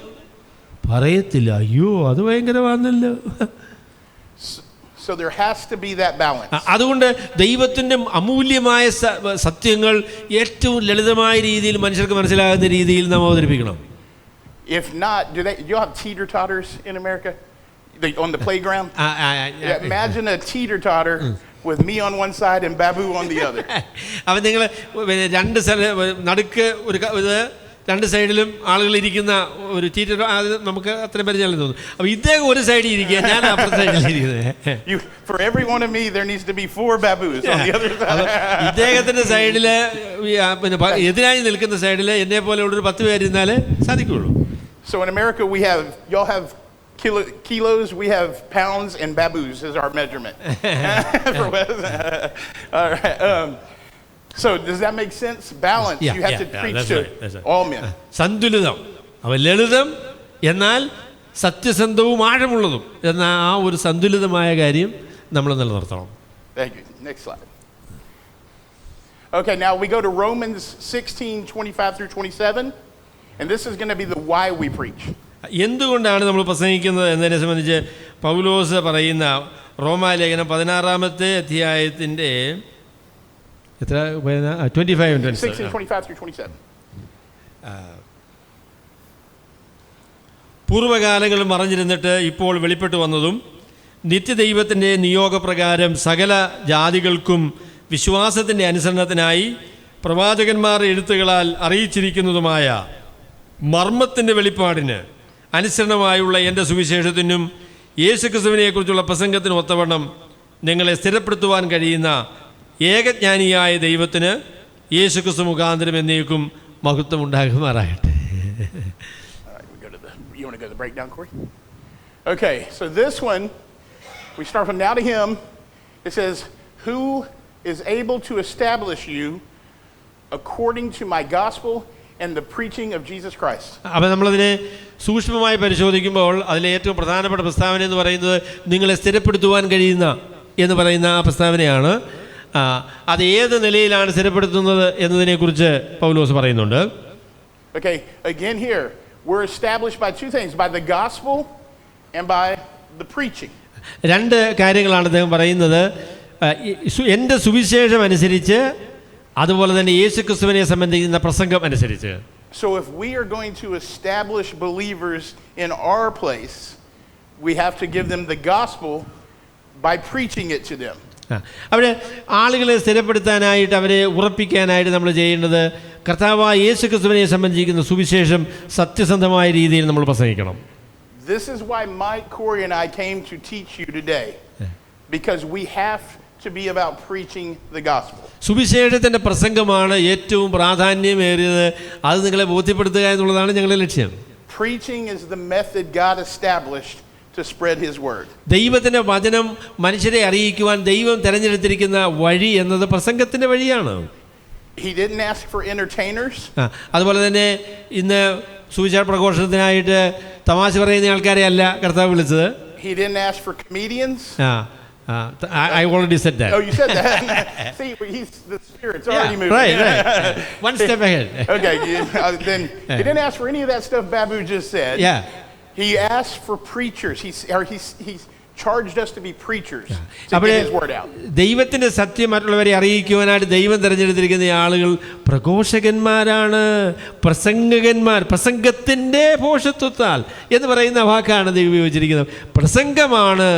പറയത്തില്ല. അയ്യോ അത് ഭയങ്കരമാണല്ലോ. So there has to be that balance. അതുകൊണ്ട് ദൈവത്തിൻ്റെ അമൂല്യമായ സത്യങ്ങൾ ഏറ്റവും ലളിതമായ രീതിയിൽ മനുഷ്യർക്ക് മനസ്സിലാകുന്ന രീതിയിൽ നാം അവതരിപ്പിക്കണം. If not, do you have teeter-totters in America? On the playground? Imagine a teeter-totter with me on one side and Babu on the other. അപ്പോൾ നിങ്ങൾ നടുക്ക് രണ്ട് സൈഡിലും ആളുകൾ ഇരിക്കുന്ന ഒരു ടീച്ചർ, അത് നമുക്ക് അത്രയും പരിചയം തോന്നും. അപ്പോൾ ഇദ്ദേഹം ഒരു സൈഡിൽ ഇരിക്കുക, ഞാൻ അപ്പുറത്തെ സൈഡിൽ ഇരിക്കുന്നത്. For every one of me there needs to be 4 Babus on the other side. ഇദ്ദേഹത്തിൻ്റെ സൈഡിൽ പിന്നെ എതിരായി നിൽക്കുന്ന സൈഡിൽ എന്നെ പോലെ ഉള്ളൊരു 10 പേരിരുന്നാലേ സാധിക്കുകയുള്ളൂ. So in America y'all have kilos, we have pounds, and Babus is our measurement. All right. So does that make sense? Balance. You have to preach to all men. സന്തുലിതം, അവ ലളിതം എന്നാൽ സത്യസന്ധവും ആഴമുള്ളതും എന്ന ആ ഒരു സന്തുലിതമായ കാര്യം നമ്മൾ നിലനിർത്തണം. Thank you. Next slide. Okay, now we go to Romans 16:25-27, and this is going to be the why we preach. എന്തുകൊണ്ടാണ് നമ്മൾ പ്രസംഗിക്കുന്നത് എന്നതിനെ സംബന്ധിച്ച് പൗലോസ് പറയുന്ന റോമാലേഖനം 16-ാമത്തെ അധ്യായത്തിൻ്റെ 16:25-27. പൂർവ്വകാലങ്ങൾ മറഞ്ഞിരുന്നിട്ട് ഇപ്പോൾ വെളിപ്പെട്ടു വന്നതും നിത്യദൈവത്തിൻ്റെ നിയോഗപ്രകാരം സകല ജാതികൾക്കും വിശ്വാസത്തിൻ്റെ അനുസരണത്തിനായി പ്രവാചകന്മാർ എഴുത്തുകളാൽ അറിയിച്ചിരിക്കുന്നതുമായ മർമ്മത്തിൻ്റെ വെളിപ്പാടിന് അനുസരണമായുള്ള എൻ്റെ സുവിശേഷത്തിനും യേശുക്രിസ്തുവിനെക്കുറിച്ചുള്ള പ്രസംഗത്തിനും ഒത്തവണ്ണം നിങ്ങളെ സ്ഥിരപ്പെടുത്തുവാൻ കഴിയുന്ന ഏകജ്ഞാനിയായ ദൈവത്തിന് യേശുക്രിസ്തു മുഖാന്തരം എന്നേക്കും മഹത്വം ഉണ്ടാകുമാറാകട്ടെ. You want to go to the breakdown, Corey? Okay, so this one, we start from now to him. It says, who is able to establish you according to my gospel and the preaching of Jesus Christ. അപ്പോൾ നമ്മളതിനെ സൂക്ഷ്മമായി പരിശോധിക്കുമ്പോൾ അതിലെ ഏറ്റവും പ്രധാനപ്പെട്ട പ്രസ്താവന എന്ന് പറയുന്നത് നിങ്ങളെ സ്ഥിരപ്പെടുത്തുവാൻ കഴിയുന്ന എന്ന് പറയുന്ന ആ പ്രസ്താവനയാണ്. അത് ഏത് നിലയിലാണ് സ്ഥിരപ്പെടുത്തുന്നത് എന്നതിനെക്കുറിച്ച് പൗലോസ് പറയുന്നുണ്ട്. Okay, again here, we're established by two things, by the gospel and by the preaching. രണ്ട് കാര്യങ്ങളാണ് അദ്ദേഹം പറയുന്നത്. എൻ്റെ സുവിശേഷം അനുസരിച്ച്, അതുപോലെ തന്നെ യേശുക്രിസ്തുവിനെ സംബന്ധിക്കുന്ന പ്രസംഗം അനുസരിച്ച്. So if we are going to establish believers in our place, we have to give them the gospel by preaching it to them. അവിടെ ആളുകളെ സ്ഥിരപ്പെടുത്താനായിട്ട്, അവരെ ഉറപ്പിക്കാനായിട്ട് നമ്മൾ ചെയ്യേണ്ടത് കർത്താവായ യേശുക്രിസ്തുവിനെ സംബന്ധിക്കുന്ന സുവിശേഷം സത്യസന്ധമായ രീതിയിൽ നമ്മൾ പ്രസംഗിക്കണം. This is why Mike, Corey, and I came to teach you today, because we have to be about preaching the gospel. സുവിശേഷത്തിൻ്റെ പ്രസംഗമാണ് ഏറ്റവും പ്രാധാന്യമേറിയത്. അത് നിങ്ങളെ ബോധ്യപ്പെടുത്തുക എന്നുള്ളതാണ് ഞങ്ങളുടെ ലക്ഷ്യം. Preaching is the method God established to spread his word. ദൈവത്തിൻ്റെ വചനം മനുഷ്യരെ അറിയിക്കുവാൻ ദൈവം തിരഞ്ഞെടുത്തിരിക്കുന്ന വഴി എന്നത് പ്രസംഗത്തിൻ്റെ വഴിയാണ്. He didn't ask for entertainers. അതുപോലെ തന്നെ ഇന്ന് സുവിശേഷ പ്രഘോഷണത്തിനായിട്ട് തമാശ പറയുന്ന ആൾക്കാരെ അല്ല കർത്താവ് വിളിച്ചത്. He didn't ask for comedians. I already said that. Oh, you said that. See, the Spirit's already moving. Right. One step ahead. Okay, then he didn't ask for any of that stuff Babu just said. Yeah. He asked for preachers. He's charged us to be preachers to അവിടെ get his word out. ദൈവത്തിൻ്റെ സത്യം മറ്റുള്ളവരെ അറിയിക്കുവാനായിട്ട് ദൈവം തിരഞ്ഞെടുത്തിരിക്കുന്ന ആളുകൾ പ്രഘോഷകന്മാരാണ്, പ്രസംഗകന്മാർ. പ്രസംഗത്തിൻ്റെ പോഷത്വത്താൽ എന്ന് പറയുന്ന വാക്കാണ് ദൈവം ഉപയോഗിച്ചിരിക്കുന്നത്. പ്രസംഗമാണ്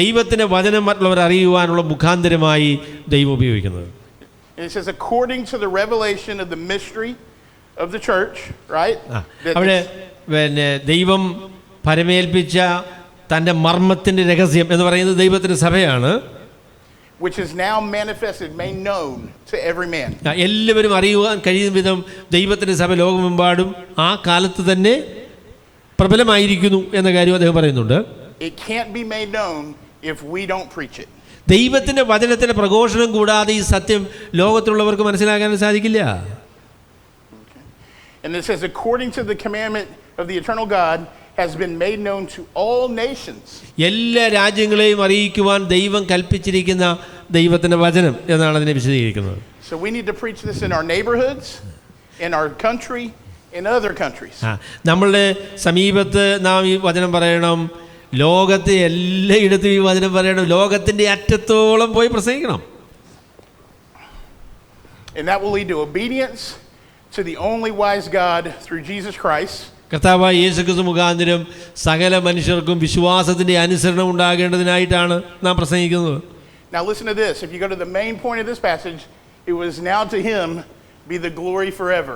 ദൈവത്തിൻ്റെ വചനം മറ്റുള്ളവർ അറിയുവാനുള്ള മുഖാന്തരമായി ദൈവം ഉപയോഗിക്കുന്നത്. And it says according to the revelation of the mystery of the church, right? അവിടെ പിന്നെ ദൈവം പരമേൽപ്പിച്ച തൻ്റെ മർമ്മത്തിൻ്റെ രഹസ്യം എന്ന് പറയുന്നത് ദൈവത്തിൻ്റെ സഭയാണ്. Which is now manifested, made known to every man. എല്ലാവരും അറിയുവാൻ കഴിയുന്ന വിധം ദൈവത്തിൻ്റെ സഭ ലോകമെമ്പാടും ആ കാലത്ത് തന്നെ പ്രബലമായിരിക്കുന്നു എന്ന കാര്യം അദ്ദേഹം പറയുന്നുണ്ട്. It can't be made known if we don't preach it. ദൈവത്തിൻ്റെ വചനത്തിൻ്റെ പ്രഘോഷണം കൂടാതെ ഈ സത്യം ലോകത്തുള്ളവർക്ക് മനസ്സിലാക്കാൻ സാധിക്കില്ല. And it says according to the commandment of the eternal God has been made known to all nations. എല്ലാ രാജ്യങ്ങളെയും അറിയിക്കുവാൻ ദൈവം കൽപ്പിച്ചിരിക്കുന്ന ദൈവത്തിൻ്റെ വചനം എന്നാണ് അതിനെ വിശദീകരിക്കുന്നത്. So we need to preach this in our neighborhoods, in our country, in other countries. നമ്മളുടെ സമീപത്ത് നാം ഈ വചനം പറയണം. ലോകത്തെ എല്ലായിടത്തും ഈ വചനം പറയണം. ലോകത്തിൻ്റെ അറ്റത്തോളം പോയി പ്രസംഗിക്കണം. And that will lead to obedience to the only wise God through Jesus Christ. കർത്താവായ യേശുക്രിസ്തു മുഖാന്തരം സകല മനുഷ്യർക്കും വിശ്വാസത്തിൻ്റെ അനുസരണം ഉണ്ടാകേണ്ടതിനായിട്ടാണ് നാം പ്രസംഗിക്കുന്നത്. Now listen to this. If you go to the main point of this passage, it was now to him be the glory forever.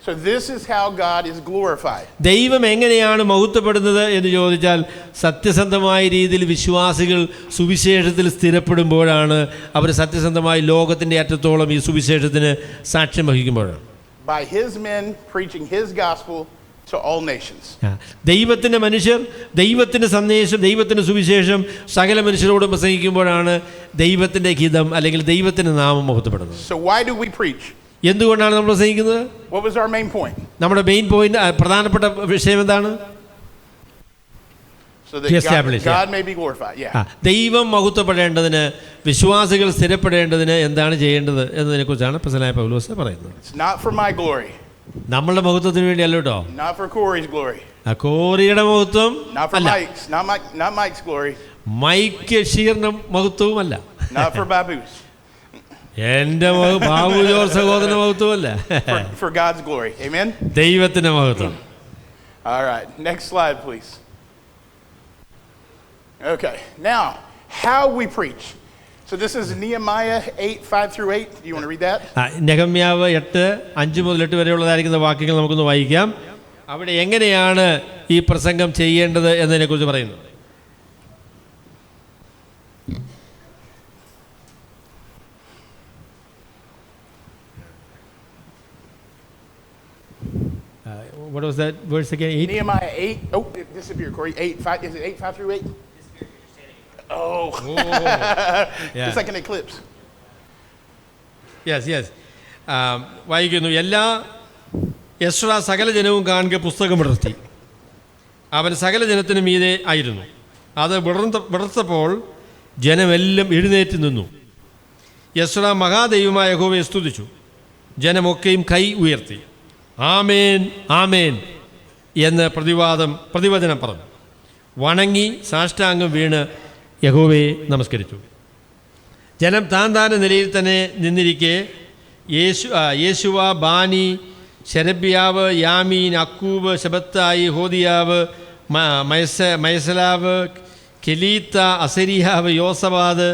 So this is how God is glorified. ദൈവം എങ്ങനെയാണ് മഹത്വപ്പെടുന്നത് എന്ന് ചോദിച്ചാൽ സത്യസന്ധമായ രീതിയിൽ വിശ്വാസികൾ സുവിശേഷത്തിൽ സ്ഥിരപ്പെടുമ്പോഴാണ്. അവർ സത്യസന്ധമായി ലോകത്തിൻ്റെ അറ്റത്തോളം ഈ സുവിശേഷത്തിന് സാക്ഷ്യം വഹിക്കുമ്പോഴാണ്. By his men preaching his gospel to all nations. ദൈവത്തിൻ്റെ മനുഷ്യർ ദൈവത്തിൻ്റെ സന്ദേശം, ദൈവത്തിൻ്റെ സുവിശേഷം സകല മനുഷ്യരോടും പ്രസംഗിക്കുമ്പോഴാണ് ദൈവത്തിൻ്റെ ഹിതം അല്ലെങ്കിൽ ദൈവത്തിൻ്റെ നാമം മഹത്വപ്പെടുന്നത്. So why do we preach? എന്തുകൊണ്ടാണ് നമ്മൾ പ്രസംഗിക്കുന്നത്? What was our main point? നമ്മുടെ മെയിൻ പോയിന്റ്, പ്രധാനപ്പെട്ട വിഷയം എന്താണ്? So that God may be glorified. Yeah. ദൈവം മഹത്വപ്പെടേണ്ടതിന്, വിശ്വാസികൾ സ്ഥിരപ്പെടേണ്ടതിന് എന്താണ് ചെയ്യേണ്ടത് എന്നതിനെക്കുറിച്ചാണ് അപ്പോസ്തലനായ പൗലോസ് പറയുന്നത്. It's not for my glory. നമ്മളുടെ മഹത്വത്തിന് വേണ്ടിയല്ല കേട്ടോ. Not for Corey's glory. കോറിയുടെ മഹത്വം Not for Mike's. Not Mike's glory. Mike ഷീറിന്റെ മഹത്വവുമല്ല. Not for Babu's. എൻ്റെ ബാബു ജോർജ് സഹോദരന്റെ മഹത്വമല്ല. For God's glory. Amen. ദൈവത്തിന്റെ മഹത്വം. All right. Next slide, please. Okay. Now, how we preach. So this is Nehemiah 8:5-8. Do you want to read that? നെഹമ്യാവ് 8:5-8 വരെയുള്ളതായിരിക്കുന്ന വാക്യങ്ങൾ നമുക്കൊന്ന് വായിക്കാം. അവിടെ എങ്ങനെയാണ് ഈ പ്രസംഗം ചെയ്യേണ്ടത് എന്നതിനെക്കുറിച്ച് പറയുന്നു. What was that verse again? 8? Nehemiah 8. Oh, it disappeared, Corey. 8:5. Is it 8:5-8? Oh. Yeah. It's like an eclipse. Yes. വായിക്കുന്നു. എല്ലാ എസ്രാ സകല ജനവും കാണുക പുസ്തകം വിടർത്തി. അവൻ സകല ജനത്തിനും മീതെ ആയിരുന്നു. അത് വിടർത്തപ്പോൾ ജനമെല്ലാം എഴുന്നേറ്റ് നിന്നു. എസ്രാ മഹാദൈവമായ യഹോവയെ സ്തുതിച്ചു. ജനമൊക്കെയും കൈ ഉയർത്തി ആമേൻ ആമേൻ എന്ന് പ്രതിവചനം പറഞ്ഞു. വണങ്ങി സാഷ്ടാംഗം വീണ് യഹോവയെ നമസ്കരിച്ചു. ജനം താന്താന നിലയിൽ തന്നെ നിന്നിരിക്കെ യേശുവ, ബാനി, ശെരബ്യാവ്, യാമീൻ, അക്കൂബ്, ശബത്തായി, ഹോദിയാവ്, മയസലാവ്, കെലീത്ത, അസരിയാവ്, യോസബാദ്,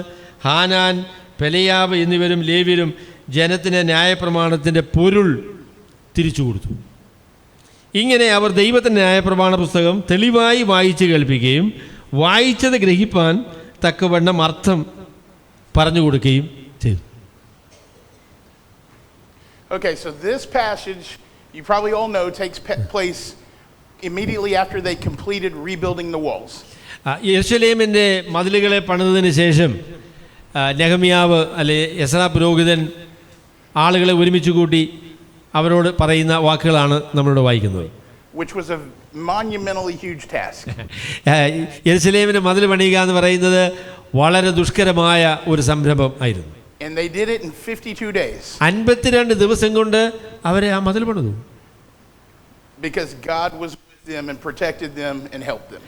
ഹാനാൻ, പെലയാവ് എന്നിവരും ലേവ്യരും ജനത്തിന് ന്യായപ്രമാണത്തിൻ്റെ പൊരുൾ തിരിച്ചു കൊടുത്തു. ഇങ്ങനെ അവർ ദൈവത്തിൻ്റെ ന്യായപ്രമാണ പുസ്തകം തെളിവായി വായിച്ച് കേൾപ്പിക്കുകയും വായിച്ചത് ഗ്രഹിപ്പാൻ തക്കവണ്ണം അർത്ഥം പറഞ്ഞു കൊടുക്കുകയും ചെയ്തു. Okay, so this passage, you probably all know, takes place immediately after they completed rebuilding the walls. യെരൂശലേമിൻ്റെ മതിലുകളെ പണിതതിന് ശേഷം നെഹമ്യാവ് അല്ലെ എസ്രാ പുരോഹിതൻ ആളുകളെ ഒരുമിച്ച് കൂട്ടി അവരോട് പറയുന്ന വാക്കുകളാണ് നമ്മളിവിടെ വായിക്കുന്നത്. Which was a monumentally huge task. യെരൂശലേമിൻ്റെ മതിൽ പണിയുക എന്ന് പറയുന്നത് വളരെ ദുഷ്കരമായ ഒരു സംരംഭം ആയിരുന്നു. And they did it in 52 days. 52 ദിവസം കൊണ്ട് അവരെ ആ മതിൽ പണിതു. Because God was with them and protected them and helped them.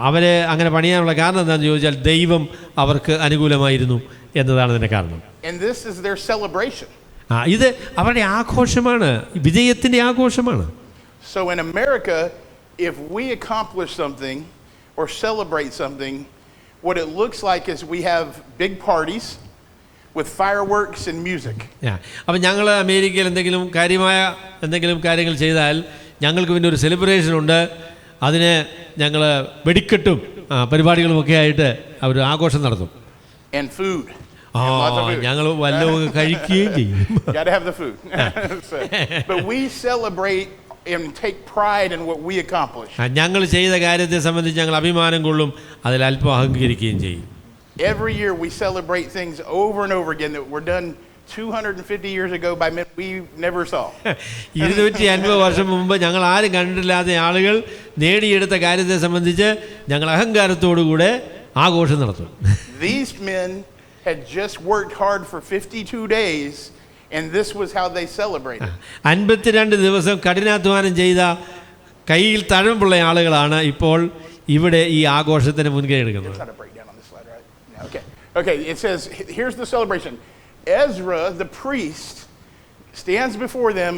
അവരെ അങ്ങനെ പണിയാനുള്ള കാരണം എന്താണെന്ന് ചോദിച്ചാൽ ദൈവം അവർക്ക് അനുകൂലമായിരുന്നു എന്നതാണ് അതിൻ്റെ കാരണം. And this is their celebration. ഇത് അവരുടെ ആഘോഷമാണ്, വിജയത്തിൻ്റെ ആഘോഷമാണ്. So in America, if we accomplish something or celebrate something, what it looks like is we have big parties with fireworks and music. അപ്പം ഞങ്ങൾ അമേരിക്കയിൽ എന്തെങ്കിലും കാര്യങ്ങൾ ചെയ്താൽ ഞങ്ങൾക്ക് പിന്നെ ഒരു സെലിബ്രേഷൻ ഉണ്ട്. അതിന് ഞങ്ങൾ വെടിക്കെട്ടും പരിപാടികളുമൊക്കെ ആയിട്ട് ഒരു ആഘോഷം നടത്തും. And food. ഞങ്ങൾ വല്ലതും കഴിക്കുകയും ചെയ്യും. Gotta have the food. But we celebrate and take pride in what we accomplish. ഞങ്ങൾ ചെയ്ത കാര്യത്തെ സംബന്ധിച്ച് ഞങ്ങൾ അഭിമാനം കൊള്ളും, അതിൽ അല്പം അഹങ്കരിക്കുകയും ചെയ്യും. Every year we celebrate things over and over again that were done 250 years ago by men we never saw. 250 വർഷം മുമ്പ് ഞങ്ങൾ ആരും കണ്ടിട്ടില്ലാത്ത ആളുകൾ നേടിയെടുത്ത കാര്യത്തെ സംബന്ധിച്ച് ഞങ്ങൾ അഹങ്കാരത്തോടുകൂടെ ആഘോഷം നടത്തും. These men had just worked hard for 52 days and this was how they celebrated. 52 ദിവസം കഠിനാധ്വാനം ചെയ്ത കയ്യിൽ തഴമ്പുള്ള ആളുകളാണ് ഇപ്പോൾ ഇവിടെ ഈ ആഘോഷത്തിന് മുൻകൈ എടുക്കുന്നത്. Okay, it says here's the celebration. Ezra the priest stands before them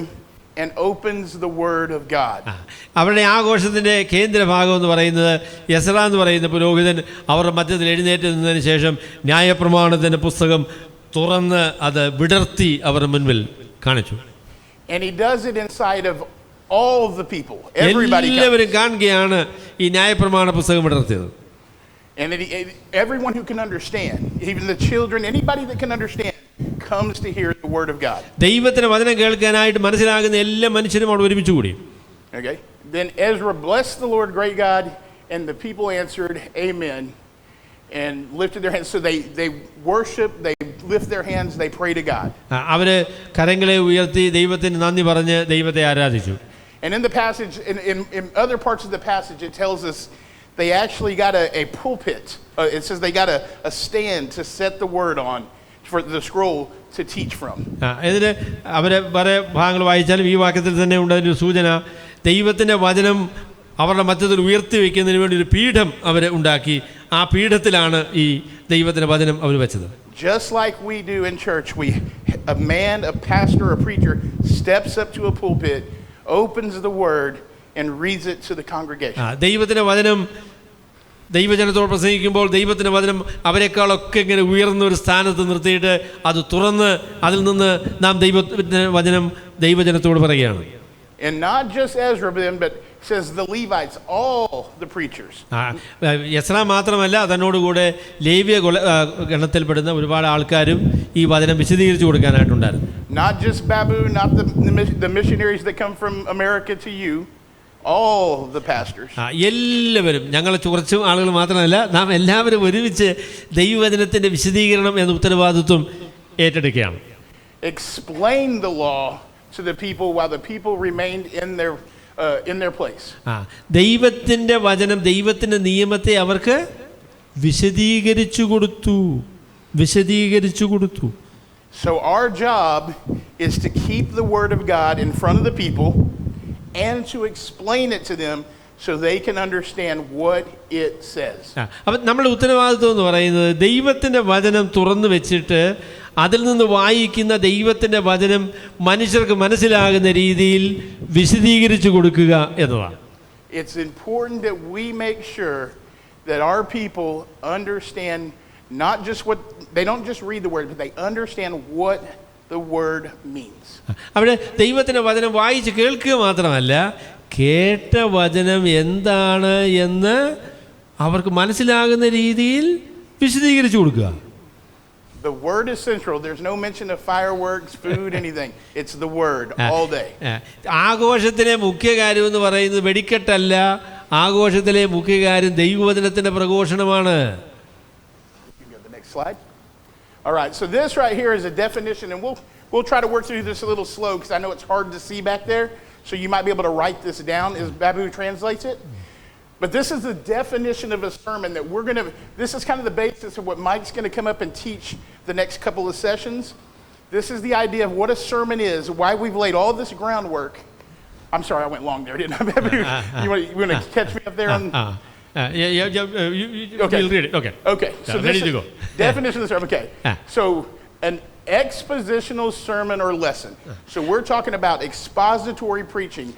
and opens the word of God. അവരുടെ ആഘോഷത്തിന്റെ കേന്ദ്രഭാഗം എന്ന് പറയുന്നത് എസ്രാ എന്ന് പറയുന്ന പുരോഹിതൻ അവരുടെ മധ്യത്തിൽ എഴുന്നേറ്റ് നിന്നതിന് ശേഷം ന്യായപ്രമാണത്തിന്റെ പുസ്തകം തുറന്ന് അത് വിടർത്തി അവരുടെ മുൻപിൽ കാണിച്ചു. And he does it inside of all the people. Everybody എല്ലാവരും കാണുകയാണ് ഈ ന്യായപ്രമാണ പുസ്തകം വിടർത്തിയത്. And everyone who can understand, even the children, anybody that can understand, comes to hear the word of God. ദൈവത്തിന്റെ വചനം കേൾക്കാനായിട്ട് മനസ്സിലാകുന്ന എല്ലാ മനുഷ്യരും അവിടെ ഒരുമിച്ച് കൂടി. Okay. Then Ezra blessed the Lord great God, and the people answered, Amen, and lifted their hands. So they worship, they lift their hands, they pray to God. അവര് കരങ്ങളെ ഉയർത്തി ദൈവത്തിന് നന്ദി പറഞ്ഞ് ദൈവത്തെ ആരാധിച്ചു. And in the passage, in other parts of the passage, it tells us they actually got a pulpit. It says they got a stand to set the word on for the scroll to teach from. ഇതിന് അവരെ വേറെ ഭാഗങ്ങൾ വായിച്ചാലും ഈ വാക്യത്തിൽ തന്നെ ഉണ്ട് ഒരു സൂചന. ദൈവത്തിൻ്റെ വചനം അവരുടെ മധ്യത്തിൽ ഉയർത്തി വയ്ക്കുന്നതിന് വേണ്ടി ഒരു പീഠം അവർ ഉണ്ടാക്കി. ആ പീഠത്തിലാണ് ഈ ദൈവത്തിൻ്റെ വചനം അവർ വെച്ചത്. Just like we do in church, a man, a pastor, a preacher steps up to a pulpit, opens the word and reads it to the congregation. ദൈവത്തിൻ്റെ വചനം ദൈവജനത്തോട് പ്രസംഗിക്കുമ്പോൾ ദൈവത്തിൻ്റെ വചനം അവരെക്കാളൊക്കെ ഇങ്ങനെ ഉയർന്ന ഒരു സ്ഥാനത്ത് നിർത്തിയിട്ട് അത് തുറന്ന് അതിൽ നിന്ന് നാം ദൈവത്തിൻ്റെ വചനം ദൈവജനത്തോട് പറയുകയാണ്. And not just Ezra but says the Levites, all the preachers. Ezra മാത്രമല്ല തന്നോടുകൂടെ ലേവ്യ ഗണത്തിൽപ്പെടുന്ന ഒരുപാട് ആൾക്കാരും ഈ വചനം വിശദീകരിച്ചു കൊടുക്കാനായിട്ടുണ്ടായിരുന്നു. Not just Babu, not the missionaries that come from America to you. All the pastors. എല്ലാവരും ഞങ്ങൾ കുറച്ച് ആളുകൾ മാത്രമല്ല നാം എല്ലാവരും ഒരുമിച്ച് ദൈവവചനത്തിന്റെ വിശദീകരണം എന്ന ഉത്തരവാദിത്വം ഏറ്റെടുക്കുകയാണ്. Explain the law to the people while the people remained in their place. ദൈവത്തിന്റെ വചനം ദൈവത്തിന്റെ നിയമത്തെ അവർക്ക് വിശദീകരിച്ചു കൊടുത്തു. So our job is to keep the word of God in front of the people and to explain it to them so they can understand what it says. അപ്പം നമ്മുടെ ഉത്തരവാദിത്വം എന്ന് പറയുന്നത് ദൈവത്തിൻ്റെ വചനം തുറന്നു വെച്ചിട്ട് അതിൽ നിന്ന് വായിക്കുന്ന ദൈവത്തിൻ്റെ വചനം മനുഷ്യർക്ക് മനസ്സിലാകുന്ന രീതിയിൽ വിശദീകരിച്ചു കൊടുക്കുക എന്നതാണ്. It's important that we make sure that our people understand not just what, they don't just read the word, but they understand what the word means. അവിടെ ദൈവത്തിൻ്റെ വചനം വായിച്ച് കേൾക്കുക മാത്രമല്ല, കേട്ട വചനം എന്താണ് എന്ന് അവർക്ക് മനസ്സിലാകുന്ന രീതിയിൽ വിശദീകരിച്ചു കൊടുക്കുക. The word is central. There's no mention of fireworks, food, anything. It's the word all day. ആഘോഷത്തിലെ മുഖ്യ കാര്യം എന്ന് പറയുന്നത് വെടിക്കെട്ടല്ല, ആഘോഷത്തിലെ മുഖ്യ കാര്യം ദൈവവചനത്തിൻ്റെ പ്രഘോഷണമാണ്. The next slide. All right, so this right here is a definition, and we'll try to work through this a little slow because I know it's hard to see back there. So you might be able to write this down as Babu translates it. But this is the definition of a sermon that we're going to, this is kind of the basis of what Mike's going to come up and teach the next couple of sessions. This is the idea of what a sermon is, why we've laid all this groundwork. I'm sorry, I went long there, didn't I, Babu? You want to catch me up there? You'll read it. Okay. So ready this to go. Definition of the sermon. Okay. So an expositional sermon or lesson. So we're talking about expository preaching,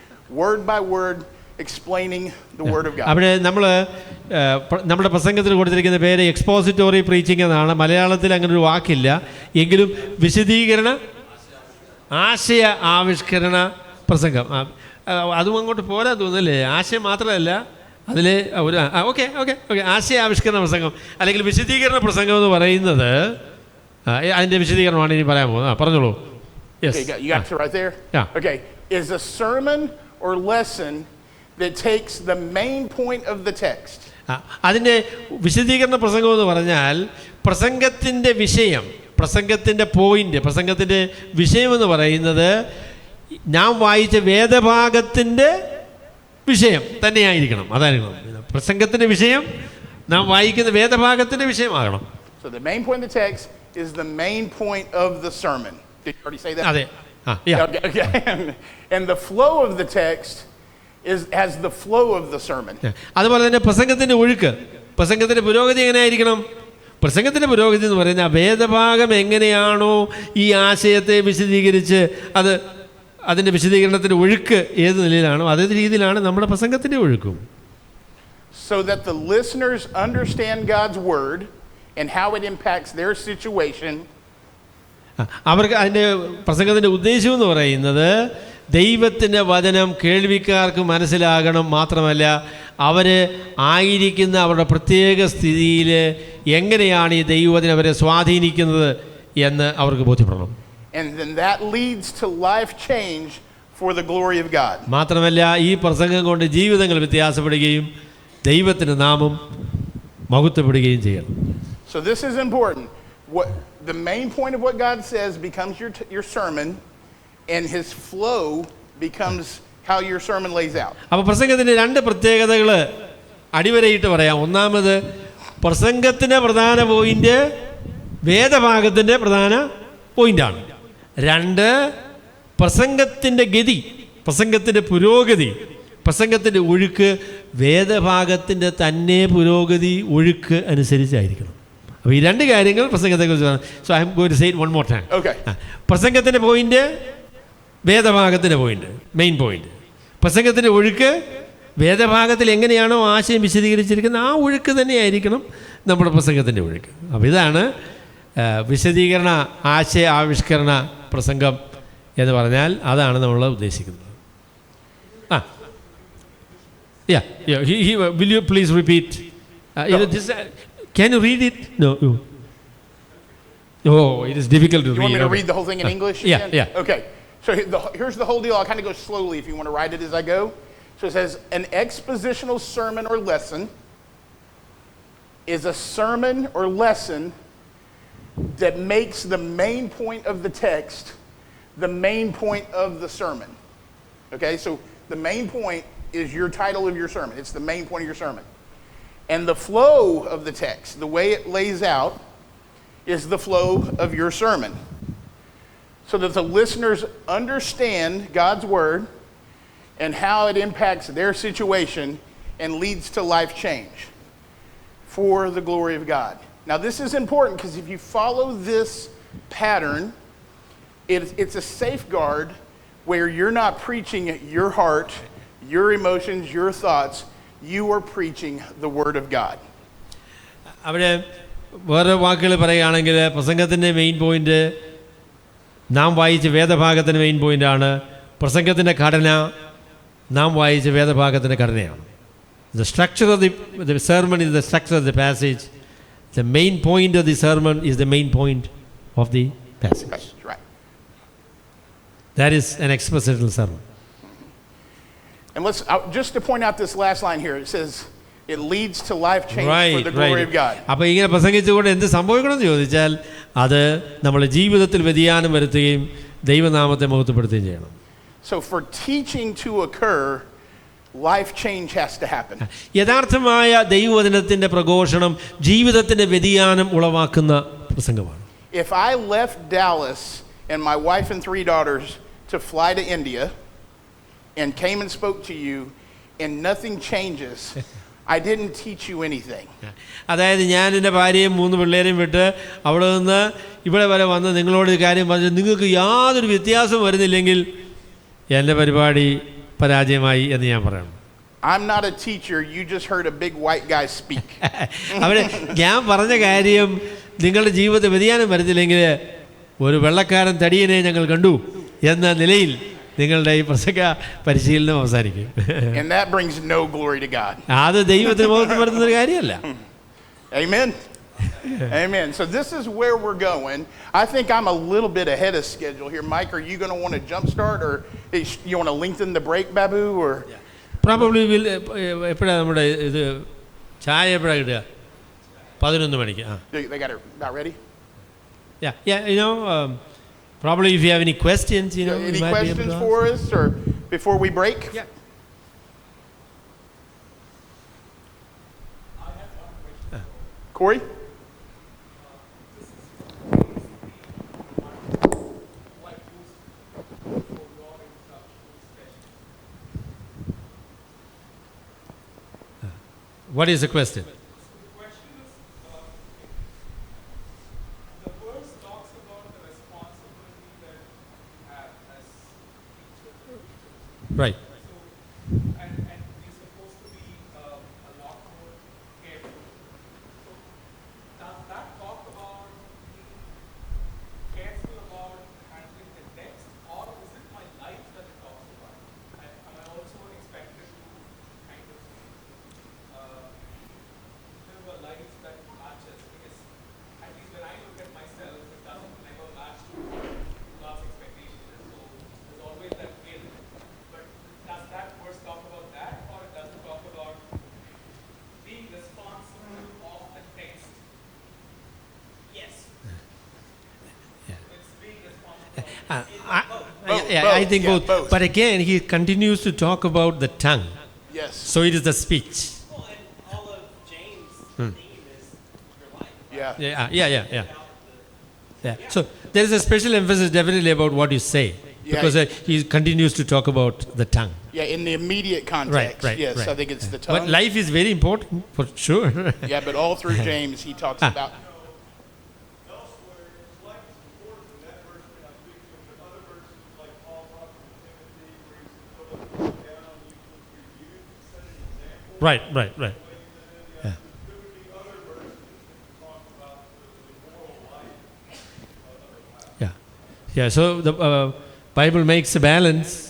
word by word, explaining the word of God. അവിടെ നമ്മുടെ പ്രസംഗത്തിൽ കൊടുത്തിരിക്കുന്ന പേര് എക്സ്പോസിറ്റോറി preaching എന്നാണ്. മലയാളത്തിൽ അങ്ങനെ ഒരു വാക്കില്ല, എങ്കിലും വിശദീകരണ ആശയ ആവിഷ്കരണ പ്രസംഗം. അതും അങ്ങോട്ട് പോരാ തോന്നുന്നല്ലേ? ആശയം മാത്രമല്ല, അതിൽ ഒരു ഓക്കെ ആശയ ആവിഷ്കരണ പ്രസംഗം അല്ലെങ്കിൽ വിശദീകരണ പ്രസംഗം എന്ന് പറയുന്നത് അതിൻ്റെ വിശദീകരണമാണ് ഇനി പറയാൻ പോകുന്നത്. പറഞ്ഞോളൂ. Okay, you got it right there? Yeah. Okay. Is a sermon or lesson that takes the main point of the text. അതിൻ്റെ വിശദീകരണ പ്രസംഗം എന്ന് പറഞ്ഞാൽ പ്രസംഗത്തിൻ്റെ വിഷയം, പ്രസംഗത്തിൻ്റെ പോയിന്റ്, പ്രസംഗത്തിൻ്റെ വിഷയം എന്ന് പറയുന്നത് ഞാൻ വായിച്ച വേദഭാഗത്തിൻ്റെ വിഷയം തന്നെയായിരിക്കണം. അതായിരിക്കണം പ്രസംഗത്തിൻ്റെ വിഷയം, നാം വായിക്കുന്ന വേദഭാഗത്തിൻ്റെ വിഷയമാകണം. So the main point of the text is the main point of the sermon. Did you already say that? അതെ. Okay. And the flow of the text has the flow of the sermon. അതുപോലെ തന്നെ പ്രസംഗത്തിൻ്റെ ഒഴുക്ക്, പ്രസംഗത്തിൻ്റെ പുരോഗതി എങ്ങനെയായിരിക്കണം? പ്രസംഗത്തിൻ്റെ പുരോഗതി എന്ന് പറയുന്നത് വേദഭാഗം എങ്ങനെയാണോ ഈ ആശയത്തെ വിശദീകരിച്ച് അതിൻ്റെ വിശദീകരണത്തിൻ്റെ ഒഴുക്ക് ഏത് നിലയിലാണോ അതേ രീതിയിലാണ് നമ്മുടെ പ്രസംഗത്തിൻ്റെ ഒഴുക്കും. So that the listeners understand God's word and how it impacts their situation. അവർക്ക് അതിൻ്റെ പ്രസംഗത്തിൻ്റെ ഉദ്ദേശം എന്ന് പറയുന്നത് ദൈവത്തിൻ്റെ വചനം കേൾവിക്കാർക്ക് മനസ്സിലാകണം, മാത്രമല്ല അവർ ആയിരിക്കുന്ന അവരുടെ പ്രത്യേക സ്ഥിതിയിൽ എങ്ങനെയാണ് ഈ ദൈവവചനം അവരെ സ്വാധീനിക്കുന്നത് എന്ന് അവർക്ക് ബോധ്യപ്പെടണം. And then that leads to life change for the glory of God. മാത്രമല്ല ഈ പ്രസംഗം കൊണ്ട് ജീവിതങ്ങൾ വ്യത്യാസപ്പെടുകയും ദൈവത്തിൻ്റെ നാമം മഹത്വപ്പെടുകയും ചെയ്യണം. So this is important. What the main point of what God says becomes your sermon, and his flow becomes how your sermon lays out. അപ്പോൾ പ്രസംഗത്തിൻ്റെ രണ്ട് പ്രത്യേകതകൾ അടിവരയിട്ട് പറയാം. ഒന്നാമത് പ്രസംഗത്തിൻ്റെ പ്രധാന പോയിന്റ് വേദഭാഗത്തിൻ്റെ പ്രധാന പോയിന്റാണ്. രണ്ട്, പ്രസംഗത്തിൻ്റെ ഗതി, പ്രസംഗത്തിൻ്റെ പുരോഗതി, പ്രസംഗത്തിൻ്റെ ഒഴുക്ക് വേദഭാഗത്തിൻ്റെ തന്നെ പുരോഗതി ഒഴുക്ക് അനുസരിച്ചായിരിക്കണം. അപ്പോൾ ഈ രണ്ട് കാര്യങ്ങൾ പ്രസംഗത്തെക്കുറിച്ചാണ്. So I'm going to say it one more time. Okay. പ്രസംഗത്തിൻ്റെ പോയിന്റ് വേദഭാഗത്തിൻ്റെ പോയിന്റ്, മെയിൻ പോയിന്റ്. പ്രസംഗത്തിൻ്റെ ഒഴുക്ക് വേദഭാഗത്തിൽ എങ്ങനെയാണോ ആശയം വിശദീകരിച്ചിരിക്കുന്നത് ആ ഒഴുക്ക് തന്നെയായിരിക്കണം നമ്മുടെ പ്രസംഗത്തിൻ്റെ ഒഴുക്ക്. അപ്പോൾ ഇതാണ് വിശദീകരണ ആശയ ആവിഷ്കരണ പ്രസംഗം എന്ന് പറഞ്ഞാൽ അതാണ് നമ്മൾ ഉദ്ദേശിക്കുന്നത്. Will you please repeat? Can you read it? No. Oh, it is difficult to read. You want me to read the whole thing in English? Yeah. Okay. So here's the whole deal. I'll kind of go slowly if you want to write it as I go. So it says, an expositional sermon or lesson is a sermon or lesson that makes the main point of the text the main point of the sermon. Okay, so the main point is your title of your sermon. It's the main point of your sermon. And the flow of the text, the way it lays out, is the flow of your sermon. So that the listeners understand God's word and how it impacts their situation and leads to life change for the glory of God. Now, this is important because if you follow this pattern, it's a safeguard where you're not preaching your heart, your emotions, your thoughts. You are preaching the Word of God. അവിടെ വേറെ വാക്കുകൾ പറയുകയാണെങ്കിൽ പ്രസംഗത്തിൻ്റെ main point നാം വായിച്ച വേദഭാഗത്തിൻ്റെ main പോയിൻ്റാണ്. പ്രസംഗത്തിൻ്റെ ഘടന നാം വായിച്ച വേദഭാഗത്തിൻ്റെ ഘടനയാണ്. The structure of the sermon is the structure of the passage. The main point of the sermon is the main point of the passage. Right. That is an expositional sermon. And let's just to point out this last line here. It says it leads to life change for the glory of God. അപ്പോൾ ഇങ്ങനെ പ്രസംഗിച്ചുകൊണ്ട് എന്ത് സംഭവിക്കണമെന്ന് ചോദിച്ചാൽ അത് നമ്മുടെ ജീവിതത്തിൽ വ്യതിയാനം വരുത്തുകയും ദൈവനാമത്തെ മഹത്വപ്പെടുത്തുകയും ചെയ്യണം. So for teaching to occur, life change has to happen. യഥാർത്ഥമായ ദൈവവചനത്തിൻ്റെ പ്രഘോഷണം ജീവിതത്തിൻ്റെ വ്യതിയാനം ഉളവാക്കുന്ന പ്രസംഗമാണ്. If I left Dallas and my wife and 3 daughters to fly to India and came and spoke to you and nothing changes, I didn't teach you anything. അതായത് ഞാൻ എൻ്റെ ഭാര്യയും 3 പിള്ളേരെയും വിട്ട് അവിടെ നിന്ന് ഇവിടെ വരെ വന്ന് നിങ്ങളോട് ഒരു കാര്യം പറഞ്ഞു, നിങ്ങൾക്ക് യാതൊരു വ്യത്യാസവും വരുന്നില്ലെങ്കിൽ എൻ്റെ പരിപാടി പരാജയമായി എന്ന് ഞാൻ പറയണം. I'm not a teacher. You just heard a big white guy speak. അവിടെ ഞാൻ പറഞ്ഞ കാര്യം നിങ്ങളുടെ ജീവിതത്തിൽ വ്യതിയാനം വരുന്നില്ലെങ്കിൽ ഒരു വെള്ളക്കാരൻ തടിയനെ ഞങ്ങൾ കണ്ടു എന്ന നിലയിൽ നിങ്ങളുടെ ഈ പ്രസംഗ പരിശീലനം അവസാനിക്കും. And that brings no glory to God. അത് ദൈവത്തിന് മഹത്വം വരുത്തുന്ന ഒരു കാര്യമല്ല. Amen. Amen. So this is where we're going. I think I'm a little bit ahead of schedule here. Mike, are you going to want to jumpstart, or you want to lengthen the break, Babu? Or Probably will. എപ്പോഴാണ് നമ്മുടെ ഇത് ചായ എപ്പോഴാണ് കിട്ടുക? 11 മണിക്ക്. They got it about ready? Yeah. Probably if you have any questions, Any questions for us, or before we break? Yeah. I have one question. Corey? What is the question? The question is, the verse talks about the responsibility that you have as teachers. Right. So, and we're supposed to be a lot more careful. So, does that talk about being careful about handling the text, or is it my life that it talks about? Am I also expected to kind of live a life that matches? Because at least when I look at myself, it doesn't never match to God's expectation. And so there's always that guilt. But does that verse talk about that, or it doesn't talk about being responsible of the text? Yes. It's being responsible. I think Yeah, both. both. But again, he continues to talk about the tongue. Yes. So it is the speech. Well, and all of James' theme is your life. Yeah. Yeah. So there is a special emphasis definitely about what you say. Yeah. Because he continues to talk about the tongue. Yeah, in the immediate context. Right. Yes, right. I think it's the tongue. But life is very important, for sure. Yeah, but all through James, he talks about. Elsewhere, life is important in that verse that I'm speaking of, but other verses like Paul talking to Timothy, where he's going to put down, you can review, set an example. Right. There would be other verses that talk about the moral life of the Yeah. So the Bible makes a balance